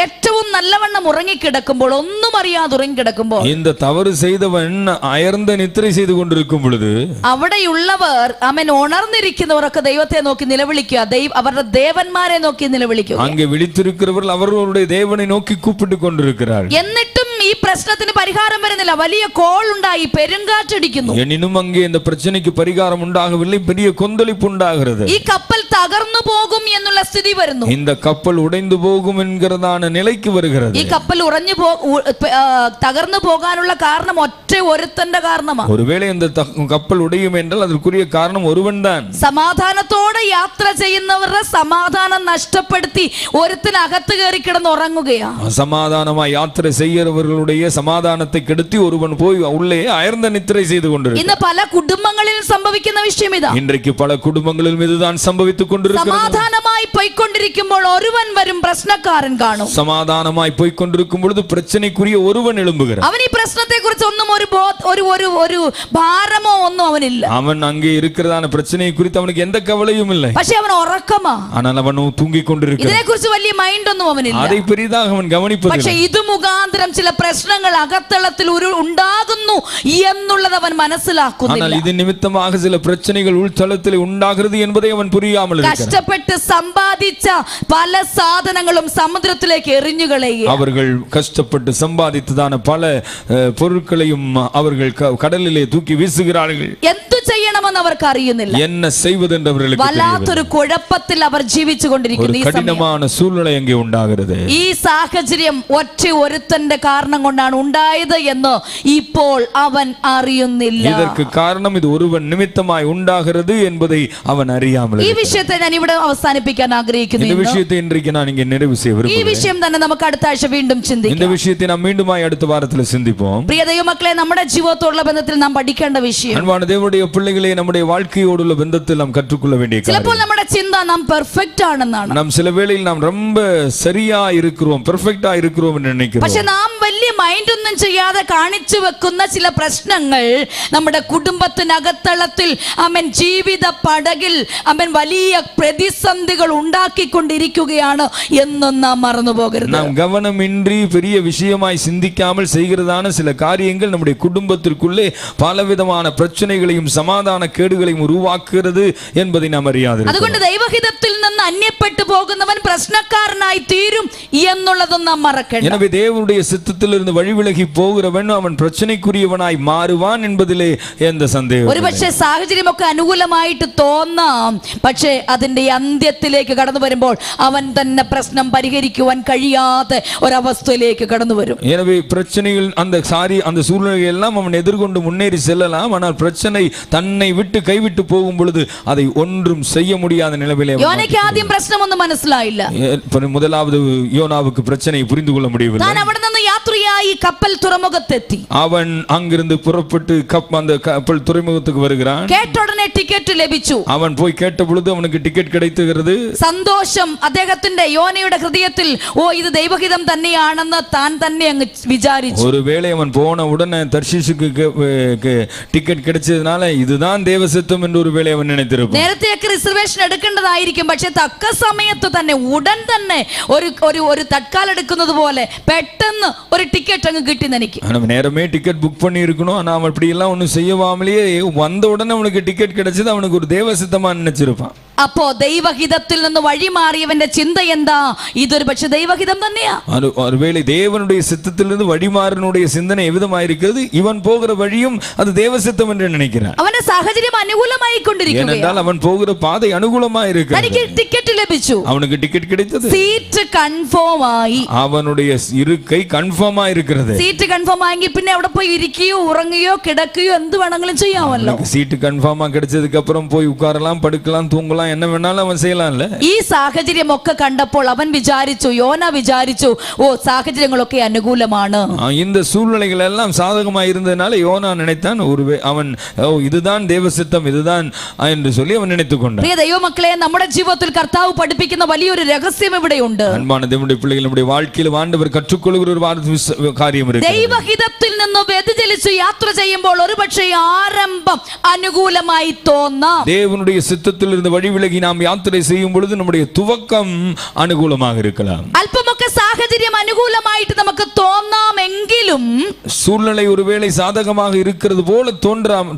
ഏറ്റവും നല്ലവണ്ണം ഉറങ്ങിക്കിടക്കുമ്പോൾ, ഒന്നും അറിയാതെ ഉറങ്ങിക്കിടക്കുമ്പോൾ, இந்த தவறு செய்தவன் அயர்ந்த நித்திரை செய்து கொண்டிருக்கும் பொழுது അവിടെയുള്ളവർ അവൻ ഉണർന്നിരിക്കുന്നവരൊക്കെ ദൈവത്തെ നോക്കി നിലവിളിക്കുക, അവരുടെ ദേവന്മാരെ നോക്കി നിലവിളിക്കുക. அங்கே விழித்திருக்கிறவர்கள் அவர்களுடைய தேவனை நோக்கி கூப்பிட்டு கொண்டிருக்கிறார்கள். എന്നിട്ടും ഈ പ്രശ്നത്തിന് പരിഹാരം വരുന്നില്ല. വലിയ കോൾ ഉണ്ടായി, പെരുങ്കാറ്റടിക്കുന്നു. எனினும் அங்கே இந்த பிரச்சனைக்கு பரிகாரம் உண்டாகவில்லை, பெரிய கொந்தளிப்பு உண்டாகிறது. ഈ കപ്പൽ തകർന്നു പോകും എന്നുള്ള സ്ഥിതി വരുന്നു. இந்த கப்பல் உடைந்து போகும் என்கிறதான நிலைக்கு வருகிறது. ഈ കപ്പൽ തകർന്നു പോകാനുള്ള കാരണം ഒറ്റ ഒരുത്തന്റെ കാരണമാണ്. ஒருவேளை இந்த கப்பல் உடையும் என்றால் அதற்குரிய காரணம் ஒருவன் தான். സമാധാനത്തോടെ യാത്ര ചെയ്യുന്നവരുടെ സമാധാനം നഷ്ടപ്പെടുത്തി ഒരുത്തിന് അകത്ത് കയറി കിടന്ന് ഉറങ്ങുകയാ. சமாதானமாய் யாத்திரை செய்கிறவர்களுடைய சமாதானத்தை கெடுத்து ஒருவன் போய் உள்ளே அயர்ந்த நித்திரை செய்து கொண்டிருக்கிறான். ഇന്ന് പല കുടുംബങ്ങളിലും സംഭവിക്കുന്ന വിഷയം ഇതാ. இன்றைக்கு பல குடும்பங்களிலும் இதுதான் சம்பவித்துக் கொண்டிருக்கிறது. സമാധാനമായി പോയിക്കൊണ്ടിരിക്കുമ്പോൾ ഒരുവൻ വരും, പ്രശ്നക്കാരൻ കാണും. சமாதானமாய் போய்க்கொண்டிருக்கும் பொழுது பிரச்சனைக்குரிய ஒருவன் எழும்புகிறான். അവൻ ഈ പ്രശ്നത്തെ കുറിച്ച് ഒന്നും ഒരു ഭാരമോ ഒന്നും അവനില്ല. அவன் அங்கே இருக்கிறதான பிரச்சனையை குறித்து அவனுக்கு எந்த கவலையும் இல்லை. പക്ഷെ അവൻ ഉറക്കമാ. ஆனால் അവൻ தூங்கிக் கொண்டிருக்கிறான். ഇതിനെ കുറിച്ച് വലിയ മൈൻഡ് ഒന്നും അവനില്ല. அதை பெரிதாக அவன் கவனிப்பதில்லை. പക്ഷെ ഇത് മുഖാന്തരം ചില പ്രശ്നങ്ങൾ അകത്തളത്തിൽ ഉണ്ടാകുന്നു എന്നുള്ളത് അവൻ മനസ്സിലാക്കുന്നില്ല. ஆனால் இது நிமித்தமாக சில பிரச்சனைகள் உள்தளத்தில் உண்டாகிறது என்பதை அவன் புரியாமல் இருக்கிறான். കഷ്ടപ്പെട്ട് സമ്പാദിച്ച പല സാധനങ്ങളും സമുദ്രത്തിലേക്ക് എറിഞ്ഞുകളയുക. அவர்கள் கஷ்டப்பட்டு சம்பாதித்ததான பல பொருட்களையும் அவர்கள் கடலிலே தூக்கி வீசுகிறார்கள். എന്തു ചെയ്യണമെന്ന് അവർക്ക് അറിയുന്നില്ല. என்ன செய்வது என்று அவர்களுக்கு വല്ലാത്തൊരു കുഴപ്പത്തിൽ അവർ ജീവിച്ചുകൊണ്ടിരിക്കുന്നു. கடினமான சூழ்நிலை அங்கே உண்டாகிறது. ഈ സാഹചര്യം ഒറ്റ ഒരുത്തന്റെ കാരണം കൊണ്ടാണ് ഉണ്ടായത് എന്ന് ഇപ്പോൾ അവൻ അറിയുന്നില്ല. இதற்கு காரணம் இது ஒருவன் நிமித்தமாய் உண்டாகிறது என்பதை அவன் அறியாமல். ഈ വിഷയത്തെ ഞാൻ ഇവിടെ അവസാനിപ്പിക്കാൻ ആഗ്രഹിക്കുന്നു. இந்த விஷயத்தை இன்றைக்கு நான் இங்கே நிறைவு செய்ய ഈ விரும்புகிறேன். വിഷയം തന്നെ നമുക്ക് അടുത്ത ആഴ്ച വീണ്ടും ചിന്തിക്കാം. இந்த விஷயத்தை நாம் மீண்டுமாய் அடுத்த வாரத்தில் சிந்திப்போம். പ്രിയ ദൈവമക്കളെ, നമ്മുടെ ജീവിതത്തോടുള്ള ബന്ധത്തിൽ നാം പഠിക്കേണ്ട വിഷയം, அன்பான தேவனுடைய பிள்ளைகளே, நம்முடைய வாழ்க்கையோடுள்ள பந்தத்தில் நாம் கற்றுக்கொள்ள வேண்டிய ചിലപ്പോൾ காரியம். നമ്മുടെ ചിന്ത നാം പെർഫെക്റ്റ് ആണെന്നാണ്. நாம் சில வேளையில் நாம் ரொம்ப சரியா இருக்கிறோம், பெர்ஃபெக்ட்டா இருக்கிறோம் என்று நினைக்கிறோம். പക്ഷെ നാം വലിയ മൈൻഡ് ഒന്നും ചെയ്യാതെ കാണിച്ചു വെക്കുന്ന ചില പ്രശ്നങ്ങൾ നമ്മുടെ കുടുംബത്തിനകത്തളത്തിൽ ജീവിത പടകിൽ വലിയ പ്രതിസന്ധികൾ ഉണ്ടാക്കിക്കൊണ്ടിരിക്കുകയാണ് എന്നും നാം മറന്നു പോകരുത്. நாம் கவனமின்றி பெரிய விஷயமாய் சிந்திக்காமல் செய்கிறதான சில காரியங்கள் நம்முடைய குடும்பத்திற்குள்ளே பலவிதமான பிரச்சனைகளையும் சமாதான கேடுகளையும் உருவாக்குகிறது என்பதை நாம் அறியாதிருக்கிறோம். അതുകൊണ്ട് ദൈവഹിതത്തിൽ നിന്ന് അന്യപ്പെട്ടു പോകുന്നവൻ പ്രശ്നക്കാരനായി തീരും എന്നുള്ളതും നാം മറക്കണ്ട. எனவே தேவனுடைய சித்தத்திலிருந்து வழிவிலகி போகிறவன் அவன் பிரச்சனைக்குரியவனாய் மாறுவான் என்பதிலே எந்த சந்தேகமும் இல்லை. ഒരുപക്ഷെ സാഹചര്യമൊക്കെ അനുകൂലമായിട്ട് തോന്നാം, പക്ഷേ അതിന്റെ അന്ത്യത്തിലേക്ക് കടന്നു വരുമ്പോൾ അവൻ തന്നെ പ്രശ്നം പരിഹരിക്കുവാൻ കഴിയാത്ത ഒരവസ്ഥയിലേക്ക് കടന്നു വരും. எனவே பிரச்சனைகள் அந்த சூழ்நிலைகள் எல்லாம் அவன் எதிர்கொண்டு முன்னேறி செல்லலாம். ஆனால் பிரச்சனை தன்னை விட்டு கைவிட்டு போகும் பொழுது அதை ஒன்றும் செய்ய முடியாத நிலையிலே யோனாக்கு ஆദ്യം പ്രശ്നമൊന്നും മനസ്സിലായില്ല. முதலாவது யோனாவுக்கு பிரச்சனையை புரிந்து கொள்ள முடியவில்லை. താൻ അവിടെ നിന്ന് യാത്രയായി കപ്പൽ തുറമുഖത്തെത്തി. அவன் அங்கிருந்து புறப்பட்டு அந்த கப்பல் துறைமுகத்துக்கு வருகிறான். കേട്ട ഉടനെ ടിക്കറ്റ് ലഭിച്ചു. அவன் போய் கேட்ட பொழுது அவனுக்கு டிக்கெட் கிடைத்துகிறது. സന്തോഷം അദ്ദേഹത്തിന്റെ യോനയുടെ ഹൃദയത്തിൽ, ഓ ഇത് ദൈവഹിതം തന്നെയാണെന്ന് താൻ തന്നെ അങ്ങ് വിചാരിച്ചു. ஒருவேளை அவன் போன உடனே தர்ஷீஷுக்கு டிக்கெட் கிடைச்சதுனால இதுதான் தேவசித்தம் என்று ஒருவேளை அவன் நினைத்திருப்பான். നേരത്തെയൊക്കെ റിസർവേഷൻ എടുക്കേണ്ടതായിരിക്കും, പക്ഷെ തക്ക സമയത്ത് തന്നെ ഉടൻ തന്നെ ഒരു തത്കാലം എടുക്കുന്നത് പോലെ പെട്ടെന്ന് ഒരു ടിക്കറ്റ് അങ്ങ് കിട്ടി എനിക്ക്. அவன் நேரமே டிக்கெட் புக் பண்ணி இருக்கணும். ஆனா அவன் அப்படி எல்லாம் ஒன்னும் செய்யாமலேயே வந்த உடனே அவனுக்கு டிக்கெட் கிடைச்சது. அவனுக்கு ஒரு தேவசித்தமா நினைச்சிருப்பான். അപ്പോ ദൈവഹിതത്തിൽ നിന്ന് വഴിമാറിയവന്റെ ചിന്ത എന്താ? ഇതൊരു പക്ഷെ ദൈവഹിതം തന്നെയാ. ஒருவேளை தேவனுடைய சித்தத்திலிருந்து வழிமாறனுடைய சிந்தனை எவ்விதமாயிருக்கிறது, இவன் போகிற வழியும் அது தேவ சித்தம் என்று நினைக்கிறான். അവന്റെ സാഹചര്യം അനുകൂലമായിക്കൊണ്ടിരിക്കുകയാണ്. ஏனென்றால் அவன் போகிற பாதை அனுகூலமாயிருக்கிறது. തനിക്ക് ടിക്കറ്റ് ലഭിച്ചു, அவனுக்கு டிக்கெட் கிடைத்தது, സീറ്റ് കൺഫേം ആയി, அவனுடைய இருக்கை கன்ஃபார்மா இருக்கிறது. സീറ്റ് കൺഫേം ആയെങ്കിൽ പിന്നെ അവിടെ പോയി ഇരിക്കുകയോ ഉറങ്ങുകയോ കിടക്കുകയോ എന്ത് വേണമെങ്കിലും ചെയ്യാമല്ലോ. சீட்டு கன்ஃபார்மா கிடைச்சதுக்கு அப்புறம் போய் உட்காரலாம், படுக்கலாம், தூங்கலாம், என்ன வேணாலும் அவன் செய்யலாம்ல. ഈ സാഹചര്യം ഒക്കെ കണ്ടപ്പോൾ അവൻ വിചാരിച്ചു, യോന വിചാരിച്ചു, ഓ സാഹചര്യങ്ങളൊക്കെ അനുകൂലമാണ്. இந்த சூழ்நிலைகள் எல்லாம் சாதகமா இருந்ததனால யோனா நினைத்தான், அவன் இதுதான் தேவ சித்தம், இதுதான் என்று சொல்லி அவன் நினைத்துக் கொண்டான். പ്രിയ ദൈവമക്കളെ, നമ്മുടെ ജീവിതത്തിൽ കർത്താവ് പഠിപ്പിക്കുന്ന വലിയൊരു രഹസ്യം ഇവിടെയുണ്ട്. அன்பான தேவனுடைய பிள்ளைகள், நம்முடைய வாழ்க்கையில் ஆண்டவர் கற்றுக்கொள்கிற ஒரு காரியம் இருக்கு. ദൈവഹിതത്തിൽ നിന്ന് വ്യതിചലിച്ചു യാത്ര ചെയ്യുമ്പോൾ ഒരുപക്ഷേ ആരംഭം അനുകൂലമായി തോന്നാം. தேவனுடைய சித்தத்தில் இருந்து வழி விலகி நாம் யாத்திரை செய்யும் பொழுது நம்முடைய துவக்கம் അനുകൂലமாக இருக்கலாம். അല്പമൊക്കെ സാഹചര്യം അനുകൂലമായിട്ട് നമുക്ക് തോന്നാമെങ്കിലും சூழ்நிலை ஒருவேளை சாதகமாக இருக்கிறது போல தோன்றலாம்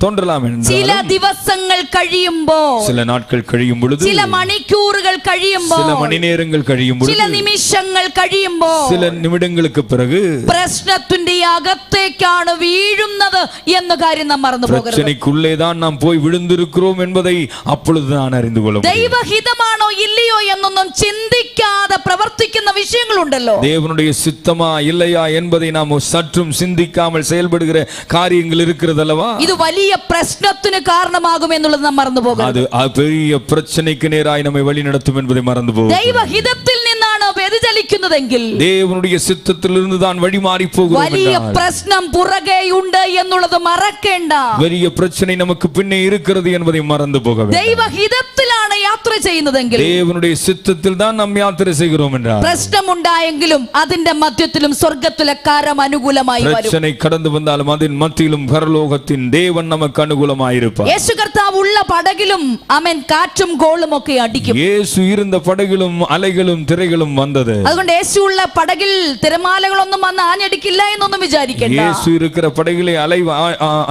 என்றால் ചില ദിവസങ്ങൾ കഴിയുമ്പോൾ, சில நாட்கள் കഴിയും பொழுது, ചില മണിക്കൂറുകൾ കഴിയുമ്പോൾ, சில மணி நேரங்கள் കഴിയും பொழுது, ചില നിമിഷങ്ങൾ കഴിയുമ്പോൾ சில நிமிடங்களுக்கு பிறகு പ്രശ്നത്തിന്റെ അകത്തേക്കാണ് വീഴുന്നത് എന്ന കാര്യം നാം മറന്നു പോകരുത്. பிரச்சனைக்குள்ளே தான் நாம் போய் விழுந்திருக்கிறோம் என்பதை அப்பொழுது நான் அறிந்து கொள்ள முடியும். ദൈവഹിതമാണോ ഇല്ലയോ എന്നൊന്നും ചിന്തിക്കാതെ പ്രവർത്തിക്കുന്ന വിഷയങ്ങളുണ്ടല്ലോ. தேவனுடைய சித்தமா இல்லையா என்பதை நாம் சற்றும் சிந்திக்காமல் செயல்படுகிற காரியங்கள் இருக்கிறது அல்லவா? ഇത് വലിയ പ്രശ്നത്തിന് കാരണമാകും എന്നുള്ളത് നാം മറന്നു പോകരുത്. அது பெரிய பிரச்சனைக்கு நேராய் நம்மை வழி நடத்தும் என்பதை மறந்து போகும். ദൈവഹിതത്തിൽ നിന്നാണ് വ്യതിചലിക്കുന്നതെങ്കിൽ, தேவனுடைய சித்தத்திலிருந்து தான் வழி மாறி போகிறோம் വലിയ പ്രശ്നം പുറകെയുണ്ട് എന്നുള്ളത് മറക്കേണ്ട. பெரிய பிரச்சனை நமக்கு பின்னே இருக்கிறது என்பதை மறந்து போக வேண்டாம். ദൈവഹിതത്തിലാണ് യാത്ര ചെയ്യുന്നതെങ്കിൽ, தேவனுடைய சித்தத்தில் தான் நாம் யாத்திரை செய்கிறோம் என்றால், പ്രശ്നമുണ്ടായെങ്കിലും അതിന്റെ മധ്യത്തിലും സ്വർഗ്ഗത്തിലെ കരം അനുകൂലമായി വരും. பிரச்சனை கடந்து வந்தாலும் அதன் மத்தியிலும் பரலோகத்தின் தேவன் நமக்கு അനുകൂലമായി இருப்பார். യേശു കർത്താവ് ഉള്ള പടകിലും അവൻ കാറ്റും കോളും ഒക്കെ അടിക്കും. இயேசு இருந்த படகிலும் அலைகளும் திரைகளும் வந்தது. അതുകൊണ്ട് യേശു ഉള്ള പടകിൽ തിരമാലകളൊന്നും വന്ന് ആഞ്ഞടിക്കില്ല എന്നൊന്നും വിചാരിക്കണ്ട. இயேசு இருக்கிற படகிலே அலை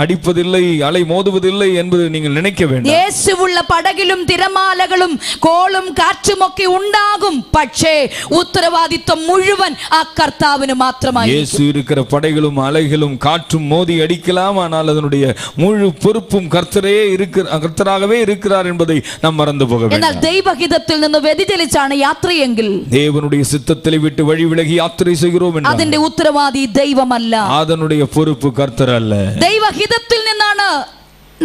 அடிப்பதில்லை, அலை மோதுவதில்லை என்பது நீங்கள் நினைக்க வேண்டாம். യേശു ഉള്ള പടകിലും തിരമാലകളും കോളും കാറ്റും ഒക്കെ ഉണ്ടാകും. പക്ഷേ ഉത്തരവാദിത്വം മുഴുവൻ ആ കർത്താവിന് മാത്രമായി. இயேசு இருக்கிற படைகளும் அலைகளும் காற்றும் மோதி அடிக்கலாம், ஆனால் அதனுடைய முழு பொறுப்பும் கர்த்தராகவே இருக்கிறார் என்பதை நாம் மறந்து போக வேண்டாம். എന്നാൽ ദൈവഹിതത്തിൽ നിന്ന് വ്യതിചലിച്ചാണ് യാത്രയെങ്കിൽ, தேவனுடைய சித்தத்தை விட்டு வழி விலகி யாத்திரை செய்கிறோம் என்றால் അതിന്റെ ഉത്തരവാദി ദൈവമല്ല, அதனுடைய பொறுப்பு கர்த்தர் அல்ல. ദൈവഹിതത്തിൽ നിന്നാണ്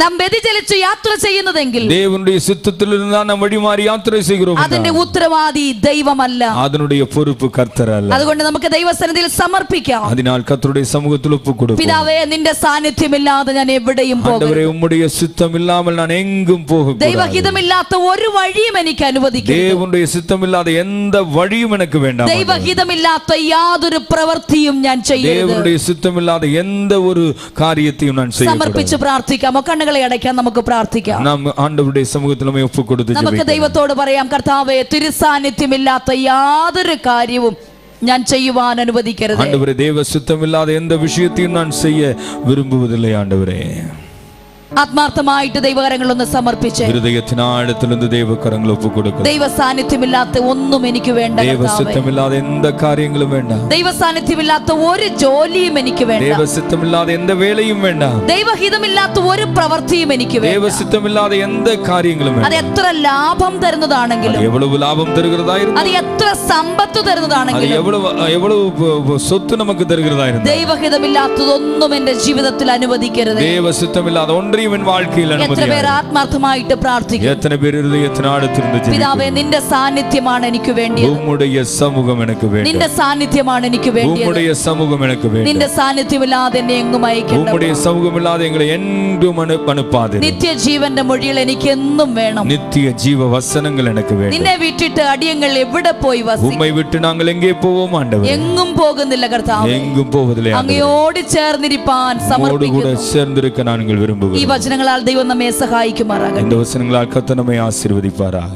നാം വ്യതിചലിച്ചു യാത്ര ചെയ്യുന്നതെങ്കിൽ, தேவனுடைய சித்தத்திலிருந்து நாம் வழி மாறி யாத்திரை செய்கிறோம், അതിന്റെ ഉത്തരവാദി ദൈവമല്ല, அதனுடைய பொறுப்பு கர்த்தர் அல்ல. അതുകൊണ്ട് നമുക്ക് ദൈവസന്നിധിയിൽ സമർപ്പിക്കാം. അതിനാൽ கர்த்தருடைய சமூகத்தில் ஒப்பு கொடுப்போம். പിതാവേ, നിന്റെ സാന്നിധ്യമില്ലാതെ ഞാൻ എവിടെയും പോകും. ஆண்டவரே, உம்முடைய சித்தம் இல்லாமல் நான் எங்கும் போக கூடாது. ദൈവഹിതമില്ലാത്ത ഒരു വഴിയും എനിക്ക് അനുവദിക്കരുത്. தேவனுடைய சித்தம் இல்லாத எந்த வழியும் எனக்கு வேண்டாம். ദൈവഹിതമില്ലാത്ത യാതൊരു പ്രവൃത്തിയും ഞാൻ ചെയ്യരുത്. தேவனுடைய சித்தம் இல்லாத எந்த ஒரு காரியத்தையும் நான் செய்ய സമർപ്പിച്ച് പ്രാർത്ഥിക്കാം. കണ്ണുകളെ അടയ്ക്കാൻ നമുക്ക് പ്രാർത്ഥിക്കാം. நாம் ஆண்டவருடைய சமூகத்தில் நம்மை ஒப்பு கொடுத்து നമുക്ക് ദൈവത്തോട് പറയാം, കർത്താവേ, തിരുസാന്നിധ്യമില്ലാത്ത യാതൊരു കാര്യവും ഞാൻ ചെയ്യുവാൻ അനുവദിക്കരുത്. ஆண்டவரே, தேவ சித்தம் இல்லாத எந்த விஷயத்தையும் நான் செய்ய விரும்புவதில்லை ஆண்டவரே. ആത്മാർത്ഥമായിട്ട് ദൈവകരങ്ങളൊന്ന് സമർപ്പിച്ച് ഹൃദയത്തിനാഴത്തിലൊന്ന് ദൈവകരങ്ങൾ ഒപ്പുകൊടുക്കുക. ദൈവ സാന്നിധ്യമില്ലാത്ത ഒന്നും എനിക്ക് വേണ്ട. ദൈവസിത്തമില്ലാതെ എന്ത കാര്യങ്ങളും വേണ്ട. ദൈവ സാന്നിധ്യമില്ലാത്ത ഒരു ജോലിയും എനിക്ക് വേണ്ട. ദൈവസിത്തമില്ലാതെ എന്ത വേലയും വേണ്ട. ദൈവഹിതമില്ലാത്ത ഒരു പ്രവൃത്തിയും എനിക്ക് വേണ്ട. ദൈവസിത്തമില്ലാതെ എന്ത കാര്യങ്ങളും വേണ്ട. അത് എത്ര ലാഭം തരുന്നതാണെങ്കിലും, എவ்வளவு ലാഭം തരുகிறதாയിരുന്നു, അത് എത്ര സമ്പത്ത് തരുന്നതാണെങ്കിലും, എவ்வளவு സ്വത്ത് നമുക്ക് തരുகிறதாയിരുന്നു, ദൈവഹിതമില്ലാത്തതൊന്നും എന്റെ ജീവിതത്തിൽ അനുവദിക്കരുത്. ദൈവസിത്തമില്ലാതെ ഒന്നും എത്ര പേർ ആത്മാർത്ഥമായിട്ട് പ്രാർത്ഥിക്കും? എത്ര പേർ ഹൃദയത്തിനാഴത്തിരുന്ന് പിതാവേ, നിന്റെ സാന്നിധ്യമാണ് എനിക്ക് വേണ്ടിയത്. ഉമ്മുடைய சமூகம் எனக்கு வேண்டும். നിന്റെ സാന്നിധ്യമാണ് എനിക്ക് വേണ്ടിയത്. உம்முடைய சமூகம் எனக்கு வேண்டும். നിന്റെ സാന്നിധ്യമില്ലാതെ എന്നെ എങ്ങും അയക്കണ്ട. உம்முடைய சமூகமில்லாതെ எங்களை என்றும் அனுப்பாதே. നിത്യജീവന്റെ മൊഴികൾ എനിക്ക് എന്നും വേണം. நித்திய ஜீவ வசனங்கள் எனக்கு வேண்டும். നിന്നെ വിട്ടിട്ട് അടിയങ്ങൾ എവിടെ പോയി വസിക്കും? உம்மை விட்டு நாங்கள் எங்கே போவோம் ஆண்டவரே? എങ്ങും പോകുന്നില്ല കർത്താവേ. எங்கும் போவதில்லை. അങ്ങയോട് ചേർന്നിരിപ്പാൻ സമർപ്പിക്കുന്നു. சேர்ந்திருக்க நாங்கள் விரும்புகிறோம். ഈ വചനങ്ങളാൽ ദൈവം നമ്മെ സഹായിക്കുമാറാകട്ടെ. இந்த வசனங்களால் கர்த்தர் நம்மை ஆசீர்வதிப்பாராக.